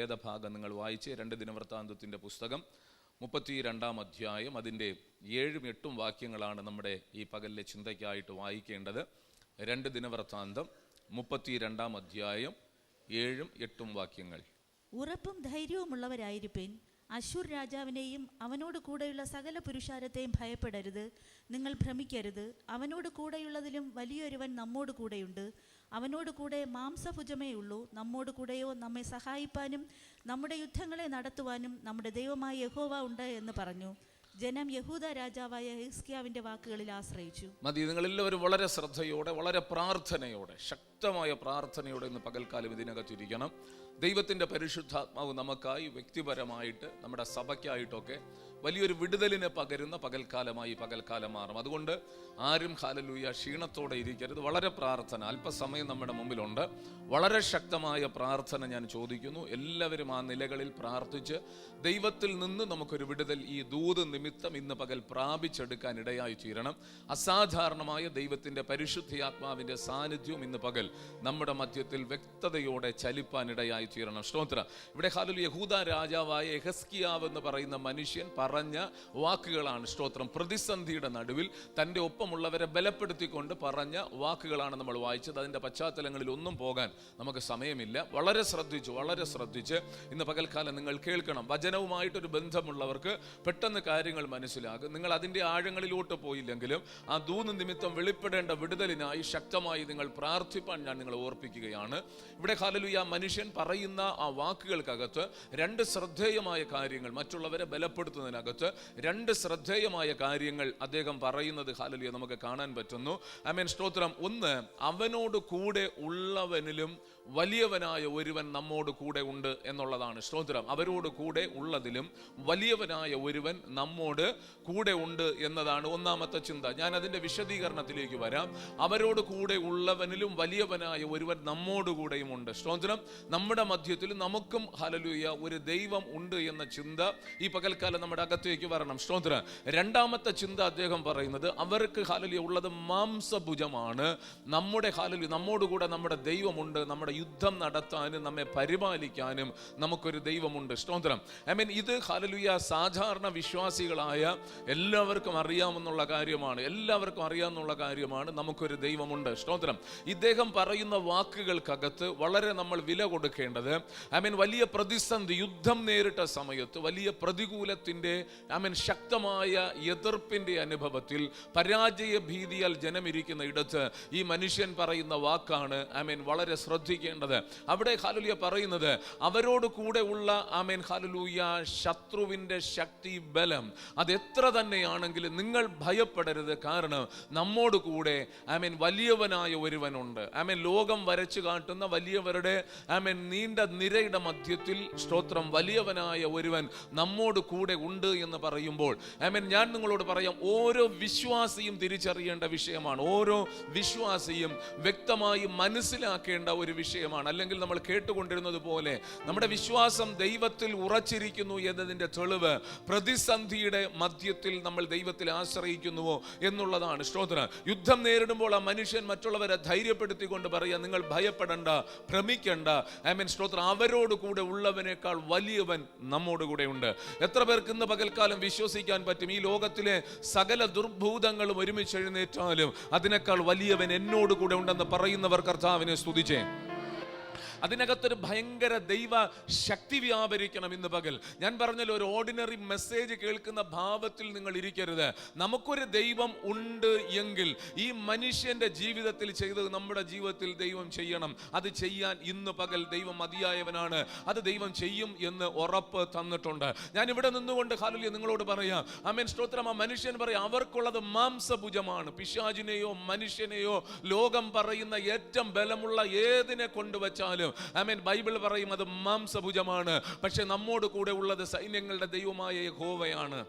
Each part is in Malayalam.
വേദഭാഗം നിങ്ങൾ വായിച്ച് 2 ദിനവൃത്താന്തത്തിൻ്റെ പുസ്തകം 32-ാം അധ്യായം അതിൻ്റെ 7ഉം 8ഉം വാക്യങ്ങളാണ് നമ്മുടെ ഈ പകലിലെ ചിന്തയ്ക്കായിട്ട് വായിക്കേണ്ടത്. 2 ദിനവൃത്താന്തം 32-ാം അധ്യായം 7ഉം 8ഉം വാക്യങ്ങൾ. ഉറപ്പും ധൈര്യവുമുള്ളവരായിരിപ്പിൻ. അശ്ശൂർ രാജാവിനെയും അവനോട് കൂടെയുള്ള സകല പുരുഷാരത്തെയും ഭയപ്പെടരുത്. നിങ്ങൾ ഭ്രമിക്കരുത്. അവനോട് കൂടെയുള്ളതിലും വലിയൊരുവൻ നമ്മോട് കൂടെയുണ്ട്. അവനോട് കൂടെ മാംസഭുജമേ ഉള്ളൂ. നമ്മോട് കൂടെയോ നമ്മെ സഹായിപ്പാനും നമ്മുടെ യുദ്ധങ്ങളെ നടത്തുവാനും നമ്മുടെ ദൈവമായ യഹോവ ഉണ്ട് എന്ന് പറഞ്ഞു. ജനം യഹൂദ രാജാവായ ഹിസ്കിയാവിന്റെ വാക്കുകളിൽ ആശ്രയിച്ചു. മതി. നിങ്ങളെല്ലാവരും വളരെ ശ്രദ്ധയോടെ, വളരെ പ്രാർത്ഥനയോടെ, ശക്തമായ പ്രാർത്ഥനയോടെ ഇന്ന് പകൽക്കാലം ഇതിനകത്തിരിക്കണം. ദൈവത്തിൻ്റെ പരിശുദ്ധാത്മാവ് നമുക്കായി വ്യക്തിപരമായിട്ട് നമ്മുടെ സഭയ്ക്കായിട്ടൊക്കെ വലിയൊരു വിടുതലിനെ പകരുന്ന പകൽക്കാലം മാറും. അതുകൊണ്ട് ആരും ഹല്ലേലൂയ ക്ഷീണത്തോടെ ഇരിക്കരുത്. വളരെ പ്രാർത്ഥന, അല്പസമയം നമ്മുടെ മുമ്പിലുണ്ട്. വളരെ ശക്തമായ പ്രാർത്ഥന ഞാൻ ചോദിക്കുന്നു. എല്ലാവരും ആ നിലകളിൽ പ്രാർത്ഥിച്ച് ദൈവത്തിൽ നിന്ന് നമുക്കൊരു വിടുതൽ ഈ ദൂത് നിമിത്തം ഇന്ന് പകൽ പ്രാപിച്ചെടുക്കാൻ ഇടയായി തീരണം. അസാധാരണമായ ദൈവത്തിൻ്റെ പരിശുദ്ധാത്മാവിൻ്റെ സാന്നിധ്യവും ഇന്ന് പകൽ നമ്മുടെ മധ്യത്തിൽ വ്യക്തതയോടെ ചലിപ്പാൻ ഇടയായി തീരണം. സ്തോത്രം. ഇവിടെ ഹല്ലേലൂയ യഹൂദ രാജാവായ യെഹിസ്കിയാവ് എന്ന് പറയുന്ന മനുഷ്യൻ പറഞ്ഞ വാക്കുകളാണ്. സ്തോത്രം. പ്രതിസന്ധിയുടെ നടുവിൽ തൻ്റെ ഒപ്പമുള്ളവരെ ബലപ്പെടുത്തിക്കൊണ്ട് പറഞ്ഞ വാക്കുകളാണ് നമ്മൾ വായിച്ചത്. അതിൻ്റെ പശ്ചാത്തലങ്ങളിൽ ഒന്നും പോകാൻ നമുക്ക് സമയമില്ല. വളരെ ശ്രദ്ധിച്ച് ഇന്ന് പകൽക്കാലം നിങ്ങൾ കേൾക്കണം. വചനവുമായിട്ടൊരു ബന്ധമുള്ളവർക്ക് പെട്ടെന്ന് കാര്യങ്ങൾ മനസ്സിലാകും. നിങ്ങൾ അതിൻ്റെ ആഴങ്ങളിലോട്ട് പോയില്ലെങ്കിലും ആ ദൂത് നിമിത്തം വെളിപ്പെടേണ്ട വിടുതലിനായി ശക്തമായി നിങ്ങൾ പ്രാർത്ഥിപ്പാൻ ഞാൻ നിങ്ങളെ ഓർപ്പിക്കുകയാണ്. ഇവിടെ ഹല്ലേലൂയ മനുഷ്യൻ പറയുന്ന ആ വാക്കുകൾക്കകത്ത് 2 ശ്രദ്ധേയമായ കാര്യങ്ങൾ, മറ്റുള്ളവരെ ബലപ്പെടുത്തുന്നതിനകത്ത് 2 ശ്രദ്ധേയമായ കാര്യങ്ങൾ അദ്ദേഹം പറയുന്നത് ഹല്ലേലൂയ നമുക്ക് കാണാൻ പറ്റുന്നു. ആമേൻ, സ്തോത്രം. ഒന്ന്, അവനോട് കൂടെ ഉള്ളവനിലും വലിയവനായ ഒരുവൻ നമ്മോട് കൂടെ ഉണ്ട് എന്നുള്ളതാണ്. സ്തോത്രം. അവരോട് കൂടെ ഉള്ളതിലും വലിയവനായ ഒരുവൻ നമ്മോട് കൂടെ ഉണ്ട് എന്നതാണ് ഒന്നാമത്തെ ചിന്ത. ഞാൻ അതിൻ്റെ വിശദീകരണത്തിലേക്ക് വരാം. അവരോട് കൂടെ ഉള്ളവനിലും വലിയവനായ ഒരുവൻ നമ്മോട് കൂടെയും ഉണ്ട്. സ്തോത്രം. നമ്മുടെ മധ്യത്തിൽ നമുക്കും ഹല്ലേലൂയ ഒരു ദൈവം ഉണ്ട് എന്ന ചിന്ത ഈ പകൽക്കാലം നമ്മുടെ അകത്തേക്ക് വരണം. സ്തോത്രം. രണ്ടാമത്തെ ചിന്ത അദ്ദേഹം പറയുന്നത് അവർക്ക് ഹല്ലേലൂയ ഉള്ളത് മാംസഭുജമാണ്. നമ്മുടെ ഹല്ലേലൂയ നമ്മോടുകൂടെ നമ്മുടെ ദൈവമുണ്ട്. നമ്മുടെ യുദ്ധം നടത്താനും നമ്മെ പരിപാലിക്കാനും നമുക്കൊരു ദൈവമുണ്ട്. സ്തോത്രം. ആമേൻ. ഇത് ഹല്ലേലൂയ സാധാരണ വിശ്വാസികളായ എല്ലാവർക്കും അറിയാമെന്നുള്ള കാര്യമാണ്. നമുക്കൊരു ദൈവമുണ്ട്. സ്തോത്രം. ഇദ്ദേഹം പറയുന്ന വാക്കുകൾക്കകത്ത് വളരെ നമ്മൾ വില കൊടുക്കേണ്ടത്, ആമേൻ, വലിയ പ്രതിസന്ധി, യുദ്ധം നേരിട്ട സമയത്ത്, വലിയ പ്രതികൂലത്തിന്റെ ആമേൻ ശക്തമായ എതിർപ്പിന്റെ അനുഭവത്തിൽ, പരാജയ ഭീതിയാൽ ജനമിരിക്കുന്ന ഇടത്ത് ഈ മനുഷ്യൻ പറയുന്ന വാക്കാണ് ആമേൻ വളരെ ശ്രദ്ധിക്കേണ്ടത്. അവിടെ ഹല്ലേലൂയ പറയുന്നത് അവരോട് കൂടെ ഉള്ള ആമേൻ ഹല്ലേലൂയ ശത്രുവിന്റെ ശക്തി, ബലം അതെത്ര തന്നെയാണെങ്കിലും നിങ്ങൾ ഭയപ്പെടരുത്. കാരണം നമ്മോട് കൂടെ ആമേൻ വലിയവനായ ഒരുവനുണ്ട്. ആമേൻ. ലോകം വരച്ചു കാട്ടുന്ന വലിയവരുടെ ആമേൻ നീണ്ട നിരയുടെ മധ്യത്തിൽ, സ്തോത്രം, വലിയവനായ ഒരുവൻ നമ്മോട് കൂടെ ഉണ്ട് എന്ന് പറയുമ്പോൾ ആമേൻ, ഞാൻ നിങ്ങളോട് പറയാം, ഓരോ വിശ്വാസിയും തിരിച്ചറിയേണ്ട വിഷയമാണ്. ഓരോ വിശ്വാസിയും വ്യക്തമായി മനസ്സിലാക്കേണ്ട ഒരു വിഷയമാണ്. അല്ലെങ്കിൽ നമ്മൾ കേട്ടുകൊണ്ടിരുന്നത് പോലെ നമ്മുടെ വിശ്വാസം ദൈവത്തിൽ ഉറച്ചിരിക്കുന്നു എന്നതിൻ്റെ തെളിവ് പ്രതിസന്ധിയുടെ മധ്യത്തിൽ നമ്മൾ ദൈവത്തിൽ ആശ്രയിക്കുന്നുവോ എന്നുള്ളതാണ്. സ്തോത്രം. യുദ്ധം നേരിടുമ്പോൾ ആ മനുഷ്യൻ മറ്റുള്ളവരെ ധൈര്യപ്പെടുത്തിക്കൊണ്ട് പറയാം, നിങ്ങൾ ഭയപ്പെടണ്ട, ഭ്രമിക്കണ്ട. ആമേൻ, സ്തോത്രം. അവരോട് കൂടെ ഉള്ളവനേക്കാൾ വലിയവൻ നമ്മോട് കൂടെ ഉണ്ട്. എത്ര പേർക്ക് ഇന്ന് പകൽക്കാലം വിശ്വസിക്കാൻ പറ്റും? ഈ ലോകത്തിലെ സകല ദുർഭൂതങ്ങളും ഒരുമിച്ച് എഴുന്നേറ്റാലും അതിനേക്കാൾ വലിയവൻ എന്നോട് കൂടെ ഉണ്ടെന്ന് പറയുന്നവർ കർത്താവിനെ സ്തുതിച്ചേ. അതിനകത്തൊരു ഭയങ്കര ദൈവ ശക്തി വ്യാപരിക്കണം ഇന്ന് പകൽ. ഞാൻ പറഞ്ഞല്ലോ, ഒരു ഓർഡിനറി മെസ്സേജ് കേൾക്കുന്ന ഭാവത്തിൽ നിങ്ങൾ ഇരിക്കരുത്. നമുക്കൊരു ദൈവം ഉണ്ട് എങ്കിൽ ഈ മനുഷ്യന്റെ ജീവിതത്തിൽ ചെയ്തത് നമ്മുടെ ജീവിതത്തിൽ ദൈവം ചെയ്യണം. അത് ചെയ്യാൻ ഇന്ന് പകൽ ദൈവം മതിയായവനാണ്. അത് ദൈവം ചെയ്യും എന്ന് ഉറപ്പ് തന്നിട്ടുണ്ട്. ഞാൻ ഇവിടെ നിന്നുകൊണ്ട് ഹല്ലേലൂയ നിങ്ങളോട് പറയാം, ആമേൻ, സ്തോത്രം. ആ മനുഷ്യൻ പറയാം അവർക്കുള്ളത് മാംസഭുജമാണ്. പിശാചിനെയോ മനുഷ്യനെയോ ലോകം പറയുന്ന ഏറ്റവും ബലമുള്ള ഏതിനെ കൊണ്ടുവച്ചാലും ആമേൻ, ബൈബിൾ പറയും അത് മാംസഭുജമാണ്. പക്ഷെ നമ്മോട് കൂടെ ഉള്ളത് സൈന്യങ്ങളുടെ ദൈവമായ യഹോവയാണ്.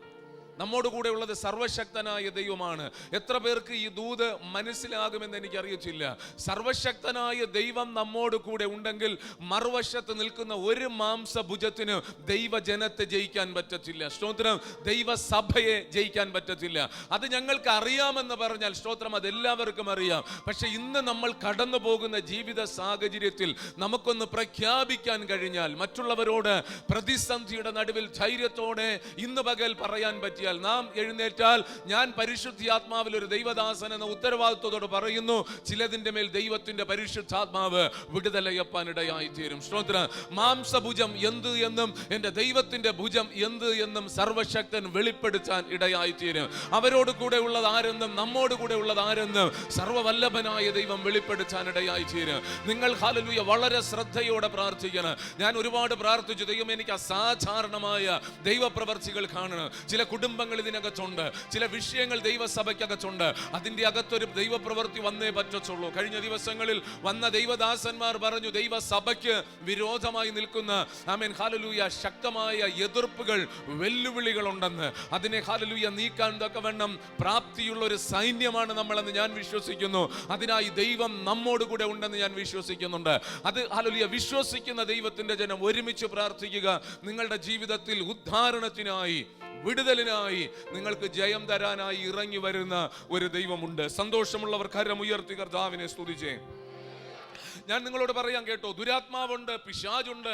നമ്മോട് കൂടെ ഉള്ളത് സർവശക്തനായ ദൈവമാണ്. എത്ര പേർക്ക് ഈ ദൂത് മനസ്സിലാകുമെന്ന് എനിക്കറിയത്തില്ല. സർവശക്തനായ ദൈവം നമ്മോട് കൂടെ ഉണ്ടെങ്കിൽ മറുവശത്ത് നിൽക്കുന്ന ഒരു മാംസഭുജത്തിന് ദൈവജനത്തെ ജയിക്കാൻ പറ്റത്തില്ല. സ്തോത്രം. ദൈവസഭയെ ജയിക്കാൻ പറ്റത്തില്ല. അത് ഞങ്ങൾക്ക് അറിയാമെന്ന് പറഞ്ഞാൽ സ്തോത്രം, അതെല്ലാവർക്കും അറിയാം. പക്ഷെ ഇന്ന് നമ്മൾ കടന്നു പോകുന്ന ജീവിത സാഹചര്യത്തിൽ നമുക്കൊന്ന് പ്രഖ്യാപിക്കാൻ കഴിഞ്ഞാൽ, മറ്റുള്ളവരോട് പ്രതിസന്ധിയുടെ നടുവിൽ ധൈര്യത്തോടെ ഇന്ന് പകൽ പറയാൻ പറ്റിയാൽ, നാം എഴുന്നേറ്റാൽ, ഞാൻ പരിശുദ്ധാത്മാവിൽ ഒരു ദൈവദാസൻ എന്ന ഉത്തരവാദിത്വത്തോട് പറയുന്നു, ചിലതിന്റെ മേൽ ദൈവത്തിന്റെ പരിശുദ്ധാത്മാവ് വിടുതലയപ്പാനിടയായി തീരും. സ്തോത്രം. മാംസഭുജം എന്ത് എന്നും എന്റെ ദൈവത്തിന്റെ ഭുജം എന്ത് എന്നും സർവശക്തൻ വെളിപ്പെടുത്താൻ ഇടയായി തീരും. അവരോട് കൂടെ ഉള്ളത് ആരെന്നും നമ്മോട് കൂടെ ഉള്ളത് ആരെന്നും സർവവല്ലഭനായ ദൈവം വെളിപ്പെടുത്താൻ ഇടയായി തീരും. നിങ്ങൾ ഹല്ലേലൂയ വളരെ ശ്രദ്ധയോടെ പ്രാർത്ഥിക്കണം. ഞാൻ ഒരുപാട് പ്രാർത്ഥിച്ചു, ദൈവം എനിക്ക് അസാധാരണമായ ദൈവപ്രവർത്തികൾ കാണണം. ചില കുടുംബങ്ങൾ ഇതിനകത്തുണ്ട്, ചില വിഷയങ്ങൾ ദൈവസഭയ്ക്കകത്തുണ്ട്, അതിന്റെ അകത്തൊരു ദൈവപ്രവൃത്തി വന്നേ പറ്റത്തുള്ളൂ. കഴിഞ്ഞ ദിവസങ്ങളിൽ വന്ന ദൈവദാസന്മാർ പറഞ്ഞു, ദൈവസഭയ്ക്ക് വിരോധമായി നിൽക്കുന്ന ആമേൻ ഹല്ലേലൂയ ശക്തമായ എതിർപ്പുകൾ, വെല്ലുവിളികൾ ഉണ്ടെന്ന്. അതിനെ ഹല്ലേലൂയ നീക്കാൻ തക്കവണ്ണം പ്രാപ്തിയുള്ള ഒരു സൈന്യമാണ് നമ്മളെന്ന് ഞാൻ വിശ്വസിക്കുന്നു. അതിനായി ദൈവം നമ്മോട് കൂടെ ഉണ്ടെന്ന് ഞാൻ വിശ്വസിക്കുന്നുണ്ട്. അത് ഹല്ലേലൂയ വിശ്വസിക്കുന്ന ദൈവത്തിന്റെ ജനം ഒരുമിച്ച് പ്രാർത്ഥിക്കുക. നിങ്ങളുടെ ജീവിതത്തിൽ ഉദ്ധാരണത്തിനായി, വിടുതലിനായി, നിങ്ങൾക്ക് ജയം തരാനായി ഇറങ്ങി വരുന്ന ഒരു ദൈവമുണ്ട്. സന്തോഷമുള്ളവർ കരമുയർത്തി കർത്താവിനെ സ്തുതിച്ചേ. ഞാൻ നിങ്ങളോട് പറയാൻ കേട്ടോ, ദുരാത്മാവുണ്ട്, പിശാചുണ്ട്,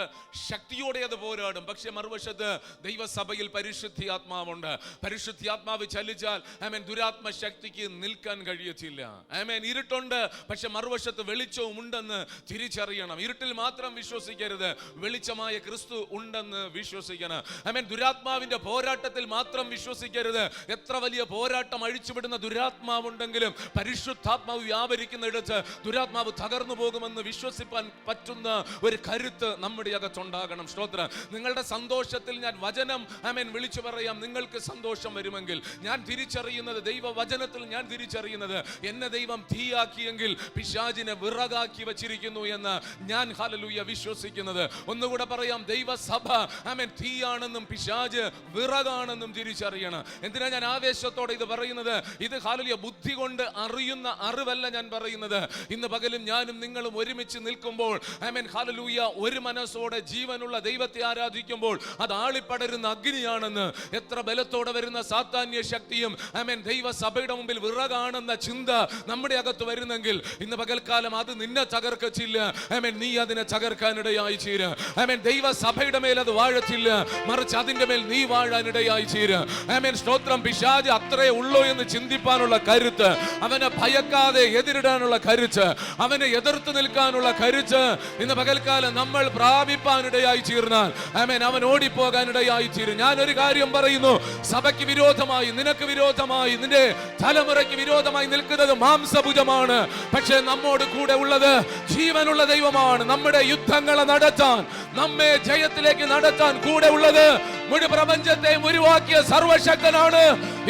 ശക്തിയോടെ അത് പോരാടും. പക്ഷെ മറുവശത്ത് ദൈവസഭയിൽ പരിശുദ്ധാത്മാവുണ്ട്. പരിശുദ്ധാത്മാവ് ചലിച്ചാൽ ആമേൻ ദുരാത്മ ശക്തിക്ക് നിൽക്കാൻ കഴിയത്തില്ല. ആമേൻ. ഇരുട്ടുണ്ട്, പക്ഷെ മറുവശത്ത് വെളിച്ചവും ഉണ്ടെന്ന് തിരിച്ചറിയണം. ഇരുട്ടിൽ മാത്രം വിശ്വസിക്കരുത്, വെളിച്ചമായ ക്രിസ്തു ഉണ്ടെന്ന് വിശ്വസിക്കണം. ആമേൻ. ദുരാത്മാവിന്റെ പോരാട്ടത്തിൽ മാത്രം വിശ്വസിക്കരുത്. എത്ര വലിയ പോരാട്ടം അഴിച്ചുവിടുന്ന ദുരാത്മാവുണ്ടെങ്കിലും പരിശുദ്ധാത്മാവ് വ്യാപരിക്കുന്നിടത്ത് ദുരാത്മാവ് തകർന്നു പോകുമെന്ന് വിശ്വസിപ്പാൻ പറ്റുന്ന ഒരു കരുത്ത് നമ്മുടെ അകത്തുണ്ടാകണം. സ്തോത്രം. നിങ്ങളുടെ സന്തോഷത്തിൽ ഞാൻ വചനം ആമേൻ വിളിച്ചു പറയാം. നിങ്ങൾക്ക് സന്തോഷം വരുമെങ്കിൽ ഞാൻ തിരിച്ചറിയുന്നത്, ദൈവവചനത്തിൽ ഞാൻ തിരിച്ചറിയുന്നത്, എന്നെ ദൈവം തീയാക്കിയെങ്കിൽ പിശാചിനെ വിറകാക്കി വച്ചിരിക്കുന്നു എന്ന് ഞാൻ ഹല്ലേലൂയ വിശ്വസിക്കുന്നത്. ഒന്നുകൂടെ പറയാം, ദൈവസഭ ആമേൻ തീയാണെന്നും പിശാച് വിറകാണെന്നും തിരിച്ചറിയണം. എന്തിനാ ഞാൻ ആവേശത്തോടെ ഇത് പറയുന്നത്? ഇത് ഹല്ലേലൂയ ബുദ്ധി കൊണ്ട് അറിയുന്ന അറിവല്ല ഞാൻ പറയുന്നത്. ഇന്ന് പകലും ഞാനും നിങ്ങളും ഒരുമിച്ച് നിൽക്കുമ്പോൾ ആമേൻ ഹല്ലേലൂയ ഒരു മനസ്സോടെ ജീവനുള്ള ദൈവത്തെ ആരാധിക്കുമ്പോൾ അത് ആളിപ്പടരുന്ന അഗ്നിയാണെന്ന്, എത്ര ബലത്തോടെ വരുന്ന സാത്താന്യ ശക്തിയും ആമേൻ ദൈവസഭയുടെ മുമ്പിൽ വിറകാണെന്ന ചിന്ത നമ്മുടെ അകത്ത് വരുന്നെങ്കിൽ ഇന്ന് പകൽക്കാലം അത് നിന്നെ തകർക്കത്തില്ല. ആമേൻ. നീ അതിനെ തകർക്കാനിടയായി തീരും. ആമേൻ. ദൈവസഭയുടെ മേൽ അത് വാഴത്തില്ല, മറിച്ച് അതിന്റെ മേൽ നീ വാഴാനിടയായി തീരും. ആമേൻ. സ്തോത്രം. പിശാച് അത്രേ ഉള്ളൂ എന്ന് ചിന്തിപ്പാനുള്ള കരുത്ത്, അവനെ ഭയക്കാതെ എതിരിടാനുള്ള കരുത്ത്, അവനെ എതിർത്ത് നിൽക്കാനുള്ള കരുത്ത് ഇന്ന് പകൽക്കാലം നമ്മൾ പ്രാപിപ്പാനിടയായി തീർന്നാൽ ആമേൻ അവൻ ഓടിപ്പോകാനിടയായി തീരും. ഞാൻ ഒരു കാര്യം പറയുന്നു, സഭയ്ക്ക് വിരോധമായി, നിനക്ക് വിരോധമായി, നിന്റെ തലമുറയ്ക്ക് വിരോധമായി നിൽക്കുന്നത് മാംസഭുജമാണ്. പക്ഷേ നമ്മോട് കൂടെ ഉള്ളത് ജീവനുള്ള ദൈവമാണ്. നമ്മുടെ യുദ്ധങ്ങളെ നടത്താൻ, നമ്മെ ജയത്തിലേക്ക് നടത്താൻ കൂടെ ഉള്ളത് മുഴു പ്രപഞ്ചത്തെയും ഉരുവാക്കിയ സർവശക്തനാണ്.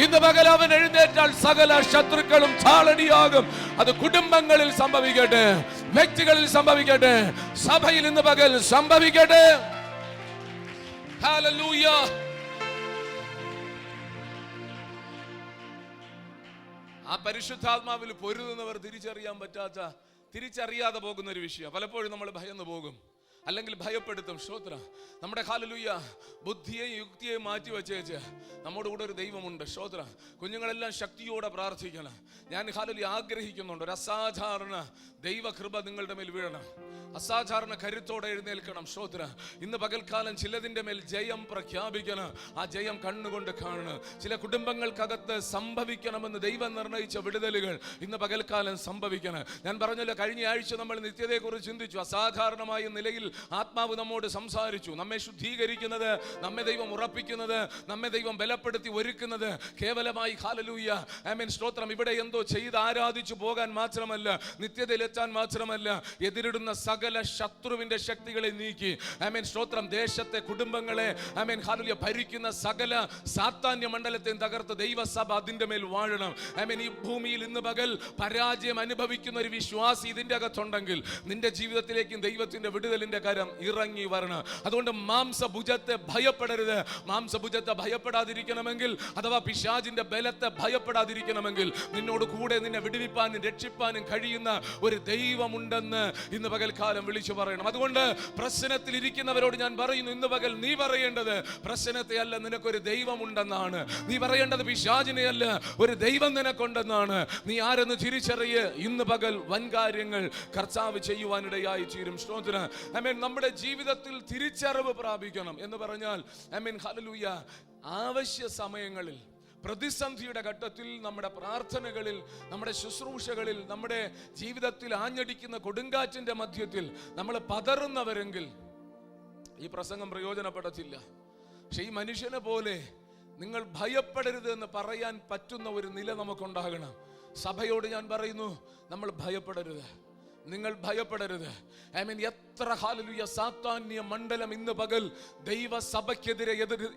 ഇന്ന് പകൽ അവൻ എഴുന്നേറ്റാൽ സകല ശത്രുക്കളും ചാളടിയാകും. അത് കുടുംബങ്ങളിൽ സംഭവിക്കട്ടെ, വ്യക്തികളിൽ സംഭവിക്കട്ടെ, സഭയിൽ ഇന്ന് പകൽ സംഭവിക്കട്ടെ. ഹല്ലേലൂയ. ആ പരിശുദ്ധാത്മാവിൽ പൊരുതുന്നവർ തിരിച്ചറിയാതെ പോകുന്ന ഒരു വിഷയം. പലപ്പോഴും നമ്മൾ ഭയന്നു പോകും, അല്ലെങ്കിൽ ഭയപ്പെടുത്തും. സ്തോത്രം. നമ്മുടെ ഹല്ലേലൂയ ബുദ്ധിയെയും യുക്തിയെയും മാറ്റി വെച്ചേച്ച് നമ്മുടെ കൂടെ ഒരു ദൈവമുണ്ട്. സ്തോത്രം. കുഞ്ഞുങ്ങളെല്ലാം ശക്തിയോടെ പ്രാർത്ഥിക്കണം. ഞാൻ ഹല്ലേലൂയ ആഗ്രഹിക്കുന്നുണ്ട്, ഒരു അസാധാരണ ദൈവകൃപ നിങ്ങളുടെ മേൽ വീഴണം. അസാധാരണ കരുത്തോടെ എഴുന്നേൽക്കണം. സ്തോത്രം. ഇന്ന് പകൽക്കാലം ചിലതിന്റെ മേൽ ജയം പ്രഖ്യാപിക്കണം. ആ ജയം കണ്ണുകൊണ്ട് കാണണം. ചില കുടുംബങ്ങൾക്കകത്ത് സംഭവിക്കണമെന്ന് ദൈവം നിർണയിച്ച വിടുതലുകൾ ഇന്ന് പകൽക്കാലം സംഭവിക്കണം. ഞാൻ പറഞ്ഞല്ലോ, കഴിഞ്ഞ ആഴ്ച നമ്മൾ നിത്യതയെക്കുറിച്ച് ചിന്തിച്ചു. അസാധാരണമായ നിലയിൽ ആത്മാവ് നമ്മോട് സംസാരിച്ചു. നമ്മെ ശുദ്ധീകരിക്കുന്നത്, നമ്മെ ദൈവം ഉറപ്പിക്കുന്നത്, നമ്മെ ദൈവം ബലപ്പെടുത്തി ഒരുക്കുന്നത് കേവലമായി ഹല്ലേലൂയ ആമേൻ സ്തോത്രം ഇവിടെ എന്തോ ചെയ്ത് ആരാധിച്ചു പോകാൻ മാത്രമല്ല, നിത്യതയിലെത്താൻ മാത്രമല്ല, എതിരിടുന്ന സകല ശത്രുവിന്റെ ശക്തികളെ നീക്കി, ആമേൻ സ്തോത്രം, ദേശത്തെ കുടുംബങ്ങളെ ആമേൻ ഹല്ലേലൂയ ഭരിക്കുന്ന സകല സാത്താന്യ മണ്ഡലത്തെ തകർത്ത് ദൈവസഭ അതിന്റെ മേൽ വാഴണം. ആമേൻ ഈ ഭൂമിയിൽ ഇന്ന് പകൽ പരാജയം അനുഭവിക്കുന്ന ഒരു വിശ്വാസി ഇതിന്റെ അകത്തുണ്ടെങ്കിൽ നിന്റെ ജീവിതത്തിലേക്കും ദൈവത്തിന്റെ വിടുതലിന്റെ കരം ഇറങ്ങി വരണം. അതുകൊണ്ട് മാംസഭുജത്തെ ഭയപ്പെടരുത്. മാംസഭുജത്തെ ഭയപ്പെടാതിരിക്കണമെങ്കിൽ, അഥവാ പിശാചിന്റെ ബലത്തെ ഭയപ്പെടാതിരിക്കണമെങ്കിൽ, നിന്നോട് കൂടെ നിന്നെ വിടുവിപ്പാനും രക്ഷിപ്പാനും കഴിയുന്ന ഒരു ദൈവമുണ്ടെന്ന് ഇന്ന് പകൽക്കാലം വിളിച്ചു പറയണം. അതുകൊണ്ട് പ്രശ്നത്തിൽ ഇരിക്കുന്നവരോട് ഞാൻ പറയുന്നു, ഇന്ന് പകൽ നീ പറയേണ്ടത് പ്രശ്നത്തെ അല്ല, നിനക്കൊരു ദൈവമുണ്ടെന്നാണ്. നീ പറയേണ്ടത് പിശാചിനെ അല്ല, ഒരു ദൈവം നിനക്കുണ്ടെന്നാണ്. നീ ആരെന്ന് തിരിച്ചറിയ്. ഇന്ന് പകൽ വൻകാര്യങ്ങൾ കർത്താവ് ചെയ്യുവാനിടയായി തീരും. സ്തോത്രം. ആമേൻ. നമ്മുടെ ജീവിതത്തിൽ തിരിച്ചറിവ് പ്രാപിക്കണം എന്ന് പറഞ്ഞാൽ, ആമേൻ ഹല്ലേലൂയ, ആവശ്യ സമയങ്ങളിൽ, പ്രതിസന്ധിയുടെ ഘട്ടത്തിൽ, നമ്മുടെ പ്രാർത്ഥനകളിൽ, നമ്മുടെ ശുശ്രൂഷകളിൽ, നമ്മുടെ ജീവിതത്തിൽ ആഞ്ഞടിക്കുന്ന കൊടുങ്കാറ്റിന്റെ മധ്യത്തിൽ നമ്മൾ പതറുന്നവരെങ്കിൽ ഈ പ്രസംഗം പ്രയോജനപ്പെടത്തില്ല. പക്ഷെ ഈ മനുഷ്യനെ പോലെ നിങ്ങൾ ഭയപ്പെടരുത് എന്ന് പറയാൻ പറ്റുന്ന ഒരു നില നമുക്കുണ്ടാകണം. സഭയോട് ഞാൻ പറയുന്നു, നമ്മൾ ഭയപ്പെടരുത്, നിങ്ങൾ ഭയപ്പെടരുത്. ആമേൻ. എത്ര ഹല്ലേലൂയ സാത്താന്യ മണ്ഡലം ഇന്ന് പകൽ ദൈവസഭയ്ക്കെതിരെ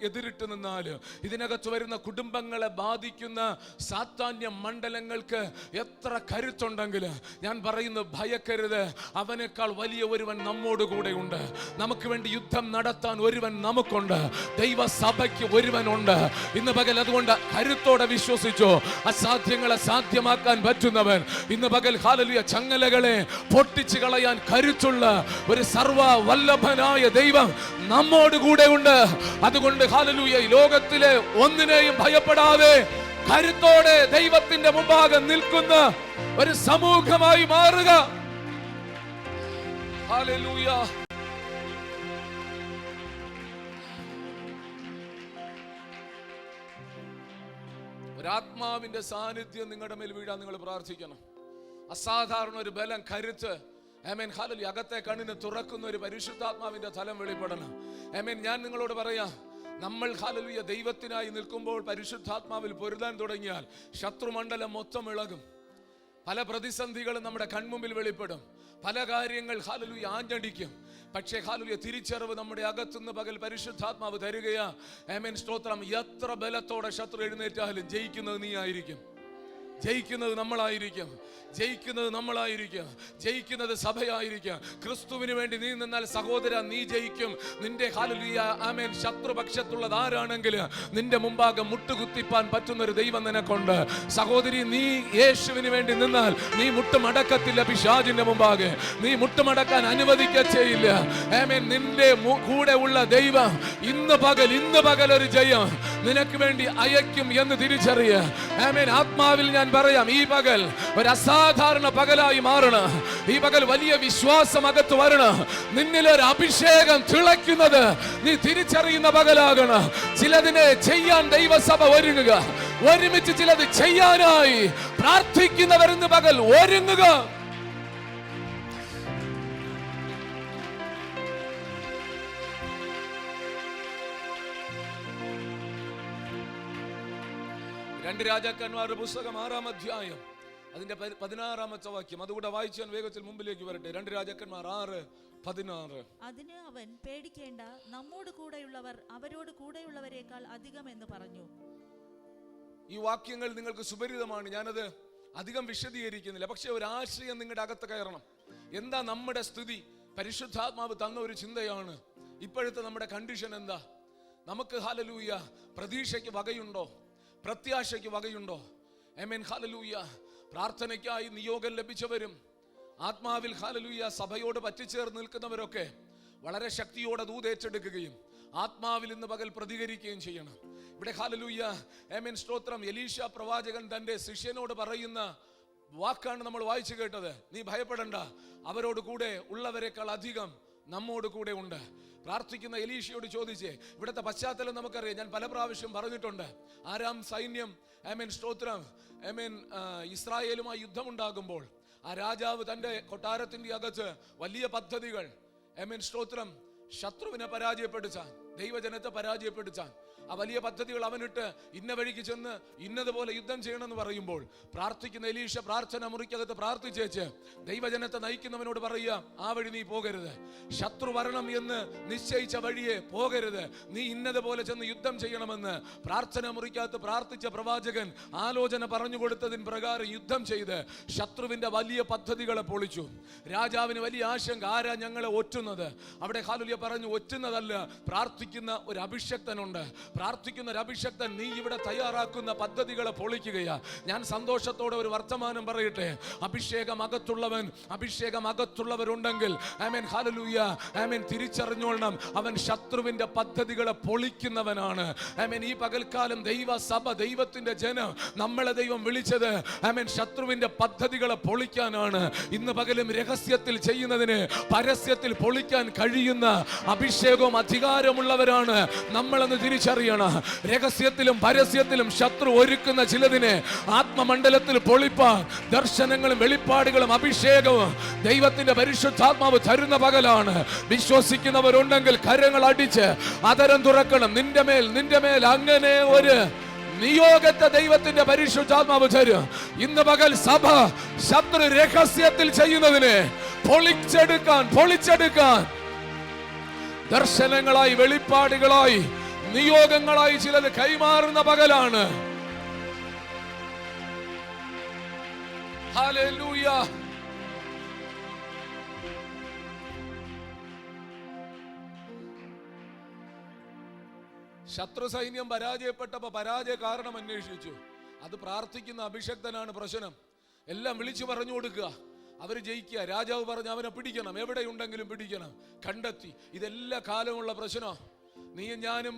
എതിരിട്ട് നിന്നാലും, ഇതിനകത്ത് വരുന്ന കുടുംബങ്ങളെ ബാധിക്കുന്ന സാത്താന്യ മണ്ഡലങ്ങൾക്ക് എത്ര കരുത്തുണ്ടെങ്കിൽ ഞാൻ പറയുന്നു, ഭയക്കരുത്. അവനേക്കാൾ വലിയ ഒരുവൻ നമ്മോട് കൂടെ ഉണ്ട്. നമുക്ക് വേണ്ടി യുദ്ധം നടത്താൻ ഒരുവൻ നമുക്കുണ്ട്. ദൈവസഭയ്ക്ക് ഒരുവനുണ്ട് ഇന്ന് പകൽ. അതുകൊണ്ട് കരുത്തോടെ വിശ്വസിച്ചോ. അസാധ്യങ്ങളെ സാധ്യമാക്കാൻ പറ്റുന്നവൻ ഇന്ന് പകൽ ഹല്ലേലൂയ ചങ്ങലകളെ പൊട്ടിച്ചു കളയാൻ കരുത്തുള്ള ഒരു സർവ വല്ലഭനായ ദൈവം നമ്മോട് കൂടെ ഉണ്ട്. അതുകൊണ്ട് ഹല്ലേലൂയ ഈ ലോകത്തിലെ ഒന്നിനെയും ഭയപ്പെടാതെ കരുത്തോടെ ദൈവത്തിന്റെ മുമ്പാകെ നിൽക്കുന്ന ഒരു സമൂഹമായി മാറുക. ഹല്ലേലൂയ. ഒരാത്മാവിന്റെ സാന്നിധ്യം നിങ്ങളുടെ മേൽ വീഴാൻ നിങ്ങൾ പ്രാർത്ഥിക്കണം. അസാധാരണ ഒരു ബലം, കരുത്ത്, ആമേൻ ഹല്ലേലൂയ, അകത്തെ കണ്ണിന് തുറക്കുന്ന ഒരു പരിശുദ്ധാത്മാവിന്റെ തലം വെളിപ്പെടണം. ആമേൻ. ഞാൻ നിങ്ങളോട് പറയാം, നമ്മൾ ഹല്ലേലൂയ ദൈവത്തിനായി നിൽക്കുമ്പോൾ പരിശുദ്ധാത്മാവിൽ പൊരുതാൻ തുടങ്ങിയാൽ ശത്രുമണ്ഡലം മൊത്തം ഇളകും. പല പ്രതിസന്ധികളും നമ്മുടെ കൺമുമ്പിൽ വെളിപ്പെടും. പല കാര്യങ്ങൾ ഹല്ലേലൂയ ആഞ്ഞടിക്കും. പക്ഷേ ഹല്ലേലൂയ തിരിച്ചറിവ് നമ്മുടെ അകത്തുനിന്ന് പകൽ പരിശുദ്ധാത്മാവ് തരികയാ. ആമേൻ സ്തോത്രം. എത്ര ബലത്തോടെ ശത്രു എഴുന്നേറ്റാലും ജയിക്കുന്നത് നീ ആയിരിക്കും. ജയിക്കുന്നത് നമ്മളായിരിക്കും. ജയിക്കുന്നത് നമ്മളായിരിക്കും. ജയിക്കുന്നത് സഭയായിരിക്കും. ക്രിസ്തുവിന് വേണ്ടി നീ നിന്നാൽ സഹോദര, നീ ജയിക്കും. നിന്റെ ഹല്ലേലൂയ ആമേൻ ശത്രുപക്ഷത്തുള്ളത് ആരാണെങ്കിൽ നിന്റെ മുമ്പാകെ മുട്ടുകുത്തിപ്പാൻ പറ്റുന്ന ഒരു ദൈവം നിനക്കുണ്ട്. സഹോദരി, നീ യേശുവിന് വേണ്ടി നിന്നാൽ നീ മുട്ടുമടക്കത്തില്ല. പിശാചിന്റെ മുമ്പാകെ നീ മുട്ടുമടക്കാൻ അനുവദിക്കയില്ല. ആമേൻ. നിന്റെ കൂടെ ഉള്ള ദൈവം ഇന്ന് പകൽ ഒരു ജയം നിനക്ക് വേണ്ടി അയക്കും എന്ന് തിരിച്ചറിയ. ആമേൻ. ആത്മാവിൽ ഞാൻ പറയാം, ഈ പകൽ ഒരു അസാധാരണ പകലായി മാറണം. ഈ പകൽ വലിയ വിശ്വാസം അകത്ത് വരണം. നിന്നിലൊരു അഭിഷേകം തിളയ്ക്കുന്നത് നീ തിരിച്ചറിയുന്ന പകലാകണം. ചിലതിനെ ചെയ്യാൻ ദൈവസഭ ഒരുങ്ങുക. ഒരുമിച്ച് ചിലത് ചെയ്യാനായി പ്രാർത്ഥിക്കുന്നവരെന്ന് പകൽ ഒരുങ്ങുക. രണ്ട് രാജാക്കന്മാരുടെ പുസ്തകം 6-ാം അധ്യായം അതിന്റെ 16-ാമത്തെ വാക്യം അതുകൂടെ വായിച്ച് ഞാൻ വേഗത്തിൽ മുമ്പിലേക്ക് വരട്ടെ. 2 രാജാക്കന്മാർ 6:16. അതിന് അവൻ, പേടിക്കേണ്ട, നമ്മോട് കൂടെയുള്ളവർ അവരോട് കൂടെയുള്ളവരെക്കാൾ അധികം എന്ന് പറഞ്ഞു. ഈ വാക്യങ്ങൾ നിങ്ങൾക്ക് സുപരിതമാണ്. ഞാനത് അധികം വിശദീകരിക്കുന്നില്ല. പക്ഷെ ഒരു ആശയം നിങ്ങളുടെ അകത്ത് കയറണം. എന്താ നമ്മുടെ സ്ഥിതി? പരിശുദ്ധാത്മാവ് തന്ന ഒരു ചിന്തയാണ്. ഇപ്പോഴത്തെ നമ്മുടെ കണ്ടീഷൻ എന്താ? നമുക്ക് ഹല്ലേലൂയ പ്രതീക്ഷയ്ക്ക് വകയുണ്ടോ? പ്രത്യാശയ്ക്ക് വകയുണ്ടോ? Amen hallelujah. പ്രാർത്ഥനയ്ക്കായി നിയോഗം ലഭിച്ചവരും ആത്മാവിൽ ഹല്ലേലൂയ സഭയോട് പറ്റിച്ചേർന്ന് നിൽക്കുന്നവരൊക്കെ വളരെ ശക്തിയോടെ ദൂതേറ്റെടുക്കുകയും ആത്മാവിൽ ഇന്ന് പകൽ പ്രതികരിക്കുകയും ചെയ്യണം. ഇവിടെ ഹല്ലേലൂയ ആമേൻ സ്തോത്രം. എലീശ പ്രവാചകൻ തന്റെ ശിഷ്യനോട് പറയുന്ന വാക്കാണ് നമ്മൾ വായിച്ചു കേട്ടത്. നീ ഭയപ്പെടണ്ട, അവരോട് കൂടെ ഉള്ളവരെക്കാൾ അധികം നമ്മോട് കൂടെ ഉണ്ട്. പ്രാർത്ഥിക്കുന്ന എലീശയോട് ചോദിച്ചേ. ഇവിടുത്തെ പശ്ചാത്തലം നമുക്കറിയാം. ഞാൻ പല പ്രാവശ്യം പറഞ്ഞിട്ടുണ്ട്. ആരാം സൈന്യം ആമേൻ സ്തോത്രം ആമേൻ ഇസ്രായേലുമായി യുദ്ധമുണ്ടാകുമ്പോൾ ആ രാജാവ് തന്റെ കൊട്ടാരത്തിന്റെ അകത്ത് വലിയ പദ്ധതികൾ ആമേൻ സ്തോത്രം ശത്രുവിനെ പരാജയപ്പെടുത്താൻ, ദൈവജനത്തെ പരാജയപ്പെടുത്താൻ ആ വലിയ പദ്ധതികൾ അവനിട്ട് ഇന്ന വഴിക്ക് ചെന്ന് ഇന്നതുപോലെ യുദ്ധം ചെയ്യണമെന്ന് പറയുമ്പോൾ പ്രാർത്ഥിക്കുന്ന എലീശ പ്രാർത്ഥന മുറിക്കകത്ത് പ്രാർത്ഥിച്ചേച്ച് ദൈവജനത്തെ നയിക്കുന്നവനോട് പറയുക, ആ വഴി നീ പോകരുത്, ശത്രു വരണം എന്ന് നിശ്ചയിച്ച വഴിയെ പോകരുത്, നീ ഇന്നതുപോലെ ചെന്ന് യുദ്ധം ചെയ്യണമെന്ന് പ്രാർത്ഥന മുറിക്കകത്ത് പ്രാർത്ഥിച്ച പ്രവാചകൻ ആലോചന പറഞ്ഞു കൊടുത്തതിന് പ്രകാരം യുദ്ധം ചെയ്ത് ശത്രുവിന്റെ വലിയ പദ്ധതികളെ പൊളിച്ചു. രാജാവിന് വലിയ ആശങ്ക, ആരാ ഞങ്ങളെ ഒറ്റുന്നത്? അവിടെ ഹല്ലേലൂയ പറഞ്ഞു, ഒറ്റുന്നതല്ല, പ്രാർത്ഥിക്കുന്ന ഒരു അഭിഷക്തനുണ്ട്. പ്രാർത്ഥിക്കുന്ന ഒരു അഭിഷക്തൻ നീ ഇവിടെ തയ്യാറാക്കുന്ന പദ്ധതികളെ പൊളിക്കുകയാ. ഞാൻ സന്തോഷത്തോടെ ഒരു വർത്തമാനം പറയട്ടെ, അഭിഷേകം അകത്തുള്ളവൻ, അഭിഷേകം അകത്തുള്ളവരുണ്ടെങ്കിൽ ആമേൻ ഹല്ലേലൂയ ആമേൻ തിരിച്ചറിഞ്ഞോളണം, അവൻ ശത്രുവിന്റെ പദ്ധതികളെ പൊളിക്കുന്നവനാണ്. ആമേൻ ഈ പകൽക്കാലം ദൈവസഭ, ദൈവത്തിന്റെ ജനം, നമ്മളെ ദൈവം വിളിച്ചത് ആമേൻ ശത്രുവിന്റെ പദ്ധതികളെ പൊളിക്കാനാണ്. ഇന്ന് പകലും രഹസ്യത്തിൽ ചെയ്യുന്നതിന് പരസ്യത്തിൽ പൊളിക്കാൻ കഴിയുന്ന അഭിഷേകവും അധികാരമുള്ളവരാണ് നമ്മളെന്ന് തിരിച്ചറിയണം. രഹസ്യത്തിലും പരസ്യത്തിലും ശത്രു ഒരുക്കുന്ന ചിലതിനെ ആത്മമണ്ഡലത്തിൽ പൊളിപ്പാൻ ദർശനങ്ങളും വെളിപ്പാടുകളും അഭിഷേകവും ദൈവത്തിന്റെ പരിശുദ്ധാത്മാവ് തരുന്ന പകലാണ്. വിശ്വസിക്കുന്നവരുണ്ടെങ്കിൽ കരങ്ങൾ അടിച്ച് അതരം തുറക്കണം. നിന്റെ മേൽ അങ്ങനെ ഒരു നിയോഗത്തെ ദൈവത്തിന്റെ പരിശുദ്ധാത്മാവ് തരും. ഇന്ന് പകൽ സഭ ശത്രു രഹസ്യത്തിൽ ചെയ്യുന്നതിനെ പൊളിച്ചെടുക്കാൻ ദർശനങ്ങളായി, വെളിപ്പാടുകളായി, നിയോഗങ്ങളായി ചിലത് കൈമാറുന്ന പകലാണ്. ഹല്ലേലൂയ. ശത്രു സൈന്യം പരാജയപ്പെട്ടപ്പോ പരാജയ കാരണം അന്വേഷിച്ചു. അത് പ്രാർത്ഥിക്കുന്ന അഭിഷക്തനാണ് പ്രശ്നം. എല്ലാം വിളിച്ചു പറഞ്ഞു കൊടുക്കുക, അവര് ജയിക്കുക. രാജാവ് പറഞ്ഞ് അവനെ പിടിക്കണം, എവിടെയുണ്ടെങ്കിലും പിടിക്കണം. കണ്ടെത്തി. ഇതെല്ലാ കാലമുള്ള പ്രശ്നം. നീയും ഞാനും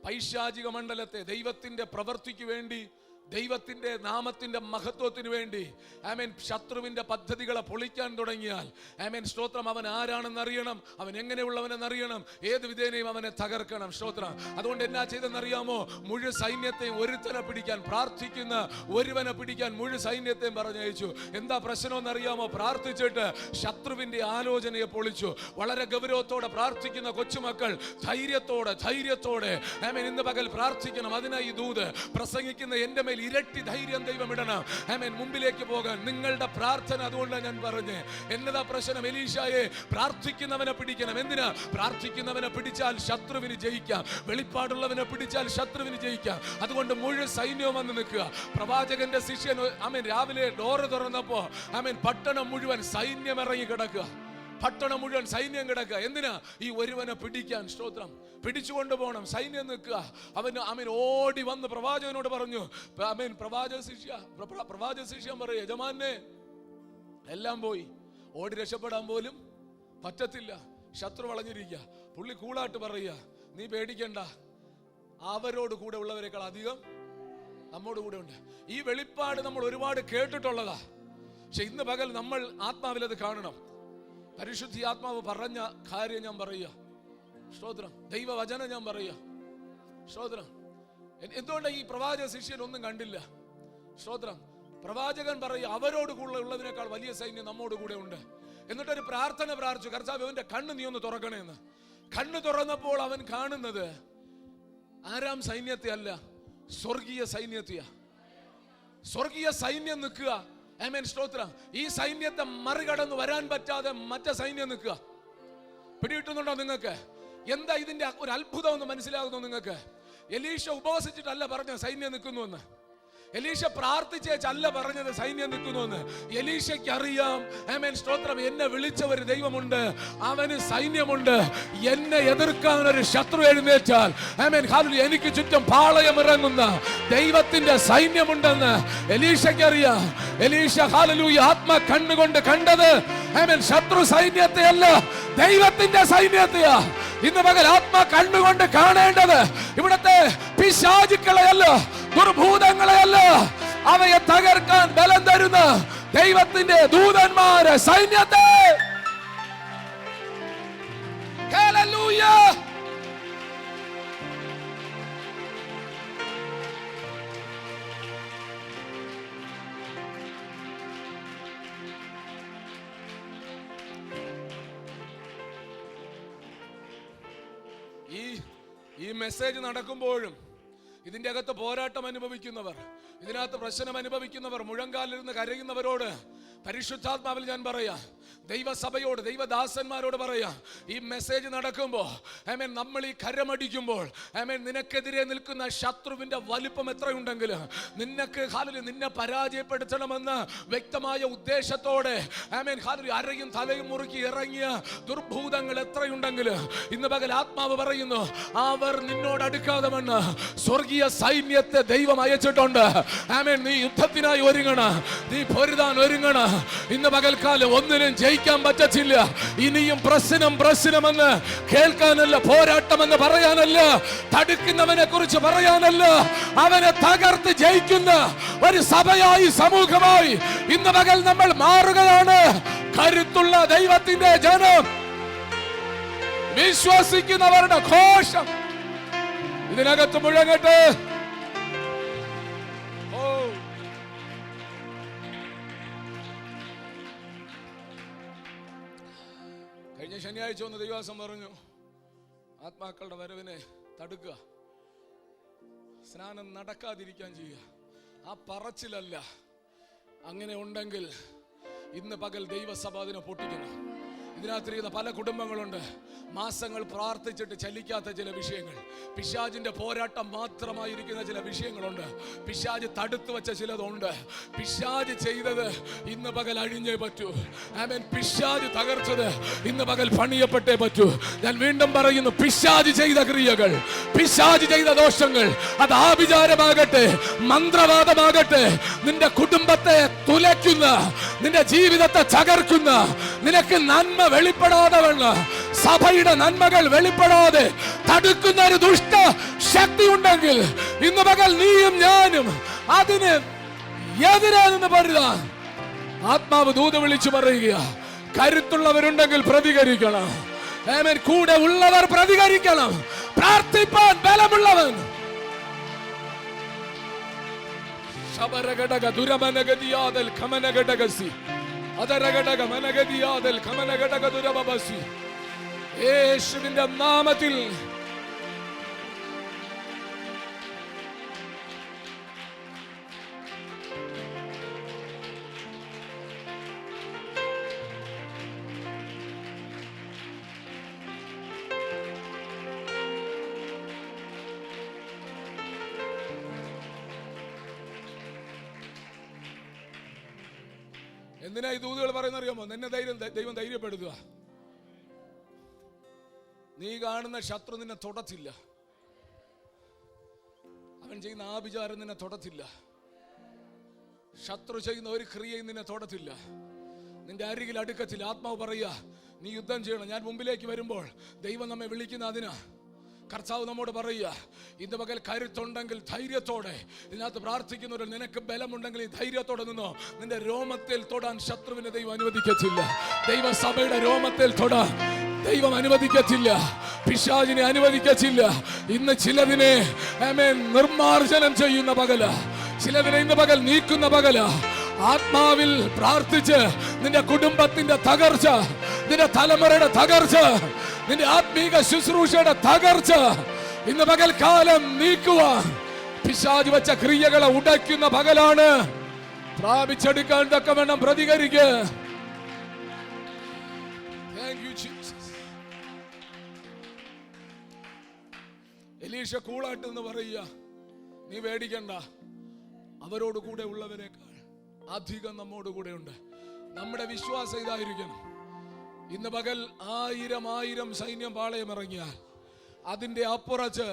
പൈശാചിക മണ്ഡലത്തെ ദൈവത്തിന്റെ പ്രവൃത്തിക്ക് വേണ്ടി, ദൈവത്തിന്റെ നാമത്തിന്റെ മഹത്വത്തിന് വേണ്ടി ആമേൻ ശത്രുവിന്റെ പദ്ധതികളെ പൊളിക്കാൻ തുടങ്ങിയാൽ ആമേൻ സ്തോത്രം, അവൻ ആരാണെന്ന് അറിയണം, അവൻ എങ്ങനെയുള്ളവനെന്ന് അറിയണം, ഏത് വിധേനയും അവനെ തകർക്കണം. സ്തോത്രം. അതുകൊണ്ട് എന്നാ ചെയ്തെന്നറിയാമോ? മുഴു സൈന്യത്തെയും ഒരുത്തനെ പിടിക്കാൻ, പ്രാർത്ഥിക്കുന്ന ഒരുവനെ പിടിക്കാൻ മുഴു സൈന്യത്തെയും പറഞ്ഞയച്ചു. എന്താ പ്രശ്നം എന്നറിയാമോ? പ്രാർത്ഥിച്ചിട്ട് ശത്രുവിന്റെ ആലോചനയെ പൊളിച്ചു. വളരെ ഗൗരവത്തോടെ പ്രാർത്ഥിക്കുന്ന കൊച്ചുമക്കൾ ധൈര്യത്തോടെ ആമേൻ ഇന്ന് പകൽ പ്രാർത്ഥിക്കണം. അതിനായി ദൂത് പ്രസംഗിക്കുന്ന എന്റെ മേൽ ഇരട്ടി ധൈര്യം ദൈവം ഇടണം. ആമേൻ മുമ്പിലേക്ക് പോകാൻ നിങ്ങളുടെ പ്രാർത്ഥന. അതുകൊണ്ടാണ് ഞാൻ പറഞ്ഞേ, എന്നതാ പ്രശ്നം? എലീശായെ പ്രാർത്ഥിക്കുന്നവനെ പിടിക്കണം. എന്തിനാ? പ്രാർത്ഥിക്കുന്നവനെ പിടിച്ചാൽ ശത്രുവിന് ജയിക്കാം, വെളിപ്പാടുള്ളവനെ പിടിച്ചാൽ ശത്രുവിന് ജയിക്കാം. അതുകൊണ്ട് മുഴുവൻ സൈന്യവും വന്ന് നിൽക്കുക. പ്രവാചകന്റെ ശിഷ്യൻ ആമേൻ രാവിലെ ഡോറ് തുറന്നപ്പോ ആമേൻ പട്ടണം മുഴുവൻ സൈന്യം ഇറങ്ങി കിടക്കുക. പട്ടണം മുഴുവൻ സൈന്യം കിടക്കുക. എന്തിനാ? ഈ ഒരുവനെ പിടിക്കാൻ. സ്തോത്രം. പിടിച്ചുകൊണ്ട് പോകണം. സൈന്യം നിൽക്കുക. അവൻ ഓടി വന്ന് പ്രവാചകനോട് പറഞ്ഞു. പ്രവാചക ശിഷ്യ പറയും, യജമാനെ എല്ലാം പോയി, ഓടി രക്ഷപ്പെടാൻ പോലും പറ്റത്തില്ല, ശത്രു വളഞ്ഞിരിക്കുക. പുള്ളി കൂളായിട്ട് പറയുക, നീ പേടിക്കണ്ട, അവരോട് കൂടെ ഉള്ളവരെക്കാൾ അധികം നമ്മോട് കൂടെ ഉണ്ട്. ഈ വെളിപ്പാട് നമ്മൾ ഒരുപാട് കേട്ടിട്ടുള്ളതാ. പക്ഷെ ഇന്ന് പകൽ നമ്മൾ ആത്മാവിലത് കാണണം. പരിശുദ്ധി ആത്മാവ് പറഞ്ഞ കാര്യം ഞാൻ പറയുക. സ്തോത്രം. ദൈവവചനം ഞാൻ പറയുക. സ്തോത്രം. എന്തുകൊണ്ട് ഈ പ്രവാചക ശിഷ്യൻ ഒന്നും കണ്ടില്ല? സ്തോത്രം. പ്രവാചകൻ പറയുക, അവരോട് കൂടെ ഉള്ളതിനേക്കാൾ വലിയ സൈന്യം നമ്മോട് കൂടെ ഉണ്ട്. എന്നിട്ടൊരു പ്രാർത്ഥന പ്രാർത്ഥിച്ചു, കർത്താവേ അവന്റെ കണ്ണ് നീ ഒന്ന് തുറക്കണേന്ന്. കണ്ണ് തുറന്നപ്പോൾ അവൻ കാണുന്നത് ആരാം സൈന്യത്തെ അല്ല, സ്വർഗീയ സൈന്യത്തെയാ. സ്വർഗീയ സൈന്യം നിൽക്കുക. ആമേൻ. സ്തോത്രം. ഈ സൈന്യത്തെ മറികടന്ന് വരാൻ പറ്റാതെ മറ്റേ സൈന്യം നിൽക്കുക. പിടികിട്ടുന്നുണ്ടോ നിങ്ങൾക്ക്? എന്താ ഇതിന്റെ ഒരു അത്ഭുതം എന്ന് മനസ്സിലാകുന്നു നിങ്ങൾക്ക്? എലീശ ഉപവസിച്ചിട്ടല്ല പറഞ്ഞ സൈന്യം നിൽക്കുന്നു എന്ന്. എലീശ പ്രാർത്ഥിച്ചല്ല പറഞ്ഞത് സൈന്യം നിൽക്കുന്നുവെന്ന്. എലീശയ്ക്ക് അറിയാം, ആമേൻ സ്തോത്രം, എന്നെ വിളിച്ച ഒരു ദൈവമുണ്ട്, അവന് സൈന്യമുണ്ട്. എന്നെ എതിർക്കാൻ ഒരു ശത്രു എഴുന്നേറ്റാൽ ആമേൻ ഹല്ലേലൂയ, എനിക്ക് ചുറ്റും പാളയം ഇറങ്ങുന്ന ദൈവത്തിന്റെ സൈന്യമുണ്ടെന്ന് എലീശയ്ക്ക് അറിയാം. എലീശ ഹല്ലേലൂയ ആത്മ കണ്ണുകൊണ്ട് കണ്ടത് ആമേൻ ശത്രു സൈന്യത്തെ അല്ല, ദൈവത്തിന്റെ സൈന്യത്തെയാ. ഇന്ന് പകൽ ആത്മ കണ്ണുകൊണ്ട് കാണേണ്ടത് ഇവിടത്തെ പിശാചുക്കളെയല്ല, ദുർഭൂതങ്ങളെയല്ല, അവയെ തകർക്കാൻ ബലം തരുന്ന ദൈവത്തിന്റെ ദൂതന്മാരെ, സൈന്യത്തെ. ഹല്ലേലൂയ. ഈ മെസ്സേജ് നടക്കുമ്പോഴും ഇതിന്റെ അകത്ത് പോരാട്ടം അനുഭവിക്കുന്നവർ, ഇതിനകത്ത് പ്രശ്നം അനുഭവിക്കുന്നവർ, മുഴങ്കാലിരുന്ന് കരയുന്നവരോട് പരിശുദ്ധാത്മാവിൽ ഞാൻ പറയാം, ദൈവസഭയോട്, ദൈവദാസന്മാരോട് പറയാം, ഈ മെസ്സേജ് നടക്കുമ്പോൾ ആമേൻ, നമ്മൾ ഈ കരമടിക്കുമ്പോൾ ആമേൻ, നിനക്കെതിരെ നിൽക്കുന്ന ശത്രുവിന്റെ വലിപ്പം എത്രയുണ്ടെങ്കിൽ, നിന്നെ പരാജയപ്പെടുത്തണമെന്ന് വ്യക്തമായ ഉദ്ദേശത്തോടെ ആമേൻ അരയും തലയും മുറുക്കി ഇറങ്ങിയ ദുർഭൂതങ്ങൾ എത്രയുണ്ടെങ്കിൽ, ഇന്ന് പകൽ ആത്മാവ് പറയുന്നു, അവർ നിന്നോട് അടുക്കാതെ വണ്ണ് സ്വർഗീയ സൈന്യത്തെ ദൈവം അയച്ചിട്ടുണ്ട്. ആമേൻ, നീ യുദ്ധത്തിനായി ഒരുങ്ങണ, നീ പൊരുതാൻ ഒരുങ്ങണ. ഇന്ന് പകൽക്കാലം ഒന്നിനും ജയിക്കാൻ പറ്റത്തില്ല. ഇനിയും പ്രശ്നമെന്ന് കേൾക്കാനല്ല, പോരാട്ടമെന്ന് പറയാനല്ല, തടുക്കുന്നവനെ കുറിച്ച് പറയാനല്ല, അവനെ തകർത്ത് ജയിക്കുന്ന ഒരു സഭയായി, സമൂഹമായി ഇന്ന് പകൽ നമ്മൾ മാറുകയാണ്. കരുത്തുള്ള ദൈവത്തിന്റെ ജനം, വിശ്വസിക്കുന്നവരുടെ ഘോഷം ഇതിനകത്ത് മുഴങ്ങട്ടെ. കഴിഞ്ഞ ശനിയാഴ്ച ഒന്ന് ദൈവദാസൻ പറഞ്ഞു, ആത്മാക്കളുടെ വരവിനെ തടുക്കുക, സ്നാനം നടക്കാതിരിക്കാൻ ചെയ്യുക. ആ പറച്ചിലല്ല. അങ്ങനെ ഉണ്ടെങ്കിൽ ഇന്ന് പകൽ ദൈവസഭ അതിനെ പൊട്ടിക്കണം. ഇതിനകത്തിരിക്കുന്ന പല കുടുംബങ്ങളുണ്ട്, മാസങ്ങൾ പ്രാർത്ഥിച്ചിട്ട് ചലിക്കാത്ത ചില വിഷയങ്ങൾ, പിശാചിന്റെ പോരാട്ടം മാത്രമായിരിക്കുന്ന ചില വിഷയങ്ങളുണ്ട്, പിശാച് തടുത്തു വെച്ച ചിലതുണ്ട്. പിശാച് ചെയ്തത് ഇന്ന് പകൽ അഴിഞ്ഞേ പറ്റൂ. ആമേൻ. പിശാച് തകർച്ചത് ഇന്ന് പകൽ പണിയപ്പെട്ടേ പറ്റൂ. ഞാൻ വീണ്ടും പറയുന്നു, പിശാച് ചെയ്ത ക്രിയകൾ, പിശാച് ചെയ്ത ദോഷങ്ങൾ, അത് ആഭിചാരമാകട്ടെ, മന്ത്രവാദമാകട്ടെ, നിന്റെ കുടുംബത്തെ തുലയ്ക്കുന്ന, നിന്റെ ജീവിതത്തെ തകർക്കുന്ന, നിനക്ക് നന്മ വെളിപ്പെടാതെ വന്ന, സഭയുടെ നന്മകൾ വെളിപ്പെടാതെ തടുക്കുന്ന ഒരു ദുഷ്ട ശക്തി ഉണ്ടെങ്കിൽ, ഇന്ന് പകൽ നീയും ഞാനും അതിന് എതിരാണെന്ന് പറയുക. ആത്മാവ് ദൂത് വിളിച്ചു പറയുക, കരുത്തുള്ളവരുണ്ടെങ്കിൽ പ്രതികരിക്കണം. ആമേൻ. കൂടെ ഉള്ളവർ പ്രതികരിക്കണം. പ്രാർത്ഥിപ്പാൻ ബലമുള്ളവൻ ശബരഘടക ദുരമനഗതിയാദൽ ഖമനഘടകസി അതരഘടക മനഗതിയാദൽ ഖമനഘടക ദുരബബസി. യേശുവിന്റെ നാമത്തിൽ എന്തിനാ ഈ ദൂതുകൾ പറയുന്ന അറിയാമോ? നിന്നെ ദൈവം ധൈര്യപ്പെടുത്തുക. നീ കാണുന്ന ശത്രു നിന്നെ തൊടത്തില്ല. അവൻ ചെയ്യുന്ന ആഭിചാരം നിന്നെ തൊടത്തില്ല. ശത്രു ചെയ്യുന്ന ഒരു ക്രിയയും നിന്നെ തൊടത്തില്ല. നിന്റെ അരികിൽ അടുക്കത്തില്ല. ആത്മാവ് പറയുക, നീ യുദ്ധം ചെയ്യണം. ഞാൻ മുമ്പിലേക്ക് വരുമ്പോൾ ദൈവം നമ്മെ വിളിക്കുന്ന അതിനാ. കർത്താവ് നമ്മോട് പറയുക, ഇന്ന് പകൽ കരുത്തുണ്ടെങ്കിൽ ധൈര്യത്തോടെ ഇതിനകത്ത് പ്രാർത്ഥിക്കുന്നവർ, നിനക്ക് ബലമുണ്ടെങ്കിൽ ഈ ധൈര്യത്തോടെ നിന്നോ. നിന്റെ രോമത്തിൽ തൊടാൻ ശത്രുവിനെ ദൈവം അനുവദിക്കത്തില്ല. ദൈവസഭയുടെ രോമത്തിൽ തൊടാൻ ദൈവം അനുവദിക്കത്തില്ല. പിശാചിനെ അനുവദിക്കത്തില്ല. ഇന്ന് ചിലതിനെ നിർമാർജനം ചെയ്യുന്ന പകല, ചിലതിനെ ഇന്ന് പകൽ നീക്കുന്ന പകല. ആത്മാവിൽ പ്രാർത്ഥിച്ച് നിന്റെ കുടുംബത്തിന്റെ തകർച്ച, നിന്റെ തലമുറയുടെ തകർച്ച, നിന്റെ ആത്മീക ശുശ്രൂഷയുടെ തകർച്ച ഇന്ന് പകൽക്കാലം നീക്കുവാൻ പിശാച് വെച്ച ക്രിയകളെ ഉടയ്ക്കുന്ന പകലാണ്. പ്രാപിച്ചെടുക്കാൻ തക്കവണ്ണം പ്രതികരിക്കുക. എലീഷ കൂളായിട്ട് എന്ന് പറയുക, നീ പേടിക്കണ്ട, അവരോട് കൂടെ ഉള്ളവരെക്കാൾ അധികം നമ്മോട് കൂടെ ഉണ്ട്. നമ്മുടെ വിശ്വാസം ഇതായിരിക്കണം. ഇന്ന് പകൽ 1000 സൈന്യം പാളയമിറങ്ങിയാൽ അതിന്റെ അപ്പുറത്ത്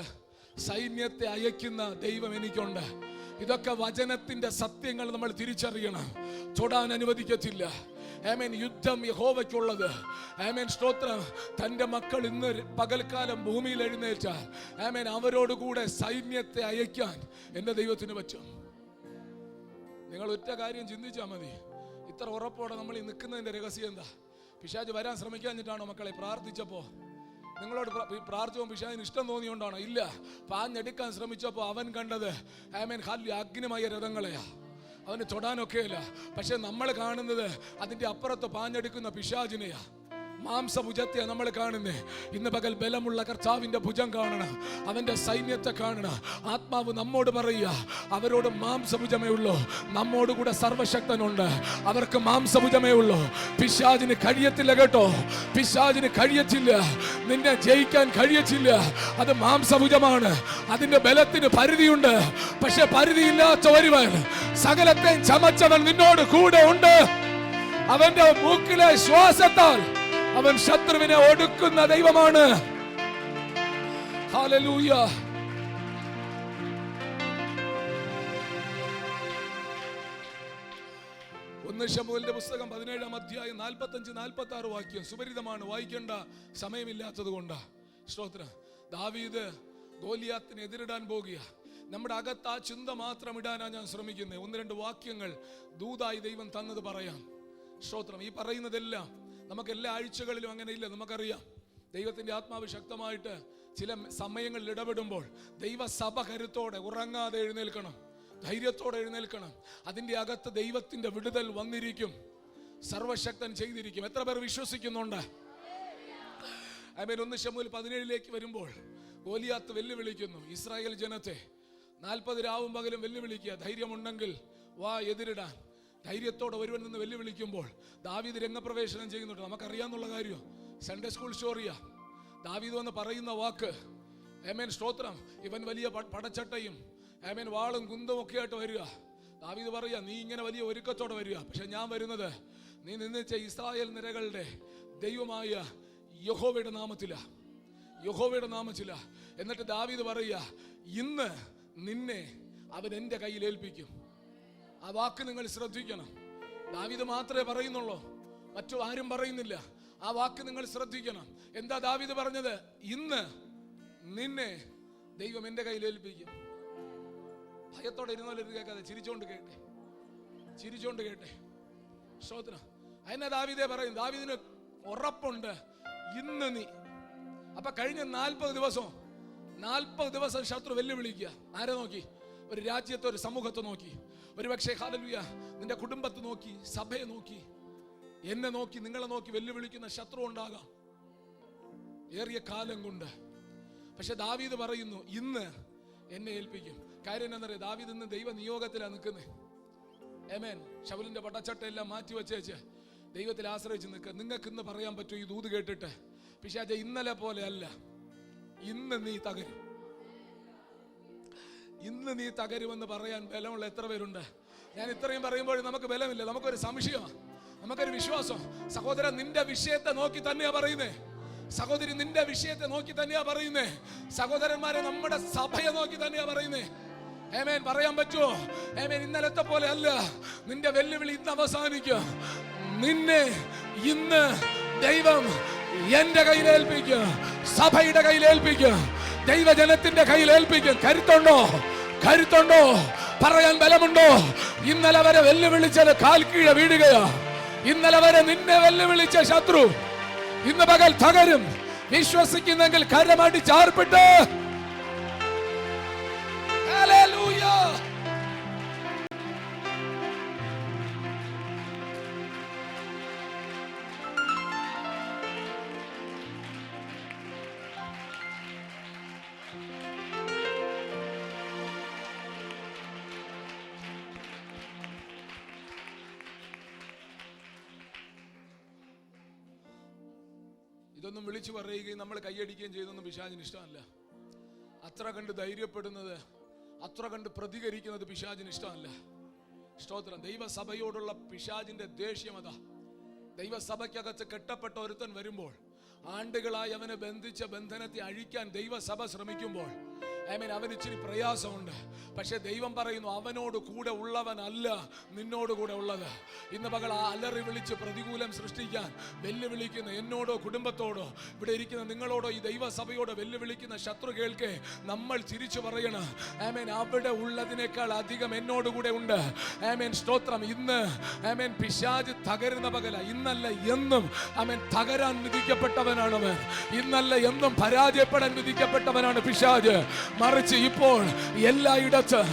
സൈന്യത്തെ അയക്കുന്ന ദൈവം എനിക്കുണ്ട്. ഇതൊക്കെ വചനത്തിന്റെ സത്യങ്ങൾ നമ്മൾ തിരിച്ചറിയണം. തൊടാൻ അനുവദിക്കത്തില്ല. ആമേൻ. യുദ്ധം യഹോവയ്ക്കുള്ളത്. ആമേൻ. സ്തോത്രം. തന്റെ മക്കൾ ഇന്ന് പകൽക്കാലം ഭൂമിയിൽ എഴുന്നേറ്റാൽ ആമേൻ, അവരോടുകൂടെ സൈന്യത്തെ അയക്കാൻ എന്റെ ദൈവത്തിന് പറ്റും. നിങ്ങൾ ഒറ്റ കാര്യം ചിന്തിച്ചാൽ മതി. ഇത്ര ഉറപ്പോടെ നമ്മൾ ഈ നിൽക്കുന്നതിന്റെ രഹസ്യം എന്താ? പിശാച് വരാൻ ശ്രമിക്കാഞ്ഞിട്ടാണോ മക്കളെ? പ്രാർത്ഥിച്ചപ്പോ നിങ്ങളോട് പ്രാർത്ഥിച്ചപ്പോൾ പിശാചിന് ഇഷ്ടം തോന്നിയോണ്ടാണോ? ഇല്ല. പാഞ്ഞെടുക്കാൻ ശ്രമിച്ചപ്പോൾ അവൻ കണ്ടത് ആമേൻ അഗ്നിമയ രഥങ്ങളെയാ. അവന് തൊടാനൊക്കെയല്ല. പക്ഷെ നമ്മൾ കാണുന്നത് അതിന്റെ അപ്പുറത്ത് പാഞ്ഞെടുക്കുന്ന പിശാചിനെയാ. മാംസഭുജത്തെ നമ്മൾ കാണുന്നേ. ഇന്ന് പകൽ ബലമുള്ള കർത്താവിന്റെ ഭുജം കാണണം, അവന്റെ സൈന്യത്തെ കാണണം. ആത്മാവ് നമ്മോട് പറയുക, അവരോട് മാംസഭുജമേ ഉള്ളൂ, നമ്മോട് കൂടെ സർവശക്തനുണ്ട്. അവർക്ക് മാംസഭുജമേ ഉള്ളൂ. പിശാചിന് കഴിയത്തില്ല കേട്ടോ, പിശാചിന് കഴിയത്തില്ല, നിന്നെ ജയിക്കാൻ കഴിയത്തില്ല. അത് മാംസഭുജമാണ്, അതിന്റെ ബലത്തിന് പരിധിയുണ്ട്. പക്ഷെ പരിധിയില്ലാത്ത ഒരുവൻ, സകലത്തെയും ചമച്ചവൻ നിന്നോട് കൂടെ ഉണ്ട്. അവന്റെ മൂക്കിലെ ശ്വാസത്താൽ അവൻ ശത്രുവിനെ ഒടുക്കുന്ന ദൈവമാണ്. ഹല്ലേലൂയ. ശമൂവേലിന്റെ പുസ്തകം 17-ാം അധ്യായം 45-46 വാക്യം സുപരിതമാണ്, വായിക്കേണ്ട സമയമില്ലാത്തത് കൊണ്ടാ. സ്തോത്രം. ദാവീദ് ഗോലിയാത്തിനെ എതിരിടാൻ പോകുക. നമ്മുടെ അകത്ത് ആ ചിന്ത മാത്രം ഇടാനാ ഞാൻ ശ്രമിക്കുന്നത്. 1-2 വാക്യങ്ങൾ ദൂതായി ദൈവം തന്നത് പറയാം. സ്തോത്രം. ഈ പറയുന്നതെല്ലാം നമുക്ക് എല്ലാ ആഴ്ചകളിലും അങ്ങനെ ഇല്ല, നമുക്കറിയാം. ദൈവത്തിന്റെ ആത്മാവ് ശക്തമായിട്ട് ചില സമയങ്ങളിൽ ഇടപെടുമ്പോൾ ദൈവസഭ കരുത്തോടെ ഉറങ്ങാതെ എഴുന്നേൽക്കണം, ധൈര്യത്തോടെ എഴുന്നേൽക്കണം. അതിന്റെ അകത്ത് ദൈവത്തിന്റെ വിടുതൽ വന്നിരിക്കും, സർവശക്തൻ ചെയ്തിരിക്കും. എത്ര പേർ വിശ്വസിക്കുന്നുണ്ട്? ആമേൻ. 1 ശമൂവേൽ 17 വരുമ്പോൾ ഗോലിയാത്ത് വെല്ലുവിളിക്കുന്നു ഇസ്രായേൽ ജനത്തെ. 40 രാവും പകലും വെല്ലുവിളിക്കുക. ധൈര്യമുണ്ടെങ്കിൽ വാ എതിരിടാൻ. ധൈര്യത്തോടെ ഒരുവൻ നിന്ന് വെല്ലുവിളിക്കുമ്പോൾ ദാവീദ് രംഗപ്രവേശനം ചെയ്യുന്നുണ്ട്. നമുക്കറിയാന്നുള്ള കാര്യം, സൺഡേ സ്കൂൾ സ്റ്റോറിയാ. ദാവീദ് വന്ന് പറയുന്ന വാക്ക്, ആമേൻ, സ്തോത്രം, ഇവൻ വലിയ പടച്ചട്ടയും ആമേൻ വാളും കുന്തവും ഒക്കെ ആയിട്ട് വരിക. ദാവീദ് പറയാ, നീ ഇങ്ങനെ വലിയ ഒരുക്കത്തോടെ വരിക, പക്ഷെ ഞാൻ വരുന്നത് നീ നിന്നിച്ച ഇസ്രായേൽ നിരകളുടെ ദൈവമായ യഹോവയുടെ നാമത്തിലാ, യഹോവയുടെ നാമത്തിലാ. എന്നിട്ട് ദാവീദ് പറയുക, ഇന്ന് നിന്നെ അവൻ എൻ്റെ കയ്യിൽ ഏൽപ്പിക്കും. ആ വാക്ക് നിങ്ങൾ ശ്രദ്ധിക്കണം. ദാവീദ് മാത്രമേ പറയുന്നുള്ളൂ, മറ്റു ആരും പറയുന്നില്ല. ആ വാക്ക് നിങ്ങൾ ശ്രദ്ധിക്കണം. എന്താ ദാവീദ് പറഞ്ഞത്? ഇന്ന് നിന്നെ ദൈവം എൻ്റെ കയ്യിൽ ഏൽപ്പിക്കും. ഭയത്തോടെ ഇരുന്നോലും കേൾക്കാതെ ചിരിച്ചോണ്ട് കേട്ടെ, ചിരിച്ചോണ്ട് കേട്ടെ. സ്തോത്രം. അതിനെ ദാവീദേ പറയും. ദാവീദിന് ഉറപ്പുണ്ട്, ഇന്ന് നീ. അപ്പൊ കഴിഞ്ഞ 40 ദിവസം ശത്രു വെല്ലുവിളിക്കുക. ആരെ നോക്കി? ഒരു രാജ്യത്തെ, ഒരു സമൂഹത്തെ നോക്കി. ഒരു പക്ഷേ ഹല്ലേലൂയ നിന്റെ കുടുംബത്തെ നോക്കി, സഭയെ നോക്കി, എന്നെ നോക്കി, നിങ്ങളെ നോക്കി വെല്ലുവിളിക്കുന്ന ശത്രു ഉണ്ടാകാം ഏറിയ കാലം കൊണ്ട്. പക്ഷെ ദാവീദ് പറയുന്നു, ഇന്ന് എന്നെ ഏൽപ്പിക്കും. കാര്യം എന്താണെന്നറിയാം? ദാവീദ് ഇന്ന് ദൈവ നിയോഗത്തിലാണ് നിൽക്കുന്നത്. ആമേൻ. ശൗലിന്റെ പടച്ചട്ടയെല്ലാം മാറ്റി വെച്ചേച്ച് ദൈവത്തിൽ ആശ്രയിച്ച് നിൽക്കുക. നിങ്ങൾക്ക് ഇന്ന് പറയാൻ പറ്റും ഈ ദൂത് കേട്ടിട്ട്, പിശാചേ ഇന്നലെ പോലെ അല്ല, ഇന്ന് നീ തകരും, ഇന്ന് നീ തകരുമെന്ന് പറയാൻ ബലമുള്ള എത്ര പേരുണ്ട്? ഞാൻ ഇത്രയും പറയുമ്പോൾ നമുക്ക് ബലമില്ല, നമുക്കൊരു സംശയമാണ്, നമുക്കൊരു വിശ്വാസം. സഹോദരൻ, നിന്റെ വിഷയത്തെ നോക്കി തന്നെയാ പറയുന്നേ. സഹോദരി, നിന്റെ വിഷയത്തെ നോക്കി തന്നെയാ പറയുന്നേ. സഹോദരന്മാരെ, നമ്മുടെ സഭയെ നോക്കി തന്നെയാ പറയുന്നേ. ആമേൻ. പറയാൻ പറ്റുമോ? ആമേൻ. ഇന്നലത്തെ പോലെ അല്ല. നിന്റെ വെല്ലുവിളി ഇന്ന് അവസാനിക്കും. നിന്നെ ഇന്ന് ദൈവം എന്റെ കയ്യിൽ ഏൽപ്പിക്കും, സഭയുടെ കയ്യിൽ ഏൽപ്പിക്കും, ദൈവജനത്തിന്റെ കയ്യിൽ ഏൽപ്പിക്കും. കരുത്തുണ്ടോ? കരുത്തുണ്ടോ? പറയാൻ ബലമുണ്ടോ? ഇന്നലെ വരെ വെല്ലുവിളിച്ചത് കാൽ കീഴ വീഴുകയാ. ഇന്നലെ വരെ നിന്നെ വെല്ലുവിളിച്ച ശത്രു ഇന്ന് പകൽ തകരും. വിശ്വസിക്കുന്നെങ്കിൽ കരമാടി ചാർപ്പിട്ട് ഹല്ലേലൂയ. ഇതൊന്നും വിളിച്ചു പറയുകയും നമ്മൾ കൈയടിക്കുകയും ചെയ്യുന്നൊന്നും പിശാചിന് ഇഷ്ടമല്ല. അത്ര കണ്ട് ധൈര്യപ്പെടുന്നത്, അത്ര കണ്ട് പ്രതികരിക്കുന്നത് പിശാചിന് ഇഷ്ടമല്ല. സ്തോത്രം. ദൈവസഭയോടുള്ള പിശാചിന്റെ ദേഷ്യം അതാ. ദൈവസഭയ്ക്കകത്ത് കെട്ടപ്പെട്ട ഒരുത്തൻ വരുമ്പോൾ, ആണ്ടുകളായി അവനെ ബന്ധിച്ച ബന്ധനത്തെ അഴിക്കാൻ ദൈവസഭ ശ്രമിക്കുമ്പോൾ അവന് ഇച്ചിരി പ്രയാസമുണ്ട്. പക്ഷെ ദൈവം പറയുന്നു, അവനോട് കൂടെ ഉള്ളവനല്ല നിന്നോട് കൂടെ ഉള്ളത്. ഇന്ന് പകൽ ആ അലറി വിളിച്ച് പ്രതികൂലം സൃഷ്ടിക്കാൻ വെല്ലുവിളിക്കുന്ന എന്നോടോ കുടുംബത്തോടോ ഇവിടെ ഇരിക്കുന്ന നിങ്ങളോടോ ഈ ദൈവസഭയോടോ വെല്ലുവിളിക്കുന്ന ശത്രു കേൾക്കെ നമ്മൾ തിരിച്ചു പറയണം, ആമേൻ, അവിടെ ഉള്ളതിനേക്കാൾ അധികം എന്നോട് കൂടെ ഉണ്ട്. ആമേൻ. സ്തോത്രം. ഇന്ന് ആമേൻ പിശാച് തകരുന്ന പകല, ഇന്നല്ല എന്നും ആമേൻ തകരാൻ വിധിക്കപ്പെട്ടവനാണ് അവൻ. ഇന്നല്ല എന്നും പരാജയപ്പെടാൻ വിധിക്കപ്പെട്ടവനാണ് പിശാച്. മറിച്ച് ഇപ്പോൾ എല്ലായിടത്തും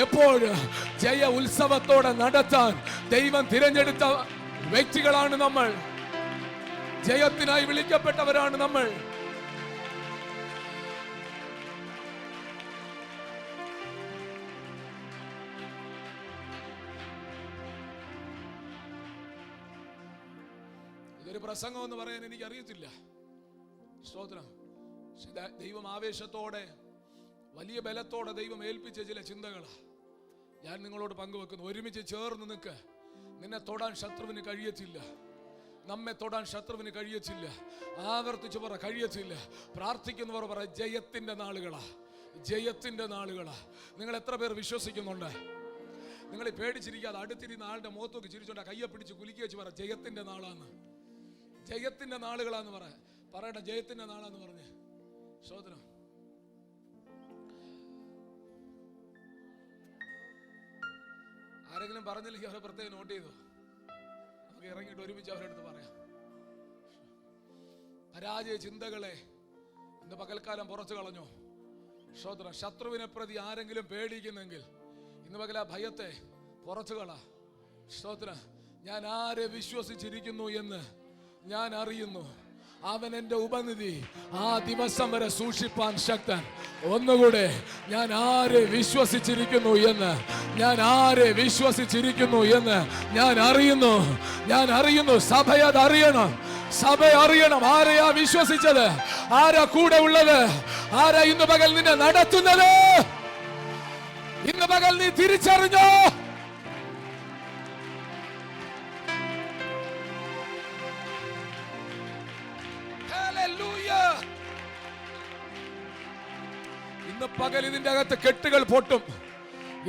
എപ്പോഴും ജയ ഉത്സവത്തോടെ നടത്താൻ ദൈവം തിരഞ്ഞെടുത്ത വ്യക്തികളാണ് നമ്മൾ. ജയത്തിനായി വിളിക്കപ്പെട്ടവരാണ് നമ്മൾ. ഇതൊരു പ്രസംഗം എന്ന് പറയാൻ എനിക്ക് അറിയത്തില്ല. സ്തോത്രം. ദൈവം ആവേശത്തോടെ വലിയ ബലത്തോടെ ദൈവം ഏൽപ്പിച്ച ചില ചിന്തകളാ ഞാൻ നിങ്ങളോട് പങ്കുവെക്കുന്നു. ഒരുമിച്ച് ചേർന്ന് നിൽക്ക്. നിന്നെ തൊടാൻ ശത്രുവിന് കഴിയത്തില്ല. നമ്മെ തൊടാൻ ശത്രുവിന് കഴിയത്തില്ല. ആവർത്തിച്ചു പറ, കഴിയത്തില്ല. പ്രാർത്ഥിക്കുന്നവർ പറ, ജയത്തിന്റെ നാളുകളാ, ജയത്തിന്റെ നാളുകളാ. നിങ്ങൾ എത്ര പേർ വിശ്വസിക്കുന്നുണ്ട്? നിങ്ങൾ പേടിച്ചിരിക്കാതെ അടുത്തിരുന്ന ആളുടെ മുഖത്തൊക്കെ ചിരിച്ചോണ്ട കയ്യെ പിടിച്ച് കുലുക്കി വെച്ച് പറ, ജയത്തിന്റെ നാളാന്ന്, ജയത്തിന്റെ നാളുകളാന്ന് പറയട്ടെ, ജയത്തിന്റെ നാളാന്ന് പറഞ്ഞ്. സ്തോത്രം. ആരെങ്കിലും പറഞ്ഞില്ലെങ്കിൽ അവരെ പ്രത്യേകം നോട്ട് ചെയ്തോ. നമുക്ക് ഇറങ്ങിയിട്ട് ഒരുമിച്ച് അവരുടെ അടുത്ത് പറയാം. പരാജയ ചിന്തകളെ ഇന്ന് പകൽക്കാലം പുറത്തു കളഞ്ഞോ. സ്തോത്രം. ശത്രുവിനെ പ്രതി ആരെങ്കിലും പേടിക്കുന്നെങ്കിൽ ഇന്ന് പകൽ ആ ഭയത്തെ പുറത്തു കള. സ്തോത്രം. ഞാൻ ആരെ വിശ്വസിച്ചിരിക്കുന്നു എന്ന് ഞാൻ അറിയുന്നു. അവൻ എന്റെ ഉപനിധി, ആ ദിവസം വരെ സൂക്ഷിപ്പാൻ ശക്തൻ. ഒന്നുകൂടെ, ഞാൻ ആരെ വിശ്വസിച്ചിരിക്കുന്നു എന്ന്, ഞാൻ ആരെ വിശ്വസിച്ചിരിക്കുന്നു എന്ന് ഞാൻ അറിയുന്നു. ഞാൻ അറിയുന്നു. സഭ അത് അറിയണം. സഭ അറിയണം ആരെയാ വിശ്വസിച്ചത്, ആരാ കൂടെ ഉള്ളത്, ആരാ ഇന്ന് പകൽ നിന്നെ നടത്തുന്നത്. ഇന്ന് പകൽ നീ തിരിച്ചറിഞ്ഞോ. ഇന്ന് പകൽ ഇതിന്റെ അകത്ത് കെട്ടുകൾ പൊട്ടും.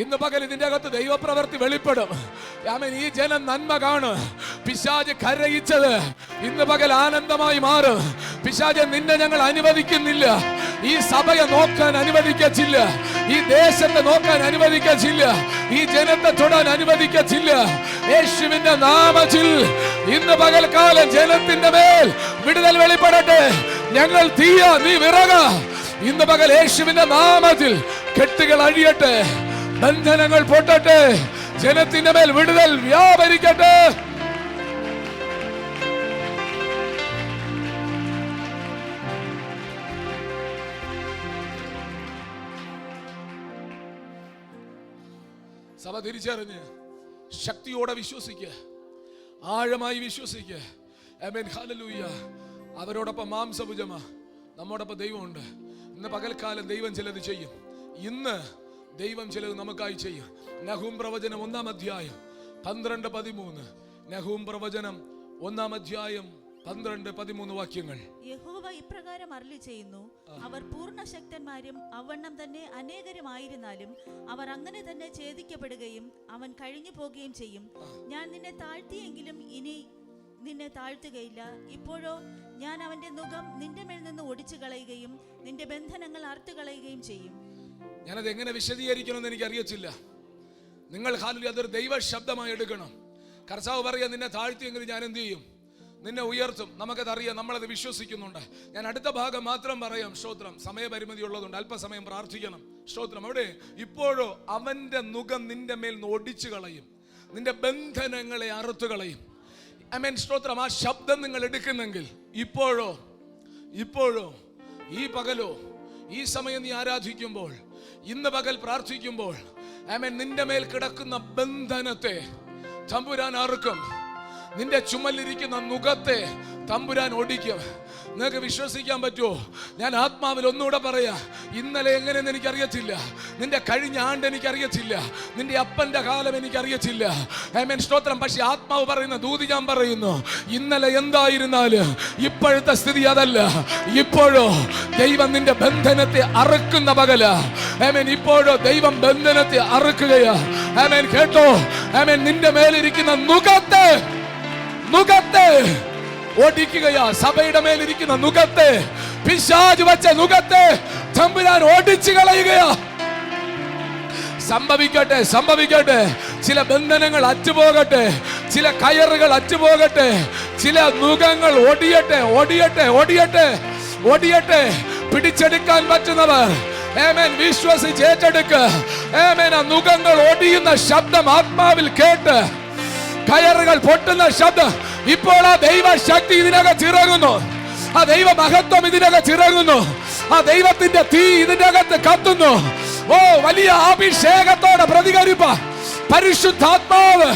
ഇന്ന് പകൽ ഇതിന്റെ അകത്ത് ദൈവപ്രവൃത്തി വെളിപ്പെടും. ആമേൻ. ഈ ജനം നന്മ കാണും. പിശാച് കരയിച്ചത് ഇന്ന് പകൽ ആനന്ദമായി മാറും. പിശാച് നിന്നെ ഞങ്ങൾ അനുവദിക്കുന്നില്ല. ഈ സഭയെ നോക്കാൻ അനുവദിക്കച്ചില്ല. ഈ ദേശത്തെ നോക്കാൻ അനുവദിക്കച്ചില്ല. ഈ ജനത്തെ തൊടാൻ അനുവദിക്കച്ചില്ല. യേശുവിന്റെ നാമത്തിൽ ഇന്ന് പകൽക്കാലം ജനത്തിന്റെ മേൽ വിടുതൽ വെളിപ്പെടട്ടെ. ഞങ്ങൾ തീയ, നീ വിറക. ഇന്ന് പകൽ യേശുവിന്റെ നാമത്തിൽ കെട്ടുകൾ അഴിയട്ടെ, ബന്ധനങ്ങൾ പൊട്ടട്ടെ, ജനത്തിന്റെ മേൽ വിടുതൽ വ്യാപരിക്കട്ടെ. സഭ തിരിച്ചറിഞ്ഞ് ശക്തിയോടെ വിശ്വസിക്കുക, ആഴമായി വിശ്വസിക്കുക. ആമേൻ. ഹല്ലേലൂയ. അവരോടൊപ്പം മാംസഭുജമാ, നമ്മോടൊപ്പം ദൈവമുണ്ട്. ഇന്ന് പകൽക്കാലം ദൈവം ചിലത് ചെയ്യും. ഇന്ന് ദൈവം ചിലത് നമുക്കായി ചെയ്യും. നഹൂം പ്രവചനം 1-ാം അധ്യായം 12-13. നഹൂം പ്രവചനം 1-ാം അധ്യായം 12-13 വാക്യങ്ങൾ. യഹോവ ഇപ്രകാരം അരുളി ചെയ്യുന്നു, അവർ പൂർണ്ണശക്തന്മാരും അവണ്ണം തന്നെ അനേകരുമായിരുന്നാലും അവർ അങ്ങനെ തന്നെ ഛേദിക്കപ്പെടുകയും അവൻ കഴിഞ്ഞു പോകുകയും ചെയ്യും. ഞാൻ നിന്നെ താഴ്ത്തിയെങ്കിലും ഇനി നിന്നെ താഴ്ത്തുകയില്ല. ഇപ്പോഴോ ഞാൻ അവന്റെ നുകം നിന്റെ മേൽ നിന്ന് ഒടിച്ചു കളയുകയും നിന്റെ ബന്ധനങ്ങൾ അറുത്തു കളയുകയും ചെയ്യും. ഞാനത് എങ്ങനെ വിശദീകരിക്കണമെന്ന് എനിക്ക് അറിയത്തില്ല. നിങ്ങൾ ഹല്ലേലൂയ അതൊരു ദൈവ ശബ്ദമായി എടുക്കണം. കർത്താവ് പറയാ, നിന്നെ താഴ്ത്തിയെങ്കിൽ ഞാൻ എന്ത് ചെയ്യും? നിന്നെ ഉയർത്തും. നമുക്കതറിയാം, നമ്മളത് വിശ്വസിക്കുന്നുണ്ട്. ഞാൻ അടുത്ത ഭാഗം മാത്രം പറയാം. സ്തോത്രം. സമയപരിമിതി ഉള്ളതുകൊണ്ട് അല്പസമയം പ്രാർത്ഥിക്കണം. സ്തോത്രം. അവിടെ ഇപ്പോഴോ അവന്റെ നുകം നിന്റെ മേൽ നിന്ന് ഒടിച്ചു കളയും, നിന്റെ ബന്ധനങ്ങളെ അറുത്തു കളയും. ആമേൻ. സ്തോത്രം. ആ ശബ്ദം നിങ്ങൾ എടുക്കുന്നെങ്കിൽ ഇപ്പോഴോ ഈ പകലോ ഈ സമയം നീ ആരാധിക്കുമ്പോൾ, ഇന്ന് പകൽ പ്രാർത്ഥിക്കുമ്പോൾ, ആമേൻ, നിന്റെ മേൽ കിടക്കുന്ന ബന്ധനത്തെ തമ്പുരാൻ അറുക്കും. നിന്റെ ചുമലിരിക്കുന്ന നുകത്തെ തമ്പുരാൻ ഒടിക്കും. നിങ്ങൾക്ക് വിശ്വസിക്കാൻ പറ്റുമോ? ഞാൻ ആത്മാവിൽ ഒന്നുകൂടെ പറയാ. ഇന്നലെ എങ്ങനെയെന്ന് എനിക്കറിയത്തില്ല, നിന്റെ കഴിഞ്ഞ ആണ്ട് എനിക്കറിയത്തില്ല, നിന്റെ അപ്പന്റെ കാലം എനിക്കറിയത്തില്ല. ആമേൻ. സ്തോത്രം. പക്ഷെ ആത്മാവ് പറയുന്ന ദൂതി ഞാൻ പറയുന്നു, ഇന്നലെ എന്തായിരുന്നാലും ഇപ്പോഴത്തെ സ്ഥിതി അതല്ല. ഇപ്പോഴോ ദൈവം നിന്റെ ബന്ധനത്തെ അറുക്കുന്ന പകല. ആമേൻ. ഇപ്പോഴോ ദൈവം ബന്ധനത്തെ അറുക്കുകയാ. ആമേൻ. കേട്ടോ? ആമേൻ. നിന്റെ മേലിരിക്കുന്ന നുകത്തെ ഓടിക്കുകയാ. സഭയുടെ മേലിരിക്കുന്ന നുകത്തെ, പിശാച് വച്ച നുകത്തെ തമ്പുരാൻ ഓടിച്ചു കളയുകയാ. സംഭവിക്കട്ടെ. ചില ബന്ധനങ്ങൾ അറ്റുപോകട്ടെ, ചില കയറുകൾ അറ്റുപോകട്ടെ, ചില നുകങ്ങൾ ഒടിയട്ടെ. പിടിച്ചെടുക്കാൻ പറ്റുന്നവർ ആമേൻ വിശ്വസിച്ച് ഏറ്റെടുക്കുക. ആമേൻ. ആ നുകങ്ങൾ ഒടിയുന്ന ശബ്ദം ആത്മാവിൽ കേട്ട് കയറുകൾ പൊട്ടുന്ന ശബ്ദം. ഇപ്പോൾ ആ ദൈവ ശക്തി ഇതിനകത്ത് ഇറങ്ങുന്നു. ആ ദൈവ മഹത്വം ഇതിനകത്ത് ഇറങ്ങുന്നു. ആ ദൈവത്തിന്റെ തീ ഇതിനകത്ത് കത്തുന്നു. ഓ, വലിയ അഭിഷേകത്തോടെ പ്രതികരിപ്പ പരിശുദ്ധാത്മാവ്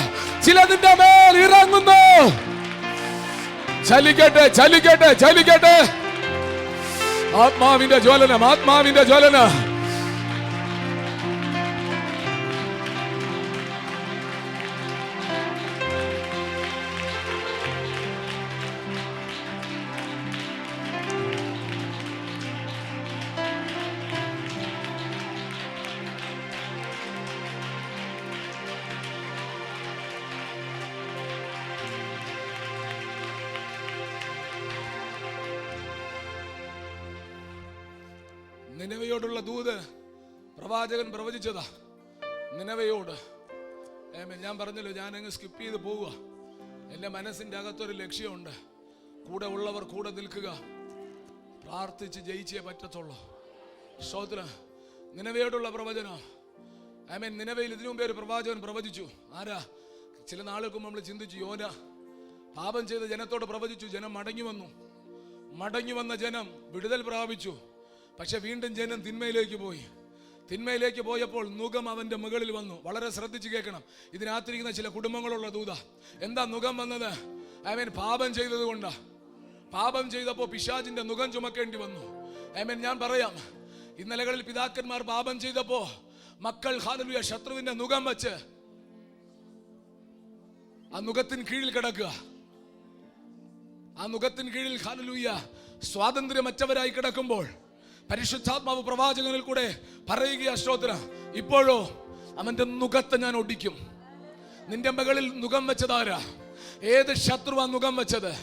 ചിലതിന്റെ മേൽ ഇറങ്ങുന്നു. ചലിക്കട്ടെ, ചലിക്കട്ടെ, ചലിക്കട്ടെ. ആത്മാവിന്റെ ജ്വലനം, ആത്മാവിന്റെ ജ്വലനം. നിനവയോടുള്ള ദൂത് പ്രവാചകൻ പ്രവചിച്ചതാ. നിനവയോട് ഞാൻ പറഞ്ഞല്ലോ, ഞാനങ്ങ് സ്കിപ്പ് ചെയ്ത് പോവുക. എൻ്റെ മനസ്സിൻ്റെ അകത്തൊരു ലക്ഷ്യമുണ്ട്. കൂടെ ഉള്ളവർ കൂടെ നിൽക്കുക. പ്രാർത്ഥിച്ച് ജയിച്ചേ പറ്റത്തുള്ളൂ. സ്തോത്രം. നിനവയോടുള്ള പ്രവചനം. നിനവയിൽ ഇതിനു മുമ്പേ ഒരു പ്രവാചകൻ പ്രവചിച്ചു. ആരാ? ചില നാളുകൾക്ക് നമ്മൾ ചിന്തിച്ചു, യോന പാപം ചെയ്ത ജനത്തോട് പ്രവചിച്ചു. ജനം മടങ്ങി വന്നു. മടങ്ങി വന്ന ജനം വിടുതൽ പ്രാപിച്ചു. പക്ഷെ വീണ്ടും ജനം തിന്മയിലേക്ക് പോയി. തിന്മയിലേക്ക് പോയപ്പോൾ നുകം അവന്റെ മുകളിൽ വന്നു. വളരെ ശ്രദ്ധിച്ച് കേൾക്കണം. ഇതിനകത്തിരിക്കുന്ന ചില കുടുംബങ്ങളുള്ള ദൂത. എന്താ നുകം വന്നത്? പാപം ചെയ്തത് കൊണ്ടാ. പാപം ചെയ്തപ്പോൾ പിശാചിന്റെ നുകം ചുമക്കേണ്ടി വന്നു. ഞാൻ പറയാം, ഇന്നലകളിൽ പിതാക്കന്മാർ പാപം ചെയ്തപ്പോ മക്കൾ ഹല്ലേലൂയ ശത്രുവിന്റെ നുകം വെച്ച് ആ നുകത്തിന് കീഴിൽ കിടക്കുക. ആ നുകത്തിന് കീഴിൽ ഹല്ലേലൂയ സ്വാതന്ത്ര്യമറ്റവരായി കിടക്കുമ്പോൾ പരിശുദ്ധാത്മാവ് പ്രവാചകനിൽ കൂടെ പറയുക, സ്തോത്രം, ഇപ്പോഴോ അവന്റെ നുകത്തെ ഞാൻ ഒടിക്കും. നിന്റെ മകളിൽ നുകം വെച്ചതാരാ? ഏത് ശത്രുവാ നുകം വെച്ചത്?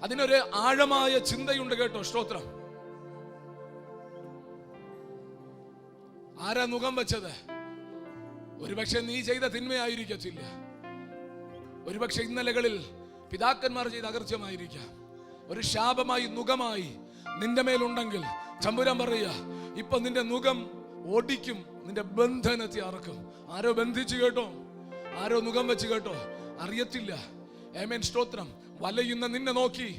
അതിനൊരു ആഴമായ ചിന്തയുണ്ട് കേട്ടോ. സ്തോത്രം. ആരാ നുകം വെച്ചത്? ഒരുപക്ഷെ നീ ചെയ്ത തിന്മയായിരിക്കത്തില്ല. ഒരുപക്ഷെ ഇന്നലകളിൽ പിതാക്കന്മാർ ചെയ്ത അകൃത്യമായിരിക്കാം. ഒരു ശാപമായി നുകമായി നിന്റെ മേലുണ്ടെങ്കിൽ ചമ്പുരാൻ പറയുക, ഇപ്പൊ നിന്റെ നുകം ഓടിക്കും, നിന്റെ ബന്ധനത്തെ അറക്കും. ആരോ ബന്ധിച്ചു കേട്ടോ, ആരോ നുകം വെച്ച് കേട്ടോ, അറിയത്തില്ല. സ്തോത്രം. വലയുന്ന നിന്നെ നോക്കി,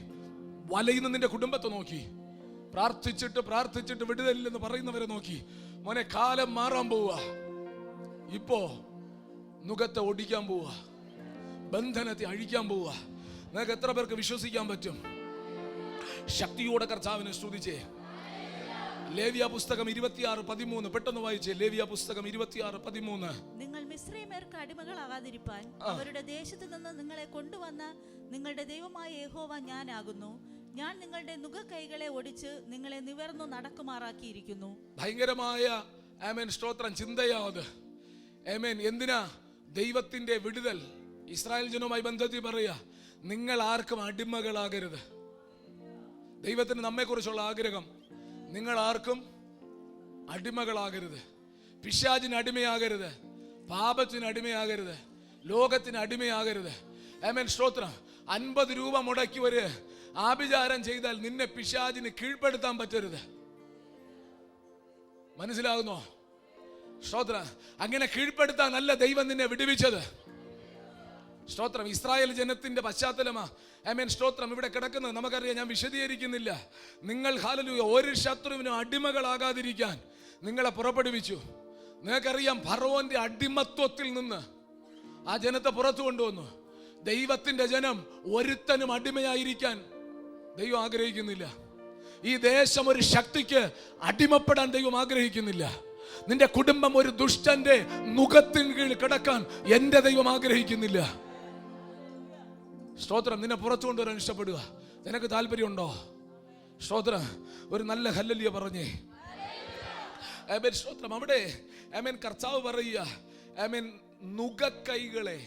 വലയുന്ന നിന്റെ കുടുംബത്തെ നോക്കി, പ്രാർത്ഥിച്ചിട്ട് പ്രാർത്ഥിച്ചിട്ട് വിടുതലില്ലെന്ന് പറയുന്നവരെ നോക്കി, മോനെ കാലം മാറാൻ പോവുക. ഇപ്പോ നുകത്തെ ഒടിക്കാൻ പോവുക, ബന്ധനത്തെ അഴിക്കാൻ പോവുക. നിങ്ങൾക്ക് എത്ര പേർക്ക് വിശ്വസിക്കാൻ പറ്റും? ശക്തിയോടെ കർത്താവിനെ സ്തുതിച്ചേ. ലേവ്യ പുസ്തകം 26:13 പെട്ടെന്ന് വായിച്ചേ. ലേവ്യ പുസ്തകം 26:13. നിങ്ങൾ മിസ്രയീമ്യർക്ക് അടിമകളാകാതിരിപ്പാൻ അവരുടെ ദേശത്ത് നിന്ന് നിങ്ങളെ കൊണ്ടുവന്ന നിങ്ങളുടെ ദൈവമായ യഹോവ ഞാനാകുന്നു. ഞാൻ നിങ്ങളുടെ നുകക്കൈകളെ ഒടിച്ച് നിങ്ങളെ നിവർന്നു നടക്കുമാറാക്കിയിരിക്കുന്നു. ഭയങ്കരമായ സ്തോത്രം ചിന്തയാത്. എന്തിനാ? ദൈവത്തിന്റെ വിടുതൽ ഇസ്രായേൽ ജനവുമായി ബന്ധത്തിൽ പറയാ, നിങ്ങൾ ആർക്കും അടിമകളാകരുത്. ദൈവത്തിന് നമ്മെ കുറിച്ചുള്ള ആഗ്രഹം, നിങ്ങൾ ആർക്കും അടിമകളാകരുത്. പിശാചിന് അടിമയാകരുത്, പാപത്തിന് അടിമയാകരുത്, ലോകത്തിന് അടിമയാകരുത്. സ്തോത്രം. 50 രൂപ മുടക്കി ഒരു ആഭിചാരം ചെയ്താൽ നിന്നെ പിശാചിന് കീഴ്പ്പെടുത്താൻ പറ്റരുത്. മനസ്സിലാകുന്നോ? സ്തോത്രം. അങ്ങനെ കീഴ്പ്പെടുത്താനല്ല ദൈവം നിന്നെ വിടുവിച്ചത്. സ്തോത്രം. ഇസ്രായേൽ ജനത്തിന്റെ പശ്ചാത്തലമാ സ്തോത്രം ഇവിടെ കിടക്കുന്നത് നമുക്കറിയാം. ഞാൻ വിശദീകരിക്കുന്നില്ല. നിങ്ങൾ ഹല്ലേലൂയ ഒരു ശത്രുവിനും അടിമകളാകാതിരിക്കാൻ നിങ്ങളെ പുറപ്പെടുവിച്ചു. നിങ്ങൾക്കറിയാം, ഫറവോന്റെ അടിമത്വത്തിൽ നിന്ന് ആ ജനത്തെ പുറത്തു കൊണ്ടുവന്നു. ദൈവത്തിന്റെ ജനം ഒരുത്തനും അടിമയായിരിക്കാൻ ദൈവം ആഗ്രഹിക്കുന്നില്ല. ഈ ദേശം ഒരു ശക്തിക്ക് അടിമപ്പെടാൻ ദൈവം ആഗ്രഹിക്കുന്നില്ല. നിന്റെ കുടുംബം ഒരു ദുഷ്ടന്റെ നുകത്തിന് കീഴിൽ കിടക്കാൻ എന്റെ ദൈവം ആഗ്രഹിക്കുന്നില്ല. സ്തോത്രം. നിന്നെ പുറത്തു കൊണ്ടുവരാൻ ഇഷ്ടപ്പെടുക. നിനക്ക് താല്പര്യമുണ്ടോ? സ്തോത്രം. ഒരു നല്ല ഹല്ലേലൂയ പറഞ്ഞേ. സ്തോത്രം. അവിടെ കർത്താവ് പറയുക, നുകക്കൈകളെ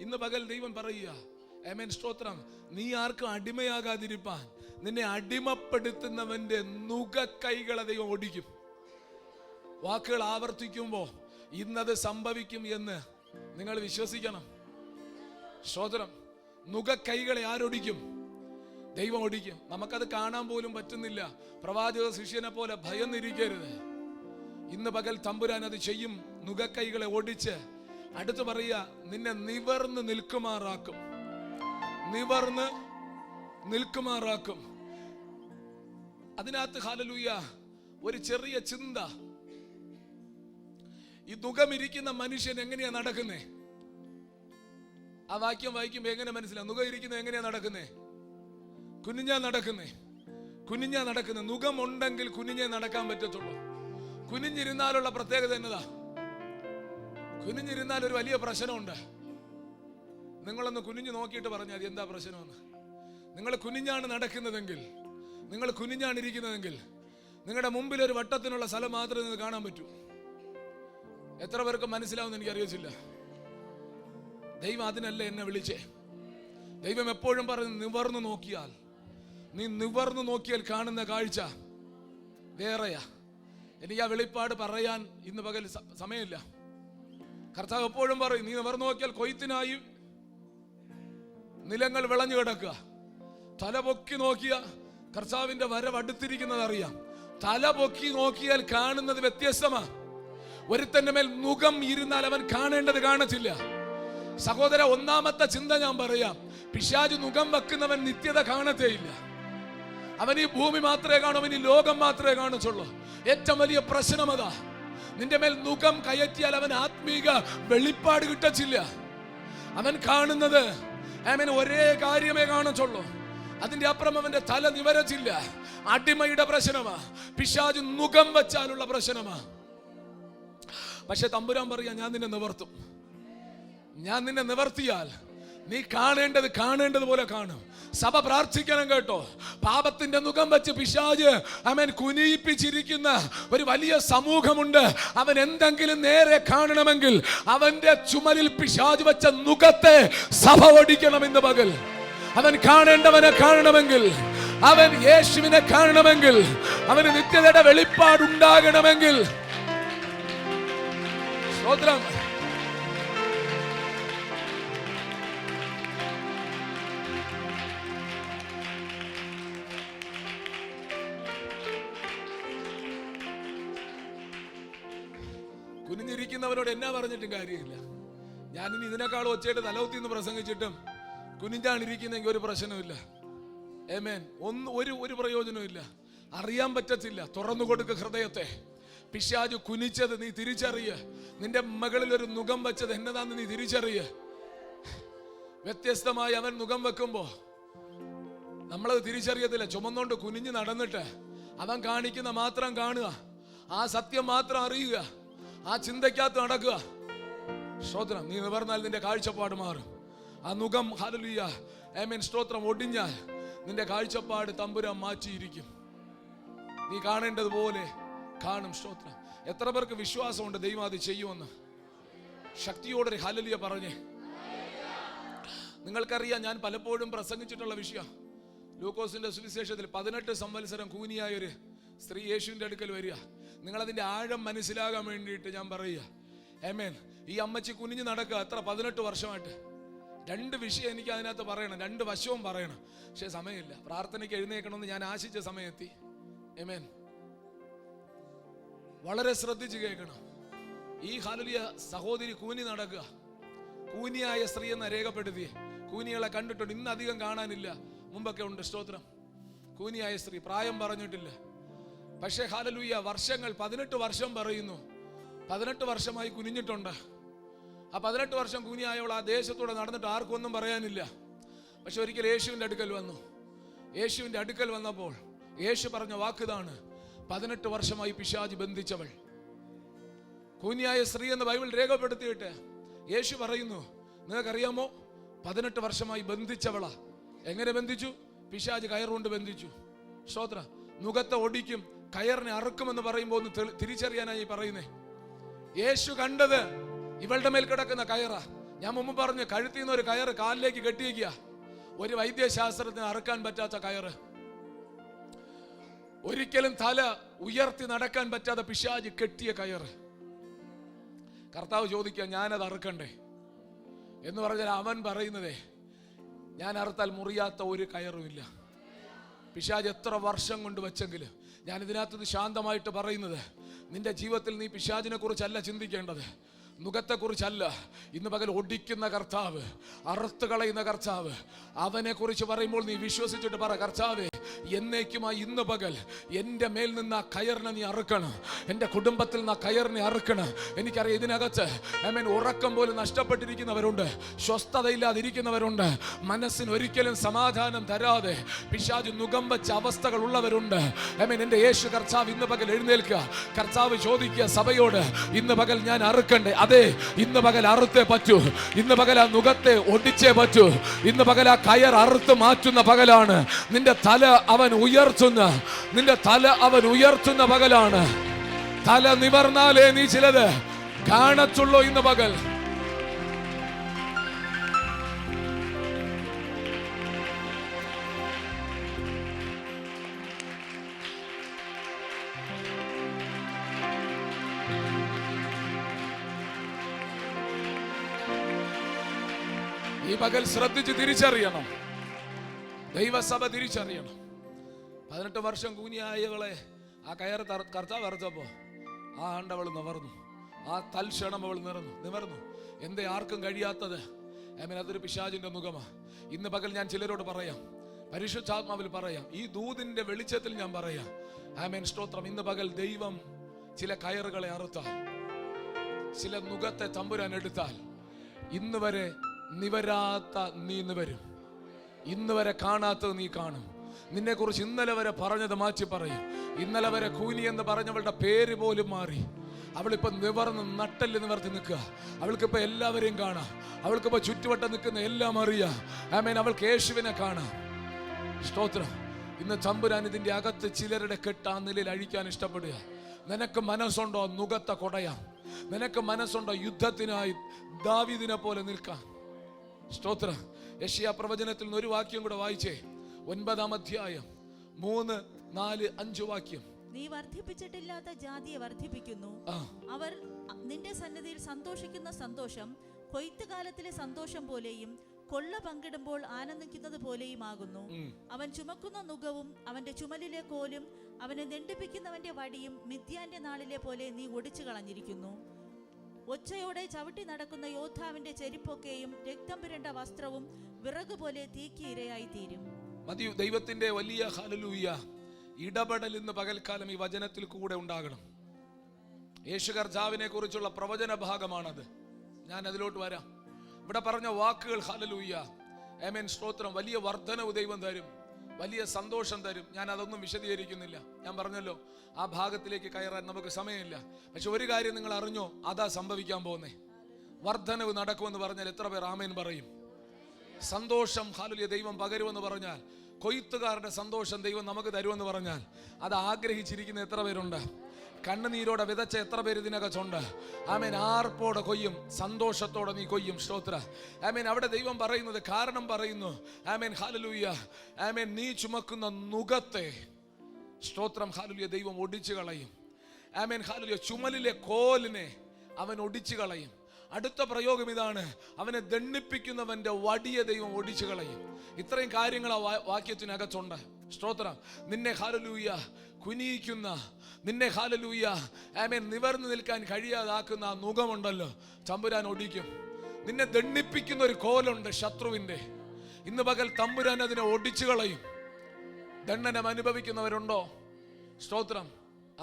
ഇന്ന് പകൽ ദൈവം പറയുക, സ്തോത്രം, നീ ആർക്കും അടിമയാകാതിരിപ്പാൻ നിന്നെ അടിമപ്പെടുത്തുന്നവന്റെ നുകക്കൈകളെ ദൈവം ഓടിക്കും. വാക്കുകൾ ആവർത്തിക്കുമ്പോ ഇന്നത് സംഭവിക്കും എന്ന് നിങ്ങൾ വിശ്വസിക്കണം. സ്തോത്രം. നുകക്കൈകളെ ആരൊടിക്കും? ദൈവം ഒടിക്കും. നമുക്കത് കാണാൻ പോലും പറ്റുന്നില്ല. പ്രവാചക ശിഷ്യനെ പോലെ ഭയന്നിരിക്കരുത്. ഇന്ന് പകൽ തമ്പുരാൻ അത് ചെയ്യും. നുകക്കൈകളെ ഒടിച്ച് അടുത്ത് പറയുക, നിന്നെ നിവർന്ന് നിൽക്കുമാറാക്കും. നിവർന്ന് നിൽക്കുമാറാക്കും. അതിനകത്ത് ഹല്ലേലൂയ ഒരു ചെറിയ ചിന്ത. ഈ നുകമിരിക്കുന്ന മനുഷ്യൻ എങ്ങനെയാ നടക്കുന്നേ? ആ വാക്യം വായിക്കുമ്പോ എങ്ങനെ മനസ്സിലാവും? നുകം ഇരിക്കുന്നത് എങ്ങനെയാ നടക്കുന്നേ? കുനിഞ്ഞാ നടക്കുന്നേ. കുനിഞ്ഞാ നടക്കുന്നത്. നുകം ഉണ്ടെങ്കിൽ കുനിഞ്ഞേ നടക്കാൻ പറ്റത്തുള്ളൂ. കുനിഞ്ഞിരുന്നാലുള്ള പ്രത്യേകത എന്നതാ? കുനിഞ്ഞിരുന്നാൽ ഒരു വലിയ പ്രശ്നമുണ്ട്. നിങ്ങളൊന്ന് കുനിഞ്ഞു നോക്കിയിട്ട് പറഞ്ഞാൽ എന്താ പ്രശ്നമെന്ന്. നിങ്ങൾ കുനിഞ്ഞാണ് നടക്കുന്നതെങ്കിൽ, നിങ്ങൾ കുനിഞ്ഞാണ് ഇരിക്കുന്നതെങ്കിൽ, നിങ്ങളുടെ മുമ്പിൽ ഒരു വട്ടത്തിനുള്ള സ്ഥലം മാത്രമേ നിങ്ങൾക്ക് കാണാൻ പറ്റൂ. എത്ര പേർക്ക് മനസ്സിലാവുമെന്ന് എനിക്കറിയത്തില്ല. ദൈവം അതിനല്ല എന്നെ വിളിച്ചേ. ദൈവം എപ്പോഴും പറയുന്നു, നിവർന്നു നോക്കിയാൽ, നീ നിവർന്നു നോക്കിയാൽ കാണുന്ന കാഴ്ച വേറെയാ. എനിക്ക് ആ വെളിപ്പാട് പറയാൻ ഇന്ന് പകൽ സമയമില്ല. കർത്താവ് എപ്പോഴും പറയും, നീ നിവർന്നു നോക്കിയാൽ കൊയ്ത്തിനായി നിലങ്ങൾ വിളഞ്ഞു കിടക്കുക. തല പൊക്കി നോക്കിയ കർത്താവിന്റെ വരവ് അടുത്തിരിക്കുന്നത് അറിയാം. തല പൊക്കി നോക്കിയാൽ കാണുന്നത് വ്യത്യസ്തമാ. ഒരുത്തന്റെ മേൽ മുഖം ഇരുന്നാൽ അവൻ കാണേണ്ടത് കാണത്തില്ല. സഹോദര, ഒന്നാമത്തെ ചിന്ത ഞാൻ പറയാം. പിശാച് മുഖം വെക്കുന്നവൻ നിത്യത കാണത്തേയില്ല. അവൻ ഈ ഭൂമി മാത്രമേ കാണൂ, അവൻ ഈ ലോകം മാത്രമേ കാണുള്ളൂ. ഏറ്റവും വലിയ പ്രശ്നം അതാ. നിന്റെ മേൽ മുഖം കയറ്റിയാൽ അവൻ ആത്മീക വെളിപ്പാട് കിട്ടത്തില്ല. അവൻ കാണുന്നത് ഒരേ കാര്യമേ കാണത്തുള്ളൂ. അതിന്റെ അപ്പുറം അവന്റെ തല നിവരത്തില്ല. അടിമയുടെ പ്രശ്നമാ. പിശാച് മുഖം വെച്ചാലുള്ള പ്രശ്നമാ. പക്ഷെ തമ്പുരാൻ പറയാ, ഞാൻ നിന്നെ നിവർത്തും. ഞാൻ നിന്നെ നിവർത്തിയാൽ നീ കാണേണ്ടതുപോലെ കാണും. സഭ പ്രാർത്ഥിക്കണം കേട്ടോ. പാപത്തിന്റെ മുഖം വെച്ച് പിശാച് കുനിയിപ്പിച്ചിരിക്കുന്ന ഒരു വലിയ സമൂഹമുണ്ട്. അവൻ എന്തെങ്കിലും നേരെ കാണണമെങ്കിൽ അവന്റെ ചുമലിൽ പിശാച് വെച്ച മുഖത്തെ സഭ ഓടിക്കണം. ഇന്ന് പകൽ അവൻ കാണേണ്ടവനെ കാണണമെങ്കിൽ, അവൻ യേശുവിനെ കാണണമെങ്കിൽ, അവന് നിത്യതയുടെ വെളിപ്പാടുണ്ടാകണമെങ്കിൽ, സ്തോത്രം. കുനിഞ്ഞിരിക്കുന്നവരോട് എന്നാ പറഞ്ഞിട്ടും കാര്യമില്ല. ഞാനിനി ഇതിനേക്കാൾ ഒച്ചയായിട്ട് തലകുത്തിന്ന് പ്രസംഗിച്ചിട്ടും കുനിഞ്ഞാണിരിക്കുന്നെങ്കിൽ ഒരു പ്രശ്നമില്ല. ആമേൻ. ഒരു പ്രയോജനമില്ല. അറിയാൻ പറ്റത്തില്ല. തുറന്നു കൊടുക്ക ഹൃദയത്തെ. പിശാച് കുനിച്ചത് നീ തിരിച്ചറിയ. നിന്റെ മകളിൽ ഒരു മുഖം വെച്ചത് എന്നതാന്ന് നീ തിരിച്ചറിയ. വ്യത്യസ്തമായി അവൻ മുഖം വെക്കുമ്പോ നമ്മളത് തിരിച്ചറിയത്തില്ല. ചുമന്നോണ്ട് കുനിഞ്ഞ് നടന്നിട്ട് അവൻ കാണിക്കുന്ന മാത്രം കാണുക, ആ സത്യം മാത്രം അറിയുക, ആ ചിന്തയ്ക്കകത്ത് നടക്കുക. സ്തോത്രം. നീ നിവർന്നാൽ നിന്റെ കാഴ്ചപ്പാട് മാറും. ആ മുഖം ഹല്ലേലൂയ ആമേൻ സ്തോത്രം ഒടിഞ്ഞാൽ നിന്റെ കാഴ്ചപ്പാട് തമ്പുരാൻ മാറ്റിയിരിക്കും. നീ കാണേണ്ടതുപോലെ കാണും. സ്തോത്രം. എത്ര പേർക്ക് വിശ്വാസമുണ്ട് ദൈവം അത് ചെയ്യുമെന്ന്? ശക്തിയോടെ ഹല്ലേലൂയ പറഞ്ഞേ. നിങ്ങൾക്കറിയാം, ഞാൻ പലപ്പോഴും പ്രസംഗിച്ചിട്ടുള്ള വിഷയം. ലൂക്കോസിന്റെ സുവിശേഷത്തിൽ 18 സംവത്സരം കൂനിയായ ഒരു സ്ത്രീ യേശുവിന്റെ അടുക്കൽ വരിക. നിങ്ങളതിന്റെ ആഴം മനസ്സിലാകാൻ വേണ്ടിയിട്ട് ഞാൻ പറയുക. ആമേൻ. ഈ അമ്മച്ചി കുനിഞ്ഞ് നടക്കുക. എത്ര 18 വർഷമായിട്ട്. 2 വിഷയം എനിക്ക് അതിനകത്ത് പറയണം, 2 വശവും പറയണം. പക്ഷെ സമയമില്ല. പ്രാർത്ഥനയ്ക്ക് എഴുന്നേൽക്കണമെന്ന് ഞാൻ ആശിച്ച സമയത്തി. ആമേൻ. വളരെ ശ്രദ്ധിച്ച് കേൾക്കണം. ഈ ഹല്ലേലൂയ സഹോദരി കൂനി നടക്കുക. കൂനിയായ സ്ത്രീ എന്ന് രേഖപ്പെടുത്തിയേ. കൂനികളെ കണ്ടിട്ടുണ്ട്. ഇന്ന് അധികം കാണാനില്ല, മുമ്പൊക്കെ ഉണ്ട്. സ്തോത്രം. കൂനിയായ സ്ത്രീ, പ്രായം പറഞ്ഞിട്ടില്ല. പക്ഷേ ഹല്ലേലൂയ വർഷങ്ങൾ 18 വർഷം പറയുന്നു. 18 വർഷമായി കുനിഞ്ഞിട്ടുണ്ട്. ആ 18 വർഷം കൂനിയായവൾ ആ ദേശത്തൂടെ നടന്നിട്ട് ആർക്കും ഒന്നും പറയാനില്ല. പക്ഷെ ഒരിക്കൽ യേശുവിൻ്റെ അടുക്കൽ വന്നു. യേശുവിൻ്റെ അടുക്കൽ വന്നപ്പോൾ യേശു പറഞ്ഞ വാക്കിതാണ്, 18 വർഷമായി പിശാച് ബന്ധിച്ചവൾ. കൂനിയായ സ്ത്രീ എന്ന് ബൈബിൾ രേഖപ്പെടുത്തിയിട്ട് യേശു പറയുന്നു, നിങ്ങൾക്കറിയാമോ 18 വർഷമായി ബന്ധിച്ചവളാ. എങ്ങനെ ബന്ധിച്ചു? പിശാച് കയറുകൊണ്ട് ബന്ധിച്ചു. സ്തോത്ര. മുഖത്തെ ഒടിക്കും, കയറിനെ അറുക്കുമെന്ന് പറയുമ്പോൾ ഒന്ന് തിരിച്ചറിയാനായി പറയുന്നേ. യേശു കണ്ടത് ഇവളുടെ മേൽ കിടക്കുന്ന കയറാ. ഞാൻ മുമ്പ് പറഞ്ഞു, കഴുത്തിൽ നിന്ന് ഒരു കയറ് കാലിലേക്ക് കെട്ടിയിരിക്കുക. ഒരു വൈദ്യശാസ്ത്രത്തിന് അറുക്കാൻ പറ്റാത്ത കയറ്. ഒരിക്കലും തല ഉയർത്തി നടക്കാൻ പറ്റാതെ പിശാച് കെട്ടിയ കയറ്. കർത്താവ് ചോദിക്കുക, ഞാനത് അറുക്കണ്ടേ എന്ന് പറഞ്ഞാൽ അവൻ പറയുന്നതേ, ഞാൻ അറുത്താൽ മുറിയാത്ത ഒരു കയറുമില്ല. പിശാച് എത്ര വർഷം കൊണ്ട് വെച്ചെങ്കിലും, ഞാൻ ഇതിനകത്ത് ശാന്തമായിട്ട് പറയുന്നത്, നിന്റെ ജീവിതത്തിൽ നീ പിശാചിനെ കുറിച്ചല്ല ചിന്തിക്കേണ്ടത്. നുകത്തെക്കുറിച്ചല്ല, ഇന്ന് പകൽ ഒടിക്കുന്ന കർത്താവ്, അറുത്ത് കളയുന്ന കർത്താവ്, അവനെ കുറിച്ച് പറയുമ്പോൾ നീ വിശ്വസിച്ചിട്ട് പറ, കർത്താവേ എന്നേക്കുമായി ഇന്ന് പകൽ എൻ്റെ മേൽ നിന്ന് ആ കയറിനെ നീ അറുക്കണം, എൻ്റെ കുടുംബത്തിൽ നിന്ന് ആ കയറിനെ അറുക്കണം. എനിക്കറിയാം ഇതിനകത്ത് ഉറക്കം പോലും നഷ്ടപ്പെട്ടിരിക്കുന്നവരുണ്ട്, സ്വസ്ഥതയില്ലാതിരിക്കുന്നവരുണ്ട്, മനസ്സിന് ഒരിക്കലും സമാധാനം തരാതെ പിശാച് നുകം വെച്ച അവസ്ഥകൾ ഉള്ളവരുണ്ട്. എൻ്റെ യേശു കർത്താവ് ഇന്ന് പകൽ എഴുന്നേൽക്കുക. കർത്താവ് ചോദിക്കുക സഭയോട്, ഇന്ന് പകൽ ഞാൻ അറുക്കണ്ടേ? അതെ, ഇന്ന് പകൽ അറുത്തേ പറ്റൂ. ഇന്ന് പകൽ ആ നുകത്തെ ഒടിച്ചേ പറ്റൂ. ഇന്ന് പകൽ ആ കയർ അറുത്ത് മാറ്റുന്ന പകലാണ്. നിന്റെ തല അവൻ ഉയർത്തുന്ന, നിന്റെ തല അവൻ ഉയർത്തുന്ന പകലാണ്. തല നിവർന്നാലേ നീ ചിലത് കാണത്തുള്ളൂ. ഇന്ന് പകൽ ഈ പകൽ ശ്രദ്ധിച്ച് തിരിച്ചറിയണം, ദൈവസഭ തിരിച്ചറിയണം. 18 വർഷം കൂനിയായവളെ ആ കയർ കർത്താവ് അറുത്തപ്പോ ആ ആണ്ടവൾ നിവർന്നു, ആ തൽക്ഷണം അവൾ നിവർന്നു. എന്തേ ആർക്കും കഴിയാത്തത്? അതൊരു പിശാചിന്റെ മുഖമാ. ഇന്ന് പകൽ ഞാൻ ചിലരോട് പറയാം, പരിശുദ്ധാത്മാവിൽ പറയാം, ഈ ദൂതിന്റെ വെളിച്ചത്തിൽ ഞാൻ പറയാം, സ്തോത്രം. ഇന്ന് പകൽ ദൈവം ചില കയറുകളെ അറുത്താൽ, ചില നുകത്തെ തമ്പുരാൻ എടുത്താൽ, ഇന്ന് വരെ നിവരാത്ത നീ നിവരും, ഇന്ന് വരെ കാണാത്തത് നീ കാണും. നിന്നെ കുറിച്ച് ഇന്നലെ വരെ പറഞ്ഞത് മാറ്റി പറയും. ഇന്നലെ വരെ കൂനി എന്ന് പറഞ്ഞവളുടെ പേര് പോലും മാറി. അവളിപ്പോ നിവർന്ന് നട്ടല് നിവർത്തി നിൽക്കുക. അവൾക്കിപ്പോ എല്ലാവരെയും കാണാം. അവൾക്കിപ്പോ ചുറ്റുവട്ടം നിൽക്കുന്ന എല്ലാം അറിയാം. അവൾക്ക് യേശുവിനെ കാണാം. സ്തോത്രം. ഇന്ന് തമ്പുരാൻ ഇതിന്റെ അകത്ത് ചിലരുടെ കെട്ട് ആ നിലയിൽ അഴിക്കാൻ ഇഷ്ടപ്പെടുക. നിനക്ക് മനസ്സുണ്ടോ നുകത്തെ കൊടയാം? നിനക്ക് മനസ്സുണ്ടോ യുദ്ധത്തിനായി ദാവീദിനെ പോലെ നിൽക്കാൻ? സ്തോത്രം. യെശയ്യാ പ്രവചനത്തിൽ നിന്ന് ഒരു വാക്യം കൂടെ വായിച്ചേ. 9-ാം അധ്യായം 3, 4, 5 വാക്യം. നീ വർദ്ധിപ്പിച്ചിട്ടില്ലാത്ത ജാതിയെ വർദ്ധിപ്പിക്കുന്നു. അവർ നിന്റെ സന്നിധിയിൽ സന്തോഷിക്കുന്ന സന്തോഷം കൊയ്ത്തുകാലത്തിലെ സന്തോഷം പോലെയും കൊള്ള പങ്കിടുമ്പോൾ ആനന്ദിക്കുന്നത് പോലെയുമാകുന്നു. അവൻ ചുമക്കുന്ന നുകവും അവന്റെ ചുമലിലെ കോലും അവനെ ദണ്ഡിപ്പിക്കുന്നവന്റെ വടിയും മിദ്യാന്റെ നാളിലെ പോലെ നീ ഒടിച്ചു കളഞ്ഞിരിക്കുന്നു. ഒച്ചയോടെ ചവിട്ടി നടക്കുന്ന യോദ്ധാവിന്റെ ചെരിപ്പൊക്കെയും രക്തം പുരണ്ട വസ്ത്രവും വിറക് പോലെ തീക്ക് ഇരയായി തീരും. മതിയോ? ദൈവത്തിന്റെ വലിയ ഹല്ലേലൂയ ഇടപെടൽ ഇന്ന് പകൽക്കാലം ഈ വചനത്തിൽ കൂടെ ഉണ്ടാകണം. യേശു കർത്താവിനെ കുറിച്ചുള്ള പ്രവചന ഭാഗമാണത്. ഞാൻ അതിലോട്ട് വരാം. ഇവിടെ പറഞ്ഞ വാക്കുകൾ ഹല്ലേലൂയ, ആമേൻ, സ്തോത്രം. വലിയ വർധനവ് ദൈവം തരും, വലിയ സന്തോഷം തരും. ഞാൻ അതൊന്നും വിശദീകരിക്കുന്നില്ല. ഞാൻ പറഞ്ഞല്ലോ, ആ ഭാഗത്തിലേക്ക് കയറാൻ നമുക്ക് സമയമില്ല. പക്ഷെ ഒരു കാര്യം നിങ്ങൾ അറിഞ്ഞോ? അതാ സംഭവിക്കാൻ പോകുന്നേ. വർധനവ് നടക്കുമെന്ന് പറഞ്ഞാൽ എത്ര പേർ ആമേൻ പറയും? സന്തോഷം ഹല്ലേലൂയ ദൈവം പകരുമെന്ന് പറഞ്ഞാൽ, കൊയ്ത്തുകാരുടെ സന്തോഷം ദൈവം നമുക്ക് തരുമെന്ന് പറഞ്ഞാൽ, അത് ആഗ്രഹിച്ചിരിക്കുന്ന എത്ര പേരുണ്ട്? കണ്ണുനീരോടെ വിതച്ച എത്ര പേര് ഇതിനകത്തുണ്ട്? ആമേൻ. ആർപ്പോടെ കൊയ്യും, സന്തോഷത്തോടെ നീ കൊയ്യും. സ്തോത്ര. ആമേൻ. അവിടെ ദൈവം പറയുന്നത് കാരണം പറയുന്നു. ആമേൻ, ഹല്ലേലൂയ. ആമേൻ. നീ ചുമക്കുന്ന നുകത്തെ, സ്തോത്രം, ഹല്ലേലൂയ, ദൈവം ഒടിച്ചു കളയും. ആമേൻ, ഹല്ലേലൂയ. ചുമലിലെ കോലിനെ അവൻ ഒടിച്ചു കളയും. അടുത്ത പ്രയോഗം ഇതാണ്, അവനെ ദണ്ഡിപ്പിക്കുന്നവന്റെ വടിയെ ദൈവം ഒടിച്ചു കളയും. ഇത്രയും കാര്യങ്ങൾ ആ വാക്യത്തിനകത്തുണ്ട്. സ്തോത്രം. നിന്നെ ഹല്ലേലൂയ കുനിയിക്കുന്ന, നിന്നെ ഹല്ലേലൂയ ആമേൻ നിവർന്നു നിൽക്കാൻ കഴിയാതാക്കുന്ന ആ നുകമുണ്ടല്ലോ, തമ്പുരാൻ ഒടിക്കും. നിന്നെ ദണ്ഡിപ്പിക്കുന്ന ഒരു കോലുണ്ട് ശത്രുവിന്റെ. ഇന്ന് പകൽ തമ്പുരാൻ അതിനെ ഒടിച്ചു കളയും. ദണ്ഡനം അനുഭവിക്കുന്നവരുണ്ടോ? സ്തോത്രം.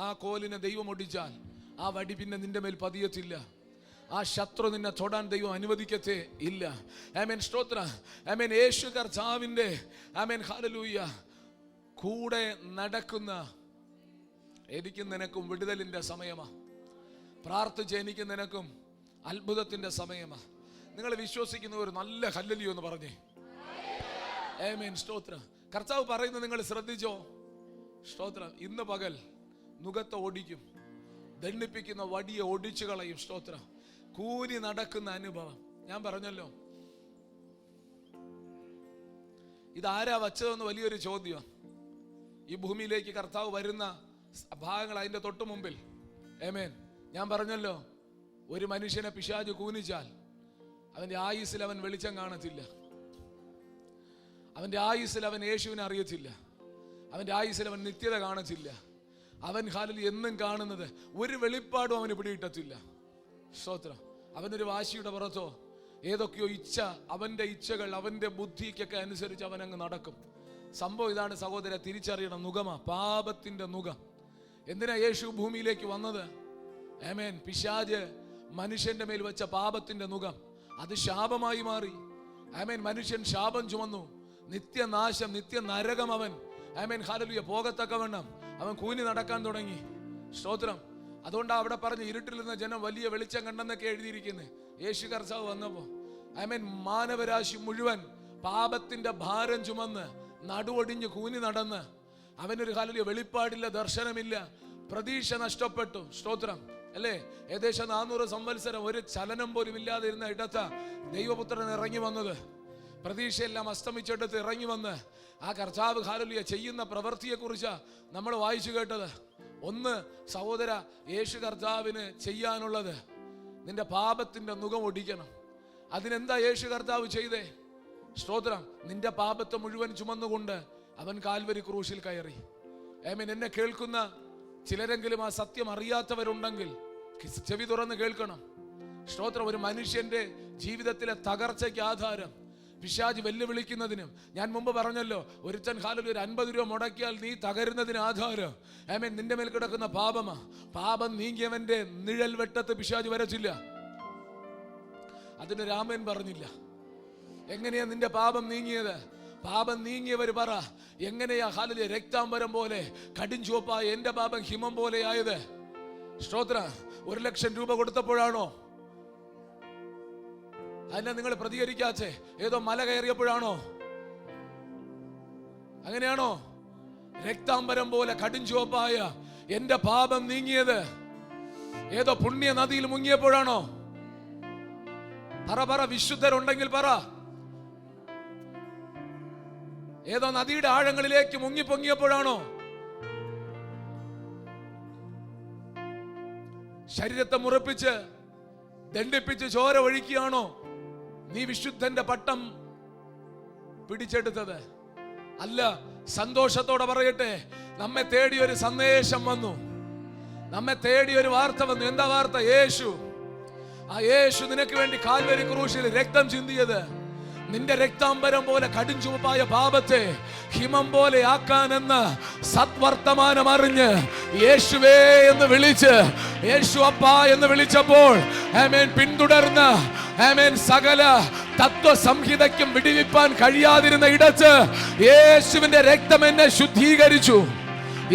ആ കോലിനെ ദൈവം ഒടിച്ചാൽ ആ വടി പിന്നെ നിന്റെ മേൽ പതിയത്തില്ല. ആ ശത്രു നിന്നെ തൊടാൻ ദൈവം അനുവദിക്കത്തേ ഇല്ല. ആമേൻ. സ്തോത്രം. ആമേൻ. യേശു കർത്താവിന്റെ ആമേൻ ഹല്ലേലൂയ കൂടെ നടക്കുന്ന എനിക്കും നിനക്കും വിടുതലിന്റെ സമയമാ. പ്രാർത്ഥിച്ച എനിക്കും നിനക്കും അത്ഭുതത്തിന്റെ സമയമാ. നിങ്ങൾ വിശ്വസിക്കുന്ന ഒരു നല്ല ഹല്ലേലൂയ എന്ന് പറഞ്ഞേ. ആമേൻ. സ്തോത്രം. കർത്താവ് പറയുന്നത് നിങ്ങൾ ശ്രദ്ധിച്ചോ? സ്തോത്രം. ഇന്ന് പകൽ നുകത്തെ ഒടിക്കും, ദണ്ഡിപ്പിക്കുന്ന വടിയെ ഒടിച്ചു കളയും. സ്തോത്രം. കൂനി നടക്കുന്ന അനുഭവം. ഞാൻ പറഞ്ഞല്ലോ, ഇതാരാ വച്ചതെന്ന് വലിയൊരു ചോദ്യം. ഈ ഭൂമിയിലേക്ക് കർത്താവ് വരുന്ന ഭാഗങ്ങൾ അതിന്റെ തൊട്ട് മുമ്പിൽ. ആമേൻ. ഞാൻ പറഞ്ഞല്ലോ, ഒരു മനുഷ്യനെ പിശാച് കൂനിച്ചാൽ അവന്റെ ആയുസ്സിൽ അവൻ വെളിച്ചം കാണത്തില്ല. അവന്റെ ആയുസ്സിൽ അവൻ യേശുവിനെ അറിയത്തില്ല. അവന്റെ ആയുസ്സിൽ അവൻ നിത്യത കാണത്തില്ല. അവൻ ഹാലിൽ എന്നും കാണുന്നത് ഒരു വെളിപ്പാടും അവന് പിടികിട്ടത്തില്ല. സ്തോത്രം. അവനൊരു വാശിയുടെ പുറത്തോ ഏതൊക്കെയോ ഇച്ഛ, അവന്റെ ഇച്ഛകൾ അവന്റെ ബുദ്ധിക്കൊക്കെ അനുസരിച്ച് അവനങ്ങ് നടക്കും. സംഭവം ഇതാണ് സഹോദര, തിരിച്ചറിയണം. നുകമ, പാപത്തിന്റെ നുകം. എന്തിനാ യേശു ഭൂമിയിലേക്ക് വന്നത്? ആമേൻ. പിശാച് മനുഷ്യന്റെ മേൽ വെച്ച പാപത്തിന്റെ നുകം, അത് ശാപമായി മാറി. ആമേൻ. മനുഷ്യൻ ശാപം ചുമന്നു, നിത്യനാശം, നിത്യ നരകം അവൻ, ആമേൻ, ഹല്ലേലൂയ, പോകത്തക്കവണ്ണം അവൻ കൂനി നടക്കാൻ തുടങ്ങി. സ്തോത്രം. അതുകൊണ്ടാണ് അവിടെ പറഞ്ഞ് ഇരുട്ടിൽ നിന്ന് ജനം വലിയ വെളിച്ചം കണ്ടെന്നൊക്കെ എഴുതിയിരിക്കുന്നത്. യേശു കർത്താവ് വന്നപ്പോ ആമേൻ മാനവരാശി മുഴുവൻ പാപത്തിന്റെ ഭാരം ചുമന്ന് നടുവൊടിഞ്ഞ് കൂനി നടന്ന് അവനൊരു ഹല്ലേലൂയ വെളിപ്പാടില്ല, ദർശനമില്ല, പ്രതീക്ഷ നഷ്ടപ്പെട്ടു. സ്തോത്രം അല്ലേ? ഏകദേശം 400 സംവത്സരം ഒരു ചലനം പോലും ഇല്ലാതെ ഇരുന്ന ഇടത്ത ദൈവപുത്രൻ ഇറങ്ങി വന്നത്, പ്രതീക്ഷയെല്ലാം അസ്തമിച്ചെടുത്ത് ഇറങ്ങി വന്ന് ആ കർത്താവ് ഹല്ലേലൂയ ചെയ്യുന്ന പ്രവൃത്തിയെക്കുറിച്ച് നമ്മൾ വായിച്ചു കേട്ടത്. ഒന്ന് സഹോദര, യേശു കർത്താവിന് ചെയ്യാനുള്ളത് നിന്റെ പാപത്തിന്റെ നുകം ഒടിക്കണം. അതിനെന്താ യേശു കർത്താവ് ചെയ്തേ? സ്തോത്രം. നിന്റെ പാപത്തെ മുഴുവൻ ചുമന്നുകൊണ്ട് അവൻ കാൽവരി ക്രൂശിൽ കയറി. ആമേൻ. എന്നെ കേൾക്കുന്ന ചിലരെങ്കിലും ആ സത്യം അറിയാത്തവരുണ്ടെങ്കിൽ ചെവി തുറന്ന് കേൾക്കണം. സ്തോത്രം. ഒരു മനുഷ്യന്റെ ജീവിതത്തിലെ തകർച്ചയ്ക്ക് ആധാരം പിശാച് വെല്ലുവിളിക്കുന്നതിനും, ഞാൻ മുമ്പ് പറഞ്ഞല്ലോ, ഒരുത്തൻ കാലിൽ ഒരു 50 രൂപ മുടക്കിയാൽ നീ തകരുന്നതിന് ആധാരം ആമേൻ നിന്റെ മേൽ കിടക്കുന്ന പാപമാ. പാപം നീങ്ങിയവന്റെ നിഴൽ വെട്ടത്ത് പിശാച് വരച്ചില്ല. അതിന് രാമൻ പറഞ്ഞില്ല. എങ്ങനെയാ നിന്റെ പാപം നീങ്ങിയത്? പാപം നീങ്ങിയവർ പറ, എങ്ങനെയാ ഹാലിലെ രക്താംബരം പോലെ കടുംചുവപ്പായ എന്റെ പാപം ഹിമം പോലെ ആയത്? സ്തോത്ര. 1,00,000 രൂപ കൊടുത്തപ്പോഴാണോ? അതിനെ നിങ്ങൾ പ്രതികരിക്കാച്ചേ? ഏതോ മല കയറിയപ്പോഴാണോ? അങ്ങനെയാണോ? രക്താംബരം പോലെ കടുംചുവപ്പായ എന്റെ പാപം നീങ്ങിയത് ഏതോ പുണ്യ നദിയിൽ മുങ്ങിയപ്പോഴാണോ? പറ, വിശുദ്ധരുണ്ടെങ്കിൽ പറ. ഏതോ നദിയുടെ ആഴങ്ങളിലേക്ക് മുങ്ങിപ്പൊങ്ങിയപ്പോഴാണോ? ശരീരത്തെ മുറിപ്പിച്ച് ദണ്ഡിപ്പിച്ച് ചോര ഒഴുക്കിയാണോ നീ വിശുദ്ധന്റെ പട്ടം പിടിച്ചെടുത്തത്? അല്ല. സന്തോഷത്തോടെ പറയട്ടെ, നമ്മെ തേടി ഒരു സന്ദേശം വന്നു, നമ്മെ തേടി ഒരു വാർത്ത വന്നു. എന്താ വാർത്ത? യേശു. ആ യേശു നിനക്ക് വേണ്ടി കാൽവരി ക്രൂശിൽ രക്തം ചിന്തിയത് നിന്റെ രക്താംബരം പോലെ കടും ചുവപ്പായ പാപത്തെ ഹിമം പോലെ ആക്കാനെന്ന് സത്വർത്തമാനം അറിഞ്ഞ് യേശുവേ എന്ന് വിളിച്ച്, യേശു അപ്പാ എന്ന് വിളിച്ചപ്പോൾ ആമേൻ പിന്തുടർന്ന് ആമേൻ സകല തത്വസംഹിതയ്ക്കും വിടിവിപ്പാൻ കഴിയാതിരുന്ന ഇടത്ത് യേശുവിന്റെ രക്തം എന്നെ ശുദ്ധീകരിച്ചു.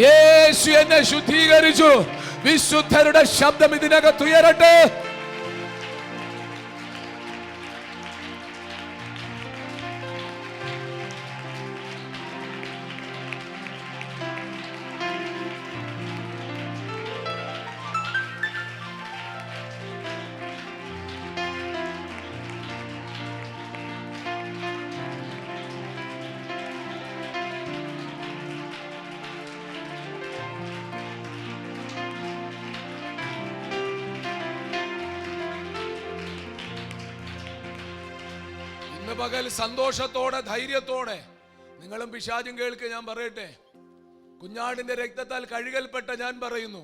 യേശു എന്നെ ശുദ്ധീകരിച്ചു. വിശുദ്ധരുടെ ശബ്ദം ഇതിനകത്ത് ഉയരട്ടെ. പകൽ സന്തോഷത്തോടെ ധൈര്യത്തോടെ നിങ്ങളും പിശാചും കേൾക്ക്. ഞാൻ പറയട്ടെ, കുഞ്ഞാടിന്റെ രക്തത്താൽ കഴുകൽപ്പെട്ട ഞാൻ പറയുന്നു,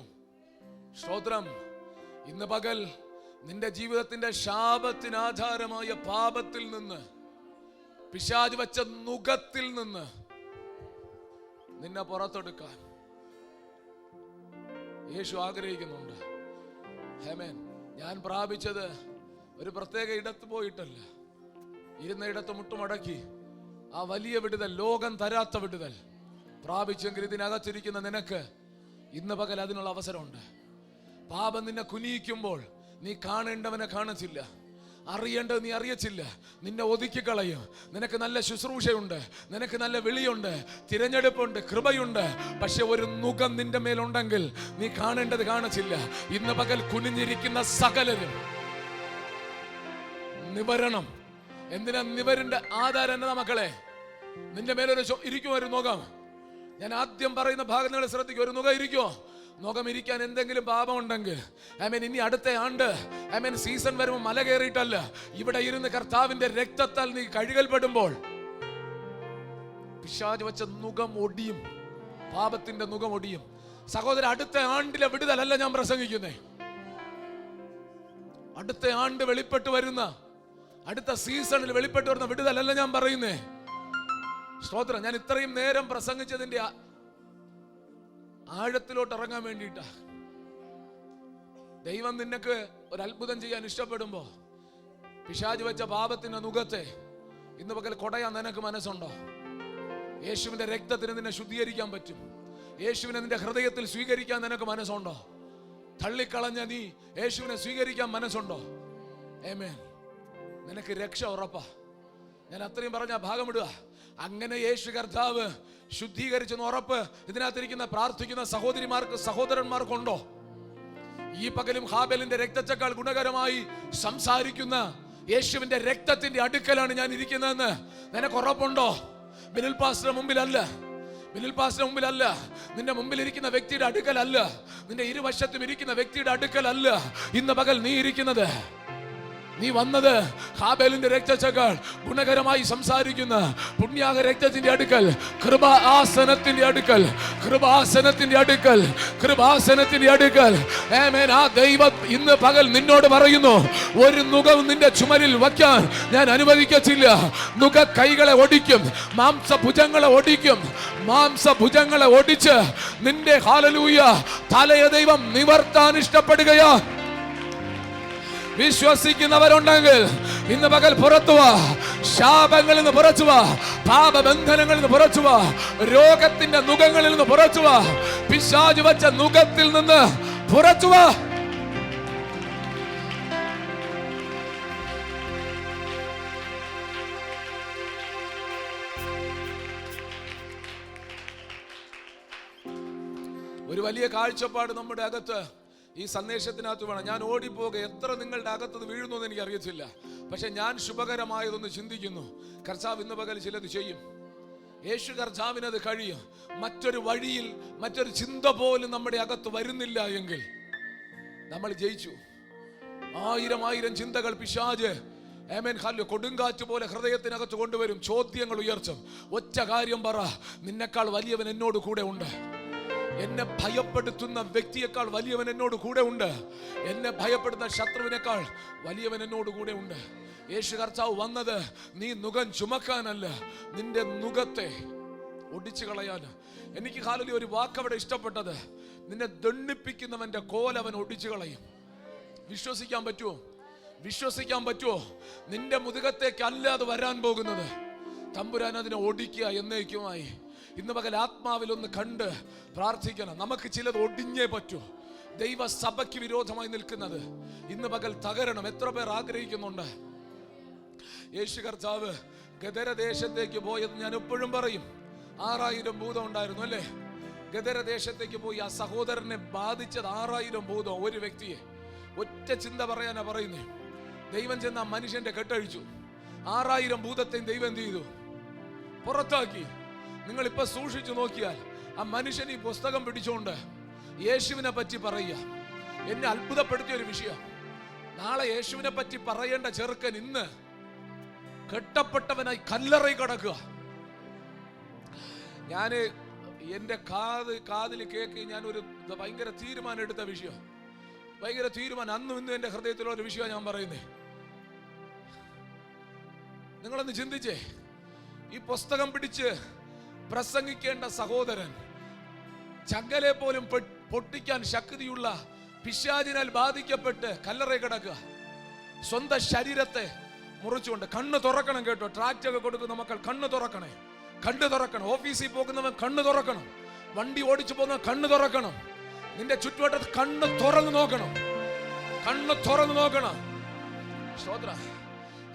സ്തോത്രം. ഇന്ന് പകൽ നിന്റെ ജീവിതത്തിന്റെ ശാപത്തിനാധാരമായ പാപത്തിൽ നിന്ന്, പിശാച് വച്ച നുകത്തിൽ നിന്ന് നിന്നെ പുറത്തെടുക്കാൻ യേശു ആഗ്രഹിക്കുന്നുണ്ട്. ആമേൻ. ഞാൻ പ്രാപിച്ചത് ഒരു പ്രത്യേക ഇടത്ത് പോയിട്ടല്ല, ഇരുന്ന ഇടത്ത് മുട്ടുമടക്കി ആ വലിയ വിടുതൽ, ലോകം തരാത്ത വിടുതൽ പ്രാപിച്ചെങ്കിൽ ഇതിനകത്തിരിക്കുന്ന നിനക്ക് ഇന്ന് പകൽ അതിനുള്ള അവസരമുണ്ട്. പാപം നിന്നെ കുനിയിക്കുമ്പോൾ നീ കാണേണ്ടവനെ കാണത്തില്ല, അറിയേണ്ടത് നീ അറിയച്ചില്ല, നിന്നെ ഒതുക്കിക്കളയും. നിനക്ക് നല്ല ശുശ്രൂഷയുണ്ട്, നിനക്ക് നല്ല വിളിയുണ്ട്, തിരഞ്ഞെടുപ്പുണ്ട്, കൃപയുണ്ട്. പക്ഷെ ഒരു നുകം നിന്റെ മേലുണ്ടെങ്കിൽ നീ കാണേണ്ടത് കാണത്തില്ല. ഇന്ന് പകൽ കുനിഞ്ഞിരിക്കുന്ന സകലരും നിവരണം. എന്തിനാ നിവരിന്റെ ആധാരം എന്നതാ മക്കളെ? നിന്റെ മേലൊരു ഇരിക്കും ഒരു നുകം. ഞാൻ ആദ്യം പറയുന്ന ഭാഗങ്ങൾ ശ്രദ്ധിക്കും. ഒരു നുകം ഇരിക്കുമോ? നുകം ഇരിക്കാൻ എന്തെങ്കിലും പാപം ഉണ്ടെങ്കിൽ ആമേൻ ഇനി അടുത്ത ആണ്ട് ആമേൻ സീസൺ വരുമ്പോൾ മല കയറിയിട്ടല്ല, ഇവിടെ ഇരുന്ന് കർത്താവിന്റെ രക്തത്താൽ നീ കഴുകൽപ്പെടുമ്പോൾ പിശാച് വെച്ച നുകം ഒടിയും, പാപത്തിന്റെ നുകം ഒടിയും. സഹോദര, അടുത്ത ആണ്ടിലെ വിടുതലല്ല ഞാൻ പ്രസംഗിക്കുന്നേ, അടുത്ത ആണ്ട് വെളിപ്പെട്ട് വരുന്ന, അടുത്ത സീസണിൽ വെളിപ്പെട്ട് വരുന്ന വിടുതലല്ല ഞാൻ പറയുന്നേ. സ്തോത്രം. ഞാൻ ഇത്രയും നേരം പ്രസംഗിച്ചതിന്റെ ആഴത്തിലോട്ട് ഇറങ്ങാൻ വേണ്ടിയിട്ടാ. ദൈവം നിനക്ക് ഒരു അത്ഭുതം ചെയ്യാൻ ഇഷ്ടപ്പെടുമ്പോ പിശാച് വെച്ച പാപത്തിന്റെ നുകത്തെ ഇന്ന് പകൽ കൊടയാൻ നിനക്ക് മനസ്സുണ്ടോ? യേശുവിന്റെ രക്തത്തിന് നിന്നെ ശുദ്ധീകരിക്കാൻ പറ്റും. യേശുവിനെ നിന്റെ ഹൃദയത്തിൽ സ്വീകരിക്കാൻ നിനക്ക് മനസ്സുണ്ടോ? തള്ളിക്കളഞ്ഞ നീ യേശുവിനെ സ്വീകരിക്കാൻ മനസ്സുണ്ടോ? ആമേൻ. നിനക്ക് രക്ഷ ഉറപ്പാ. ഞാൻ അത്രയും പറഞ്ഞ ഭാഗമിടുക. അങ്ങനെ യേശു കർത്താവ് ശുദ്ധീകരിച്ചെന്ന് ഉറപ്പ് ഇതിനകത്തിരിക്കുന്ന പ്രാർത്ഥിക്കുന്ന സഹോദരിമാർക്ക് സഹോദരന്മാർക്കുണ്ടോ? ഈ പകലും ഹാബേലിന്റെ രക്തത്തേക്കാൾ ഗുണകരമായി സംസാരിക്കുന്ന യേശുവിന്റെ രക്തത്തിന്റെ അടുക്കലാണ് ഞാൻ ഇരിക്കുന്നതെന്ന് നിനക്ക് ഉറപ്പുണ്ടോ? ബിനിൽ പാസ്റ്ററുടെ മുമ്പിലല്ല, ബിനിൽ പാസ്റ്ററുടെ മുമ്പിലല്ല, നിന്റെ മുമ്പിൽ ഇരിക്കുന്ന വ്യക്തിയുടെ അടുക്കലല്ല, നിന്റെ ഇരുവശത്തും ഇരിക്കുന്ന വ്യക്തിയുടെ അടുക്കലല്ല ഇന്ന് പകൽ നീ ഇരിക്കുന്നത്. നീ വന്നത് ഹാബേലിന്റെ രക്തത്തേക്കാൾ ഗുണകരമായി സംസാരിക്കുന്ന പുണ്യാഹ രക്തത്തിന്റെ അടുക്കൽ, കൃപാസനത്തിന്റെ അടുക്കൽ, കൃപാസനത്തിന്റെ അടുക്കൽ, കൃപാസനത്തിന്റെ അടുക്കൽ. ആമേൻ. ആ ദൈവം ഇന്ന് പകൽ നിന്നോട് പറയുന്നു, ഒരു നുകം നിന്റെ ചുമലിൽ വയ്ക്കാൻ ഞാൻ അനുവദിക്കത്തില്ല. നുക കൈകളെ ഒടിക്കും, മാംസഭുജങ്ങളെ ഒടിക്കും, മാംസഭുജങ്ങളെ ഒടിച്ച് നിന്റെ ഹല്ലേലൂയ തലയെ ദൈവം നിവർത്താൻ ഇഷ്ടപ്പെടുകയാ. വിശ്വസിക്കുന്നവരുണ്ടെങ്കിൽ ഇന്ന് പകൽ പുറത്തുവാ. ശാപങ്ങളിൽ നിന്ന് പുറത്തുവാ, പാപബന്ധനങ്ങളിൽ നിന്ന് പുറത്തുവാ, രോഗത്തിന്റെ നുകങ്ങളിൽ നിന്ന് പുറത്തുവാ, പിശാച് വച്ച നുകത്തിൽ നിന്ന് പുറത്തുവാ. ഒരു വലിയ കാഴ്ചപ്പാട് നമ്മുടെ അകത്ത് ഈ സന്ദേശത്തിനകത്ത് വേണം. ഞാൻ ഓടിപ്പോക എത്ര നിങ്ങളുടെ അകത്ത് വീഴുന്നു എന്ന് എനിക്ക് അറിയത്തില്ല. പക്ഷെ ഞാൻ ശുഭകരമായതൊന്ന് ചിന്തിക്കുന്നു. കർത്താവ് ഇന്ന് പകൽ ചിലത് ചെയ്യും. യേശു കർത്താവിനത് കഴിയും. മറ്റൊരു വഴിയിൽ മറ്റൊരു ചിന്ത പോലും നമ്മുടെ അകത്ത് വരുന്നില്ല എങ്കിൽ നമ്മൾ ജയിച്ചു. ആയിരം ചിന്തകൾ പിശാച് കൊടുങ്കാറ്റ് പോലെ ഹൃദയത്തിനകത്ത് കൊണ്ടുവരും. ചോദ്യങ്ങൾ ഉയർത്തും. ഒറ്റ കാര്യം പറ, നിന്നെക്കാൾ വലിയവൻ എന്നോട് കൂടെ ഉണ്ട്. എന്നെ ഭയപ്പെടുത്തുന്ന വ്യക്തിയേക്കാൾ വലിയവൻ എന്നോട് കൂടെ ഉണ്ട്. എന്നെ ഭയപ്പെടുന്ന ശത്രുവിനേക്കാൾ വലിയവൻ എന്നോട് കൂടെ ഉണ്ട്. യേശു കർത്താവ് വന്നത് നീ നുകം ചുമക്കാനല്ല, നിന്റെ നുകത്തെ ഒടിച്ചു കളയാൻ. എനിക്ക് കാലിൽ ഒരു വാക്കവിടെ ഇഷ്ടപ്പെട്ടത്, നിന്നെ ദണ്ഡിപ്പിക്കുന്നവന്റെ കോലവൻ ഒടിച്ചു കളയും. വിശ്വസിക്കാൻ പറ്റുമോ? വിശ്വസിക്കാൻ പറ്റുമോ? നിന്റെ മുതുകത്തേക്ക് അല്ലാതെ വരാൻ പോകുന്നത് തമ്പുരാൻ അതിനെ ഒടിക്കുക എന്നേക്കുമായി. ഇന്ന് പകൽ ആത്മാവിൽ ഒന്ന് കണ്ട് പ്രാർത്ഥിക്കണം. നമുക്ക് ചിലത് ഒടിഞ്ഞേ പറ്റൂ. ദൈവസഭയ്ക്ക് വിരോധമായി നിൽക്കുന്നത് ഇന്ന് പകൽ തകരണം. എത്ര പേർ ആഗ്രഹിക്കുന്നുണ്ട്? യേശു കർത്താവ് ഗദര ദേശത്തേക്ക് പോയത് ഞാൻ എപ്പോഴും പറയും. 6000 ഭൂതം ഉണ്ടായിരുന്നു അല്ലേ? ഗദര ദേശത്തേക്ക് പോയി ആ സഹോദരനെ ബാധിച്ചത് 6000 ഭൂതം. ഒരു വ്യക്തിയെ ഒറ്റ ചിന്ത പറയാനാ പറയുന്നേ. ദൈവം ചെന്ന ആ മനുഷ്യന്റെ കെട്ടഴിച്ചു. 6000 ഭൂതത്തെയും ദൈവം എന്ത് ചെയ്തു? പുറത്താക്കി. നിങ്ങൾ ഇപ്പൊ സൂക്ഷിച്ചു നോക്കിയാൽ ആ മനുഷ്യൻ ഈ പുസ്തകം പിടിച്ചുകൊണ്ട് യേശുവിനെ പറ്റി പറയുക. എന്നെ അത്ഭുതപ്പെടുത്തിയ ഒരു വിഷയം, നാളെ യേശുവിനെ പറ്റി പറയേണ്ട ചെറുക്കൻ ഇന്ന് കെട്ടപ്പെട്ടവനായി കല്ലറയിൽ കിടക്കുക. ഞാന് എന്റെ കാതിൽ കേക്ക് ഞാനൊരു ഭയങ്കര തീരുമാനം എടുത്ത വിഷയം, ഭയങ്കര തീരുമാനം. അന്നും ഇന്നും എന്റെ ഹൃദയത്തിലുള്ള ഒരു വിഷയമാണ് ഞാൻ പറയുന്നേ. നിങ്ങളൊന്ന് ചിന്തിച്ചേ, ഈ പുസ്തകം പിടിച്ച് പ്രസംഗിക്കേണ്ട സഹോദരൻ ചങ്ങലെ പോലും പൊട്ടിക്കാൻ ശക്തിയുള്ള പിശാചിനാൽ ബാധിക്കപ്പെട്ട് കല്ലറയിൽ കിടക്കുക. സ്വന്തം ശരീരത്തെ മുറിച്ചുകൊണ്ട്. കണ്ണ് തുറക്കണം കേട്ടോ. ട്രാക്റ്റ് ഒക്കെ കൊടുക്കുന്ന മക്കൾ കണ്ണ് തുറക്കണേ, കണ്ണ് തുറക്കണം. ഓഫീസിൽ പോകുന്നവൻ കണ്ണ് തുറക്കണം. വണ്ടി ഓടിച്ചു പോകുന്നവൻ കണ്ണ് തുറക്കണം. നിന്റെ ചുറ്റുവട്ടത്ത് കണ്ണ് തുറന്നു നോക്കണം, കണ്ണ് തുറന്നു നോക്കണം. സ്തോത്ര.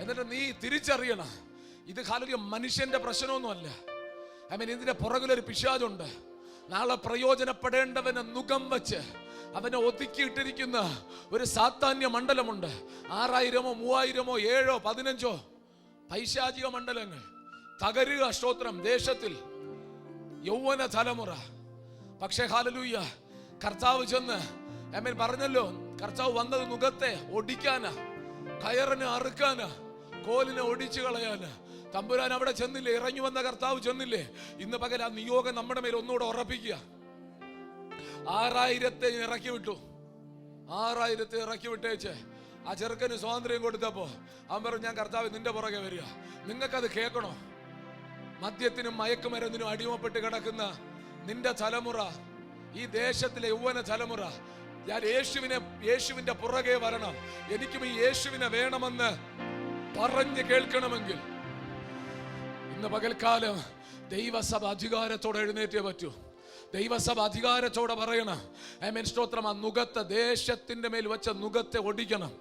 എന്നിട്ട് നീ തിരിച്ചറിയണം, ഇത് ഹല്ലേലൂയ മനുഷ്യന്റെ പ്രശ്നമൊന്നുമല്ല. ഇതിന്റെ പുറകിലൊരു പിശാചുണ്ട്. നാളെ പ്രയോജനപ്പെടേണ്ടവനെ നുകം വെച്ച് അവനെ ഒതുക്കിയിട്ടിരിക്കുന്ന ഒരു സാത്താന്യ മണ്ഡലമുണ്ട്. 6000 3000 7 15 പൈശാചിക മണ്ഡലങ്ങൾ തകരുക. സ്തോത്രം. ദേശത്തിൽ യൗവന തലമുറ. പക്ഷേ ഹല്ലേലൂയ കർത്താവ് ചെന്ന് പറഞ്ഞല്ലോ, കർത്താവ് വന്നത് നുകത്തെ ഒടിക്കാനാ, കയറിനെ അറുക്കാനാ, കോലിനെ ഒടിച്ചു കളയാനാ. തമ്പുരാൻ അവിടെ ചെന്നില്ലേ? ഇറങ്ങി വന്ന കർത്താവ് ചെന്നില്ലേ? ഇന്ന് പകൽ ആ നിയോഗം നമ്മുടെ മേൽ ഒന്നുകൂടെ ഉറപ്പിക്കുക. 6000 ഇറക്കി വിട്ടു. 6000 ഇറക്കി വിട്ടേച്ച് ആ ചെറുക്കന് സ്വാതന്ത്ര്യം കൊടുത്തപ്പോ അവൻ പറഞ്ഞു, ഞാൻ കർത്താവ് നിന്റെ പുറകെ വരിക. നിങ്ങൾക്കത് കേൾക്കണോ? മദ്യത്തിനും മയക്കുമരുന്നിനും അടിമപ്പെട്ട് കിടക്കുന്ന നിന്റെ തലമുറ, ഈ ദേശത്തിലെ യൗവന തലമുറ, ഞാൻ യേശുവിന്റെ പുറകെ വരണം, എനിക്കും ഈ യേശുവിനെ വേണമെന്ന് പറഞ്ഞു കേൾക്കണമെങ്കിൽ ഇന്ന് പകൽക്കാലം ദൈവസഭ അധികാരത്തോടെ എഴുന്നേറ്റേ പറ്റൂ. ദൈവസഭ അധികാരത്തോടെ പറയണം, ആമേൻ, സ്തോത്രം. ആ നുകത്തെ, ദേശത്തിന്റെ മേൽ വെച്ച നുകത്തെ ഒടിക്കണം.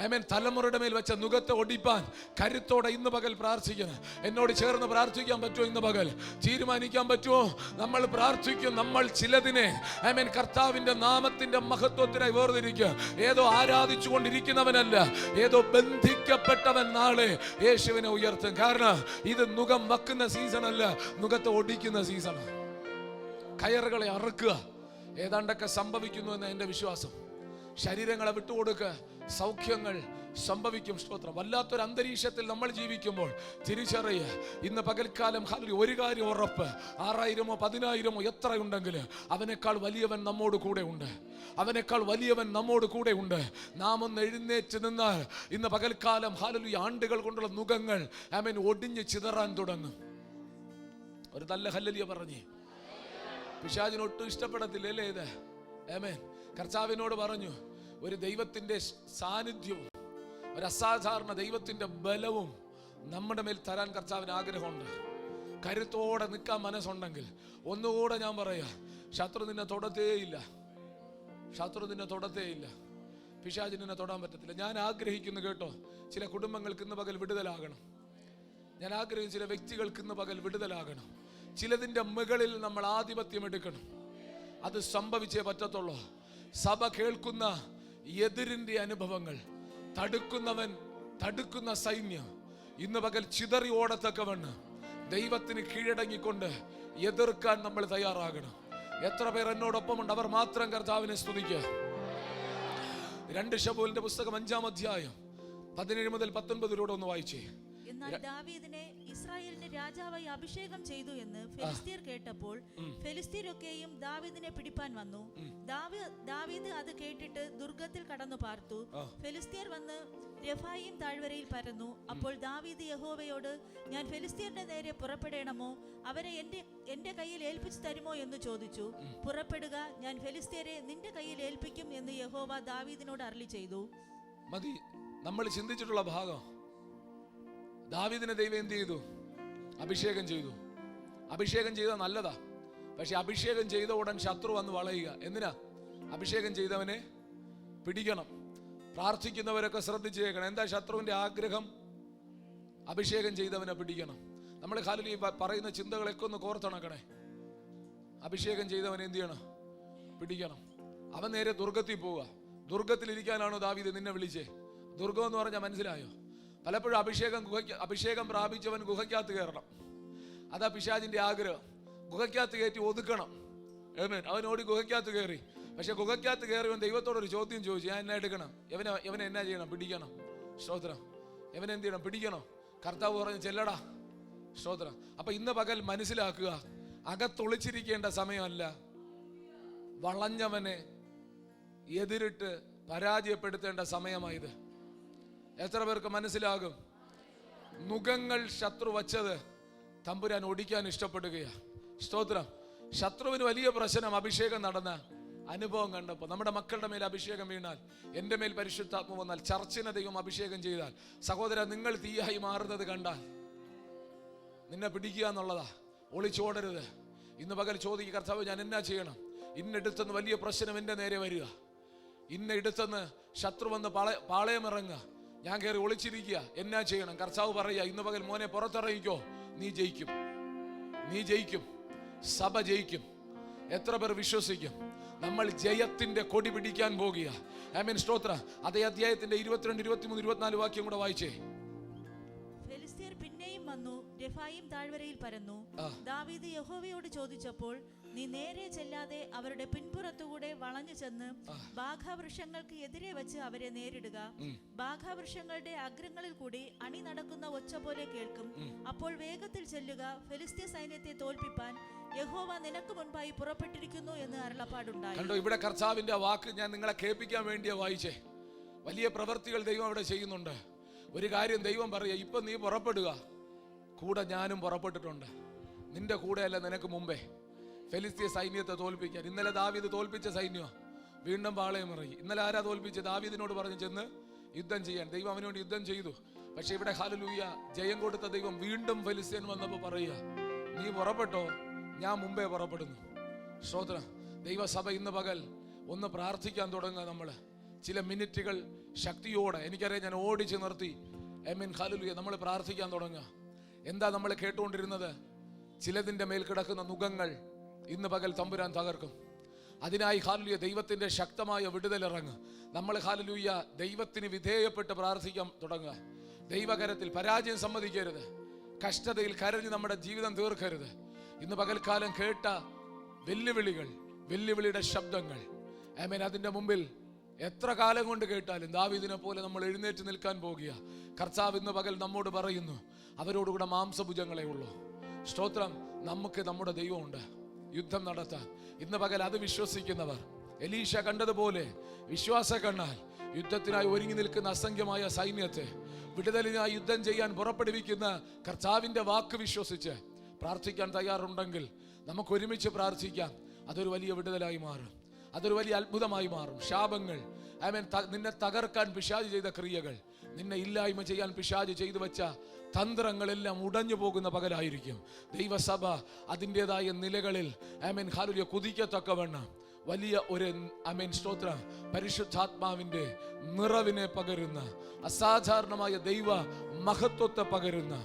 ആമേൻ, തലമുറയുടെ മേൽ വെച്ച നുകത്തെ ഒടിപ്പാൻ കരുത്തോടെ ഇന്ന് പകൽ പ്രാർത്ഥിക്കണം. എന്നോട് ചേർന്ന് പ്രാർത്ഥിക്കാൻ പറ്റുമോ? ഇന്ന് പകൽ തീരുമാനിക്കാൻ പറ്റുമോ? നമ്മൾ പ്രാർത്ഥിക്കും. നമ്മൾ ചിലതിനെ, ആമേൻ, കർത്താവിന്റെ നാമത്തിന്റെ മഹത്വത്തിനായി വേർതിരിക്കുക. ഏതോ ആരാധിച്ചു കൊണ്ടിരിക്കുന്നവനല്ല, ഏതോ ബന്ധിക്കപ്പെട്ടവൻ നാളെ യേശുവിനെ ഉയർത്തും. കാരണം ഇത് നുകം വക്കുന്ന സീസൺ അല്ല, നുകത്തെ ഒടിക്കുന്ന സീസണാണ്. കയറുകളെ അറുക്കുക. ഏതാണ്ടൊക്കെ സംഭവിക്കുന്നു എന്ന് എൻ്റെ വിശ്വാസം. ശരീരങ്ങളെ വിട്ടുകൊടുക്കുക, സൗഖ്യങ്ങൾ സംഭവിക്കും. സ്തോത്രം. വല്ലാത്തൊരു അന്തരീക്ഷത്തിൽ നമ്മൾ ജീവിക്കുമ്പോൾ തിരിച്ചറിയുക, ഇന്ന് പകൽക്കാലം ഒരു കാര്യം ഉറപ്പ്, 6000-ഓ 10,000-ഓ എത്രയുണ്ടെങ്കിൽ അവനേക്കാൾ വലിയവൻ നമ്മോട് കൂടെ ഉണ്ട്. അവനേക്കാൾ വലിയവൻ നമ്മോട് കൂടെ ഉണ്ട്. നാം ഒന്ന് എഴുന്നേറ്റ് നിന്നാൽ ഇന്ന് പകൽക്കാലം ആണ്ടുകൾ കൊണ്ടുള്ള നുകങ്ങൾ ആമേൻ ഒടിഞ്ഞ് ചിതറാൻ തുടങ്ങും. ഒരു നല്ല ഹല്ലേലൂയ പറഞ്ഞേ. പിശാചിനൊട്ടും ഇഷ്ടപ്പെടത്തില്ലല്ലേ ഇത്? ആമേൻ. കർത്താവിനോട് പറഞ്ഞു, ഒരു ദൈവത്തിന്റെ സാന്നിധ്യവും ഒരു അസാധാരണ ദൈവത്തിന്റെ ബലവും നമ്മുടെ മേൽ തരാൻ കർത്താവിന് ആഗ്രഹമുണ്ട്. കരുത്തോടെ നിൽക്കാൻ മനസ്സുണ്ടെങ്കിൽ ഒന്നുകൂടെ ഞാൻ പറയാ, ശത്രു നിന്നെ തൊടത്തേയില്ല. ശത്രു നിന്നെ തൊടത്തേയില്ല. പിശാചിന് നിന്നെ തൊടാൻ പറ്റത്തില്ല. ഞാൻ ആഗ്രഹിക്കുന്നു കേട്ടോ, ചില കുടുംബങ്ങൾക്ക് ഇന്ന് പകൽ വിടുതലാകണം. ഞാൻ ആഗ്രഹിക്കുന്ന ചില വ്യക്തികൾക്ക് ഇന്ന് പകൽ വിടുതലാകണം. ചിലതിൻ്റെ മുകളിൽ നമ്മൾ ആധിപത്യം എടുക്കണം. അത് സംഭവിച്ചേ പറ്റത്തുള്ളൂ. സഭ കേൾക്കുന്ന എതിരിന്റെ അനുഭവങ്ങൾ, തടുക്കുന്ന സൈന്യം ഇന്ന് പകൽ ചിതറി ഓടത്തക്കവണ്ണം ദൈവത്തിന് കീഴടങ്ങിക്കൊണ്ട് എതിർക്കാൻ നമ്മൾ തയ്യാറാകണം. എത്ര പേർ എന്നോടൊപ്പമുണ്ട്? അവർ മാത്രം കർത്താവിനെ സ്തുതിക്കുക. 2 ശമൂവേലിന്റെ പുസ്തകം 5-ാം അധ്യായം 17 മുതൽ 19 ഒന്ന് വായിച്ചേ. എന്നാൽ ദാവീദിനെ ഇസ്രായേലിന്റെ രാജാവായി അഭിഷേകം ചെയ്തു എന്ന് ഫെലിസ്ത്യർ കേട്ടപ്പോൾ ഫെലിസ്ത്യരൊക്കെയും ദാവീദിനെ പിടിപ്പാൻ വന്നു. ദാവീദ് അത് കേട്ടിട്ട് ദുർഗത്തിൽ കടന്നു പാർത്തു. ഫെലിസ്ത്യർ വന്ന് രഫായീം താഴ്വരയിൽ പരന്നു. അപ്പോൾ ദാവീദ് യഹോവയോട്, ഞാൻ ഫെലിസ്ത്യരുടെ നേരെ പുറപ്പെടണമോ? അവരെ എന്റെ കയ്യിൽ ഏൽപ്പിച്ചു തരുമോ എന്ന് ചോദിച്ചു. പുറപ്പെടുക, ഞാൻ ഫെലിസ്ത്യരെ നിന്റെ കയ്യിൽ ഏൽപ്പിക്കും എന്ന് യഹോവ ദാവീദിനോട് അരുളി ചെയ്തു. മതി. നമ്മൾ ചിന്തിച്ചിട്ടുള്ള ഭാഗം, ദാവീദിനെ ദൈവം എന്ത് ചെയ്തു? അഭിഷേകം ചെയ്തു. അഭിഷേകം ചെയ്ത നല്ലതാ. പക്ഷെ അഭിഷേകം ചെയ്ത ഉടൻ ശത്രു വന്ന് വളയുക. എന്തിനാ? അഭിഷേകം ചെയ്തവനെ പിടിക്കണം. പ്രാർത്ഥിക്കുന്നവരൊക്കെ ശ്രദ്ധിച്ചു കേൾക്കണം. എന്താ ശത്രുവിന്റെ ആഗ്രഹം? അഭിഷേകം ചെയ്തവനെ പിടിക്കണം. നമ്മൾ ഖാലി പറയുന്ന ചിന്തകളൊക്കെ ഒന്ന് കോർത്തിണക്കണേ. അഭിഷേകം ചെയ്തവനെ എന്ത് ചെയ്യണം? പിടിക്കണം. അവൻ നേരെ ദുർഗത്തിൽ പോവുക. ദുർഗത്തിലിരിക്കാനാണോ ദാവീദ് നിന്നെ വിളിച്ചേ? ദുർഗം എന്ന് പറഞ്ഞാൽ മനസ്സിലായോ? പലപ്പോഴും അഭിഷേകം പ്രാപിച്ചവൻ ഗുഹയ്ക്കകത്ത് കയറണം. അതാ പിശാചിന്റെ ആഗ്രഹം. ഗുഹയ്ക്കകത്ത് കയറ്റി ഒതുക്കണം. അവനോടി ഗുഹയ്ക്കകത്ത് കയറി. പക്ഷെ ഗുഹയ്ക്കകത്ത് കയറിയവൻ ദൈവത്തോടൊരു ചോദ്യം ചോദിച്ചു, ഞാൻ എന്നാ എടുക്കണം? ഇവനെ എന്നാ ചെയ്യണം? പിടിക്കണം. സ്തോത്രം. ഇവനെന്ത് ചെയ്യണം? പിടിക്കണം. കർത്താവ് പറഞ്ഞു, ചെല്ലടാ. സ്തോത്രം. അപ്പൊ ഇന്ന് പകൽ മനസ്സിലാക്കുക, അകത്തൊളിച്ചിരിക്കേണ്ട സമയമല്ല. വളഞ്ഞവനെ എതിരിട്ട് പരാജയപ്പെടുത്തേണ്ട സമയമായത്. എത്ര പേർക്ക് മനസ്സിലാകും? നുകങ്ങൾ ശത്രു വച്ചത് തമ്പുരാൻ ഒടിക്കാൻ ഇഷ്ടപ്പെടുകയാ. സ്തോത്രം. ശത്രുവിന് വലിയ പ്രശ്നം അഭിഷേകം നടന്ന അനുഭവം കണ്ടപ്പോൾ. നമ്മുടെ മക്കളുടെ മേൽ അഭിഷേകം വീണാൽ, എൻ്റെ മേൽ പരിശുദ്ധാത്മ വന്നാൽ, ചർച്ചിനെ ദൈവം അഭിഷേകം ചെയ്താൽ, സഹോദര നിങ്ങൾ തീയായി മാറുന്നത് കണ്ടാൽ നിന്നെ പിടിക്കുക എന്നുള്ളതാ. ഒളിച്ചോടരുത്. ഇന്ന് പകൽ ചോദിക്കുക, കർത്താവ് ഞാൻ എന്നാ ചെയ്യണം? ഇന്നെടുത്തുനിന്ന് വലിയ പ്രശ്നം എൻ്റെ നേരെ വരിക, ഇന്നെടുത്തുനിന്ന് ശത്രു വന്ന് പാളയമിറങ്ങുക, ഞാൻ കയറി ഒളിച്ചിരിക്കുക, എന്നാ ചെയ്യണം? കർത്താവ് പറയുക, ഇന്ന് പകൽ മോനെ പുറത്തിറങ്ങിക്കോ, നീ ജയിക്കും. നീ ജയിക്കും. സഭ ജയിക്കും. എത്ര പേർ വിശ്വസിക്കും? നമ്മൾ ജയത്തിന്റെ കൊടി പിടിക്കാൻ പോകുക. ആമേൻ. സ്തോത്ര. അതേ അധ്യായത്തിന്റെ 22, 23, 24 വാക്യം കൂടെ വായിച്ചേ. ഫെലിസ്ത്യർ പിന്നെയും വന്നു രഫായീം താഴ്വരയിൽ പരന്നു. ദാവീദ് യഹോവയോട് ചോദിച്ചപ്പോൾ, നീ നേരെ ചെല്ലാതെ അവരുടെ പിൻപുറത്തുകൂടെ വളഞ്ഞു ചെന്ന് ബാഘവൃക്ഷങ്ങൾക്ക് എതിരെ വെച്ച് അവരെ നേരിടുക. ബാഘവൃക്ഷങ്ങളുടെ അഗ്രങ്ങളിൽ കൂടി അണി നടക്കുന്ന ഒച്ച പോലെ കേൾക്കും. അപ്പോൾ വേഗത്തിൽ ചെല്ലുക, ഫെലിസ്ത്യ സൈന്യത്തെ തോൽപ്പിപ്പാൻ യഹോവ നിനക്ക് മുൻപായി പുറപ്പെട്ടിരിക്കുന്നു എന്ന് അരുളപ്പാടുണ്ടായി. കണ്ടോ, ഇവിടെ കർത്താവിന്റെ വാക്ക് ഞാൻ നിങ്ങളെ കേൾപ്പിക്കാൻ വേണ്ടിയാ വായിച്ചേ. വലിയ പ്രവൃത്തികൾ ദൈവം അവിടെ ചെയ്യുന്നുണ്ട്. ഒരു കാര്യം ദൈവം പറയുക, ഇപ്പൊ നീ പുറപ്പെടുക, കൂടെ ഞാനും പുറപ്പെട്ടിട്ടുണ്ട്. നിന്റെ കൂടെയല്ല, നിനക്ക് മുമ്പേ ഫെലിസ്തീയ സൈന്യത്തെ തോൽപ്പിക്കാൻ. ഇന്നലെ ദാവീദ് തോൽപ്പിച്ച സൈന്യം വീണ്ടും പാളയം ഇറങ്ങി. ഇന്നലെ ആരാ തോൽപ്പിച്ച്? ദാവീദിനോട് പറഞ്ഞു ചെന്ന് യുദ്ധം ചെയ്യാൻ. ദൈവം അവനോട് യുദ്ധം ചെയ്തു. പക്ഷെ ഇവിടെ ഹല്ലേലൂയ ജയം കൊടുത്ത ദൈവം വീണ്ടും ഫെലിസ്ത്യൻ വന്നപ്പോൾ പറയുക, നീ പുറപ്പെട്ടോ, ഞാൻ മുമ്പേ പുറപ്പെടുന്നു. സ്തോത്രം. ദൈവസഭ ഇന്ന് പകൽ ഒന്ന് പ്രാർത്ഥിക്കാൻ തുടങ്ങുക. നമ്മള് ചില മിനിറ്റുകൾ ശക്തിയോടെ, എനിക്കറിയാം ഞാൻ ഓടിച്ച് നിർത്തി, ഹല്ലേലൂയ നമ്മൾ പ്രാർത്ഥിക്കാൻ തുടങ്ങുക. എന്താ നമ്മൾ കേട്ടുകൊണ്ടിരുന്നത്? ചിലതിൻ്റെ മേൽ കിടക്കുന്ന നുകങ്ങൾ ഇന്ന് പകൽ തമ്പുരാൻ തകർക്കും. അതിനായി ഹല്ലേലൂയ ദൈവത്തിന്റെ ശക്തമായ വിടുതലിറങ്ങുക. നമ്മൾ ഹല്ലേലൂയ ദൈവത്തിന് വിധേയപ്പെട്ട് പ്രാർത്ഥിക്കാൻ തുടങ്ങുക. ദൈവകരത്തിൽ പരാജയം സമ്മതിക്കരുത്. കഷ്ടതയിൽ കരഞ്ഞ് നമ്മുടെ ജീവിതം തീർക്കരുത്. ഇന്ന് പകൽക്കാലം കേട്ട വെല്ലുവിളിയുടെ ശബ്ദങ്ങൾ, ആമേൻ, അതിന്റെ മുമ്പിൽ എത്ര കാലം കൊണ്ട് കേട്ടാലും ദാവീദിനെ പോലെ നമ്മൾ എഴുന്നേറ്റ് നിൽക്കാൻ പോകുക. കർത്താവ് ഇന്ന് പകൽ നമ്മോട് പറയുന്നു, അവരോടുകൂടെ മാംസഭുജങ്ങളെ ഉള്ളൂ. സ്തോത്രം. നമുക്ക് നമ്മുടെ ദൈവമുണ്ട് യുദ്ധം നടത്താൻ. ഇന്ന് പകൽ അത് വിശ്വസിക്കുന്നവർ, എലീശ കണ്ടതുപോലെ വിശ്വാസ കണ്ണാൽ യുദ്ധത്തിനായി ഒരുങ്ങി നിൽക്കുന്ന അസംഖ്യമായ സൈന്യത്തെ, വിടുതലിനായി യുദ്ധം ചെയ്യാൻ പുറപ്പെടുവിക്കുന്ന കർത്താവിന്റെ വാക്ക് വിശ്വസിച്ച് പ്രാർത്ഥിക്കാൻ തയ്യാറുണ്ടെങ്കിൽ നമുക്ക് ഒരുമിച്ച് പ്രാർത്ഥിക്കാം. അതൊരു വലിയ വിടുതലായി മാറും. അതൊരു വലിയ അത്ഭുതമായി മാറും. ശാപങ്ങൾ, ആമേൻ, നിന്നെ തകർക്കാൻ പിശാച് ചെയ്ത ക്രിയകൾ, നിന്നെ ഇല്ലായ്മ ചെയ്യാൻ പിശാച് ചെയ്തു വെച്ച തന്ത്രങ്ങളെല്ലാം ഉടഞ്ഞു പോകുന്ന പകലായിരിക്കും. ദൈവസഭ അതിൻ്റെതായ നിലകളിൽ ആമേൻ ഹല്ലേലൂയ കുതിക്കത്തക്കവണ്ണം വലിയ ഒരു ആമേൻ സ്തോത്ര പരിശുദ്ധാത്മാവിന്റെ നിറവിനെ പകരുന്ന, അസാധാരണമായ ദൈവ മഹത്വത്തെ പകരുന്ന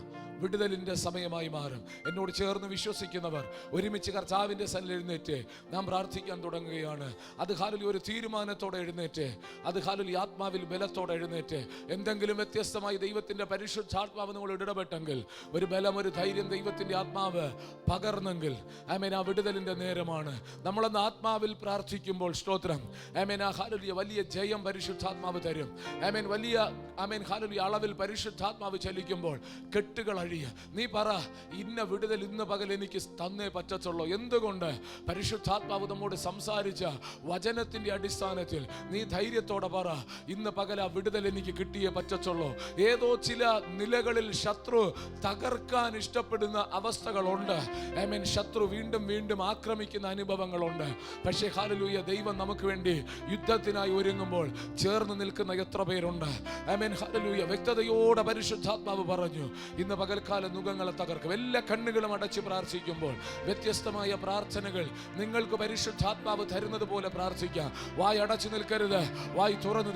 വിടുതലിന്റെ സമയമായി മാറും. എന്നോട് ചേർന്ന് വിശ്വസിക്കുന്നവർ ഒരുമിച്ച് കർത്താവിന്റെ സന്നിധിയിൽ എഴുന്നേറ്റ് നാം പ്രാർത്ഥിക്കാൻ തുടങ്ങുകയാണ്. അത് ഹല്ലേലൂയ ഒരു തീരുമാനത്തോടെ എഴുന്നേറ്റ്, അത് ഹല്ലേലൂയ ആത്മാവിൽ ബലത്തോടെ എഴുന്നേറ്റ്, എന്തെങ്കിലും വ്യത്യസ്തമായി ദൈവത്തിന്റെ പരിശുദ്ധാത്മാവ് നിങ്ങൾ ഇടപെട്ടെങ്കിൽ, ഒരു ബലം, ഒരു ധൈര്യം ദൈവത്തിന്റെ ആത്മാവ് പകർന്നെങ്കിൽ, ആമേൻ, ആ വിടുതലിന്റെ നേരമാണ്. നമ്മളന്ന് ആത്മാവിൽ പ്രാർത്ഥിക്കുമ്പോൾ സ്തോത്രം, ആമേൻ, ആ ഹല്ലേലൂയ വലിയ ജയം പരിശുദ്ധാത്മാവ് തരും. ആമേൻ, വലിയ ആമേൻ ഹല്ലേലൂയ അളവിൽ പരിശുദ്ധാത്മാവ് ചലിക്കുമ്പോൾ കെട്ടുകൾ അഴിയ. നീ പറ, ഇന്ന വിടുതൽ ഇന്ന് പകൽ എനിക്ക് തന്നേ പറ്റത്തുള്ളൂ. എന്തുകൊണ്ട്? പരിശുദ്ധാത്മാവ് നമ്മോട് സംസാരിച്ച വചനത്തിന്റെ അടിസ്ഥാനത്തിൽ നീ ധൈര്യത്തോടെ പറ, ഇന്ന് പകൽ ആ വിടുതൽ എനിക്ക് കിട്ടിയേ പറ്റത്തുള്ളൂ. ഏതോ ചില നിലകളിൽ ശത്രു തകർക്കാൻ ഇഷ്ടപ്പെടുന്ന അവസ്ഥകളുണ്ട്. ആമേൻ, ശത്രു വീണ്ടും വീണ്ടും ആക്രമിക്കുന്ന അനുഭവങ്ങളുണ്ട്. പക്ഷേ ഹല്ലേലൂയ ദൈവം നമുക്ക് വേണ്ടി യുദ്ധത്തിനായി ഒരുങ്ങുമ്പോൾ ചേർന്ന് നിൽക്കുന്ന എത്ര പേരുണ്ട്. ആമേൻ, ഹല്ലേലൂയ വ്യക്തതയോടെ പരിശുദ്ധാത്മാവ് പറഞ്ഞു, ഇന്ന് പകൽക്കാല നുകങ്ങളെ തകർക്കും. എല്ലാ കണ്ണുകളും അടച്ച് പ്രാർത്ഥിക്കുമ്പോൾ വ്യത്യസ്തമായ പ്രാർത്ഥനകൾ നിങ്ങൾക്ക് പരിശുദ്ധാത്മാവ് തരുന്നത് പോലെ പ്രാർത്ഥിക്കാം. വായി അടച്ചു നിൽക്കരുത്, വായി തുറന്ന്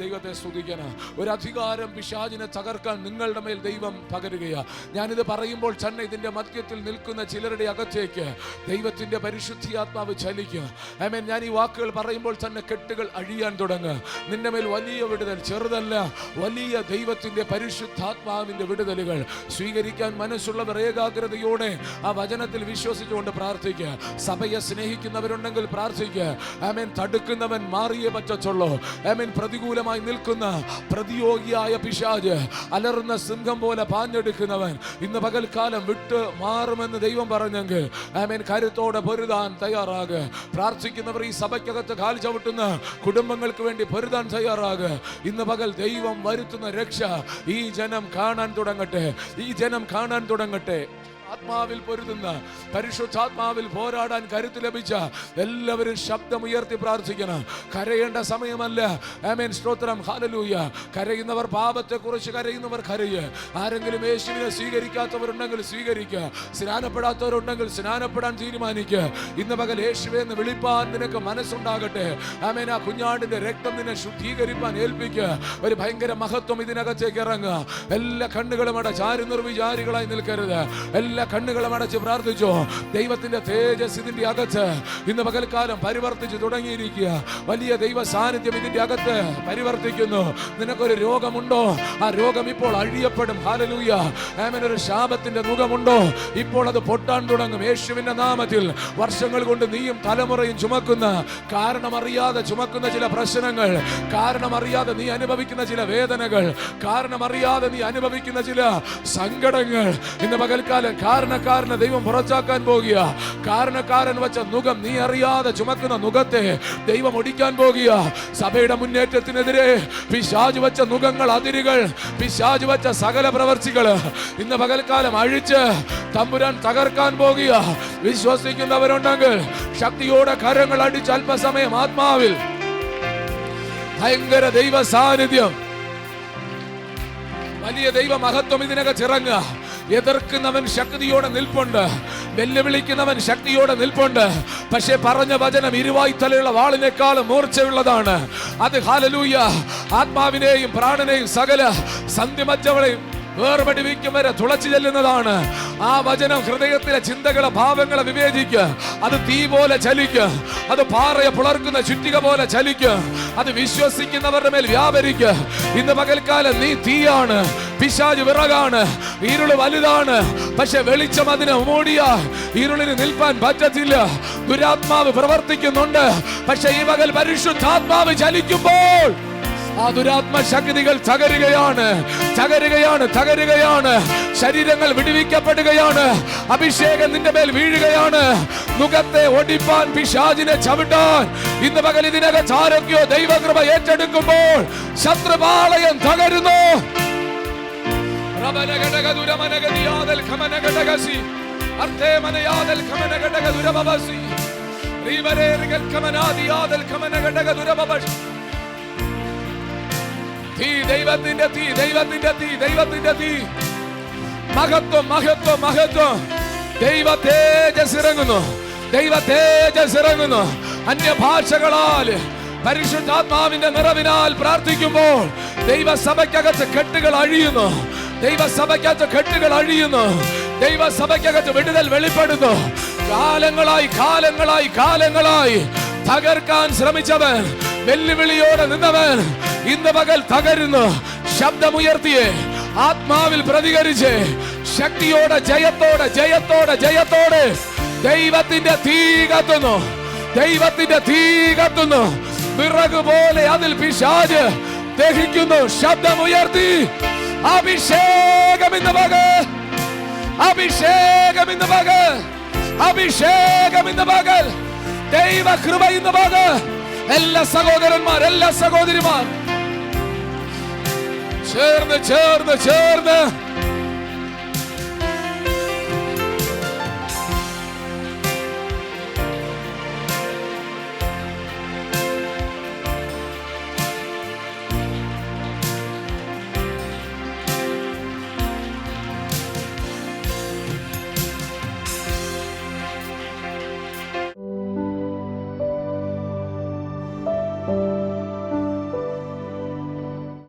ദൈവത്തെ സ്തുതിക്കണം. ഒരു അധികാരം പിശാചിനെ തകർക്കാൻ നിങ്ങളുടെ മേൽ ദൈവം പകരുകയാണ്. ഞാനിത് പറയുമ്പോൾ തന്നെ ഇതിന്റെ മധ്യത്തിൽ നിൽക്കുന്ന ചിലരുടെ അകത്തേക്ക് ദൈവത്തിന്റെ പരിശുദ്ധാത്മാവ് ചലിക്കും. ആമേൻ. ഞാൻ ഈ വാക്കുകൾ പറയുമ്പോൾ തന്നെ കെട്ടുകൾ അഴിയാൻ തുടങ്ങും. നിന്റെ മേൽ വലിയ വിടുതൽ, ചെറുതല്ല, വലിയ ദൈവത്തിന്റെ പരിശുദ്ധാത്മാവിന്റെ വിടുതലുകൾ സ്വീകരിക്കാൻ മനസ്സുള്ളവർ ഏകാഗ്രതയോടെ ആ വചനത്തിൽ വിശ്വസിച്ചുകൊണ്ട് പ്രാർത്ഥിക്കുക. സഭയെ സ്നേഹിക്കുന്നവരുണ്ടെങ്കിൽ പ്രാർത്ഥിക്കുക. ആമേൻ. തടുക്കുന്നവൻ മാറിയേ പറ്റത്തുള്ളൂ. ആമേൻ. പ്രതികൂലമായി നിൽക്കുന്ന പ്രതിയോഗിയായ പിശാച്, അലറുന്ന സിംഹം പോലെ പാഞ്ഞെടുക്കുന്നവൻ ഇന്ന് പകൽക്കാലം വിട്ട് മാറുമെന്ന് ദൈവം പറഞ്ഞെങ്കിൽ ആമേൻ കരുത്തോടെ പൊരുതാൻ തയ്യാറാകുക. പ്രാർത്ഥിക്കുന്നവർ ഈ സഭയ്ക്കകത്ത് കാൽ ചവിട്ടുന്ന കുടുംബങ്ങൾക്ക് വേണ്ടി പൊരുതാൻ തയ്യാറാകുക. ഇന്ന് പകൽ ദൈവം വരുത്തുന്ന രക്ഷ ഈ ജനം കാണാൻ തുടങ്ങട്ടെ. ഈ ജനം കാണാൻ തുടങ്ങട്ടെ. ആത്മാവിൽ പൊരുതുന്ന, പരിശുദ്ധാത്മാവിൽ പോരാടാൻ കരുത്ത് ലഭിച്ച എല്ലാവരും ശബ്ദമുയർത്തി പ്രാർത്ഥിക്കണം. കരയേണ്ട സമയമല്ല. ആമേൻ. സ്തോത്രം. ഹല്ലേലൂയ. കരയുന്നവർ പാപത്തെക്കുറിച്ച് കരയുന്നവർ കരയുക. ആരെങ്കിലും യേശുവിനെ സ്വീകരിക്കാത്തവരുണ്ടെങ്കിൽ സ്വീകരിക്കുക. സ്നാനപ്പെടാത്തവരുണ്ടെങ്കിൽ സ്നാനപ്പെടാൻ തീരുമാനിക്കുക. ഇന്ന് പകൽ യേശുവേ എന്ന് വിളിപ്പാൻ നിനക്ക് മനസ്സുണ്ടാകട്ടെ. ആമേൻ. ആ കുഞ്ഞാടിന്റെ രക്തം നിന്നെ ശുദ്ധീകരിപ്പാൻ ഏൽപ്പിക്കുക. ഒരു ഭയങ്കര മഹത്വം ഇതിനകത്തേക്ക് ഇറങ്ങുക. എല്ലാ കണ്ണുകളും അടച്ച്, ആരും നിർവിചാരികളായി നിൽക്കരുത്. എല്ലാ കണ്ണുകളും അടച്ച് പ്രാർത്ഥിച്ചോ. ദൈവത്തിന്റെ തേജസ് ഇതിന്റെ അകത്ത് ഇന്ന് പകൽക്കാലം പരിവർത്തിച്ച് തുടങ്ങിയിരിക്കുക. വലിയ ദൈവ സാന്നിധ്യം ഇതിന്റെ അകത്ത് പരിവർത്തിക്കുന്നു. നിനക്കൊരു രോഗമുണ്ടോ? ആ രോഗം ഇപ്പോൾ അഴിയപ്പെടും. ഹല്ലേലൂയ. ആമേൻ. ഒരു ശാപത്തിന്റെ മുഖമുണ്ടോ? ഇപ്പോൾ അത് പൊട്ടാൻ തുടങ്ങും യേശുവിന്റെ നാമത്തിൽ. വർഷങ്ങൾ കൊണ്ട് നീയും തലമുറയും ചുമക്കുന്ന, കാരണമറിയാതെ ചുമക്കുന്ന ചില പ്രശ്നങ്ങൾ, കാരണമറിയാതെ നീ അനുഭവിക്കുന്ന ചില വേദനകൾ, കാരണമറിയാതെ നീ അനുഭവിക്കുന്ന ചില സങ്കടങ്ങൾ ഇന്ന് പകൽക്കാലം കാരണക്കാരനെ ദൈവം പുറത്താക്കാൻ പോകുക. കാരണക്കാരൻ വെച്ച നുകം, നീ അറിയാതെ ചുമക്കുന്ന നുകത്തെ ദൈവം ഒടിക്കാൻ പോകുക. സഭയുടെ മുന്നേറ്റത്തിനെതിരെ പിശാച് വെച്ച നുകങ്ങൾ, അതിരുകൾ, പിശാച് വെച്ച സകല പ്രവർത്തികൾ ഇന്ന് പകൽക്കാലം അഴിച്ച് തമ്പുരാൻ തകർക്കാൻ പോകുക. വിശ്വസിക്കുന്നവരുണ്ടെങ്കിൽ ശക്തിയോടെ കരങ്ങൾ അടിച്ച് അല്പസമയം ആത്മാവിൽ ഭയങ്കര ദൈവ സാന്നിധ്യം, വലിയ ദൈവ മഹത്വം ഇതിനകത്തിറങ്ങുക. എതിർക്കുന്നവൻ ശക്തിയോടെ നിൽപ്പുണ്ട്, വെല്ലുവിളിക്കുന്നവൻ ശക്തിയോടെ നിൽപ്പുണ്ട്. പക്ഷെ പറഞ്ഞ വചനം ഇരുവായ്ത്തലയുള്ള വാളിനേക്കാളും മൂർച്ചയുള്ളതാണ്. അത് ഹല്ലേലൂയ ആത്മാവിനെയും പ്രാണനെയും സകല സന്ധിമജ്ജകളെയും വേർപെടുവിക്കും വരെ തുളച്ചു ചെല്ലുന്നതാണ്. ആ വചനം ഹൃദയത്തിലെ ചിന്തകളെ, ഭാവങ്ങളെ വിവേചിക്കുക. അത് തീ പോലെ ചലിക്കുക, അത് പാറയെ പിളർക്കുന്ന ചുറ്റിക പോലെ ചലിക്കുക. അത് വിശ്വസിക്കുന്നവരുടെ മേൽ വ്യാപരിക്കുക. ഇന്ന് പകൽക്കാലം നീ തീയാണ്, പിശാച് വിറകാണ്, ഇരുള് വലുതാണ്. പക്ഷെ വെളിച്ചം അതിനെ മൂടിയ ഇരുളിന് നിൽപ്പാൻ പറ്റത്തില്ല. ദുരാത്മാവ് പ്രവർത്തിക്കുന്നുണ്ട്. പക്ഷെ ഈ പകൽ പരിശുദ്ധാത്മാവ് ചലിക്കുമ്പോൾ ആ ദുരാത്മ ശക്തികൾ തകരുകയാണ്, തകരുകയാണ്, തകരുകയാണ്. ശരീരങ്ങൾ വിടുവിക്കപ്പെടുകയാണ്. അഭിഷേകം നിന്റെ മേൽ വീഴുകയാണ്. മുഖത്തെ ഒടിപ്പാൻ, പിശാചിനെ ചവിട്ടാൻ ഇന്ന് പകൽ ഇതിനകത്ത് ആരൊക്കെയോ ദൈവകൃപ ഏറ്റെടുക്കുമ്പോൾ ശത്രുപാളയം തകരുന്നു. തീ, ദൈവത്തിന്റെ തീ, ദൈവത്തിന്റെ തീ, ദൈവത്തിന്റെ തീ. മഹത്വം, മഹത്വം, മഹത്വം. ദൈവ തേജസ് ഇറങ്ങുന്നു, ദൈവ തേജസ് ഇറങ്ങുന്നു. അന്യഭാഷകളാൽ പരിശുദ്ധാത്മാവിന്റെ നിറവിനാൽ പ്രാർത്ഥിക്കുമ്പോൾ ദൈവസഭയ്ക്കകത്ത് കെട്ടുകൾ അഴിയുന്നു, ദൈവസഭയ്ക്കകത്ത് കെട്ടുകൾ അഴിയുന്നു, ദൈവസഭയ്ക്കകത്ത് വിടുതൽ വെളിപ്പെടുന്നു. കാലങ്ങളായി കാലങ്ങളായി കാലങ്ങളായി തകർക്കാൻ ശ്രമിച്ചവൻ, വെല്ലുവിളിയോടെ നിന്നവൻ ഇന്ന് പകൽ തകരുന്നു. ശബ്ദമുയർത്തിയേ, ആത്മാവിൽ പ്രതികരിച്ച് ശക്തിയോടെ, ജയത്തോടെ, ജയത്തോടെ, ജയത്തോടെ ദൈവത്തിന്റെ തീ കത്തുന്നു, ദൈവത്തിന്റെ തീ കത്തുന്നു. വിറക് പോലെ അതിൽ പിശാച് ദഹിക്കുന്നു. ശബ്ദമുയർത്തി അഭിഷേകം ഇന്ന് പകൽ, അഭിഷേകം ഇന്ന് പകൽ, അഭിഷേകം ഇന്ന് പകൽ, ദൈവ കൃപ ഇന്ന് പകൽ. എല്ലാ സഹോദരന്മാർ, എല്ലാ സഹോദരിമാർ ചേർന്ന് ചേർന്ന് ചേർന്ന്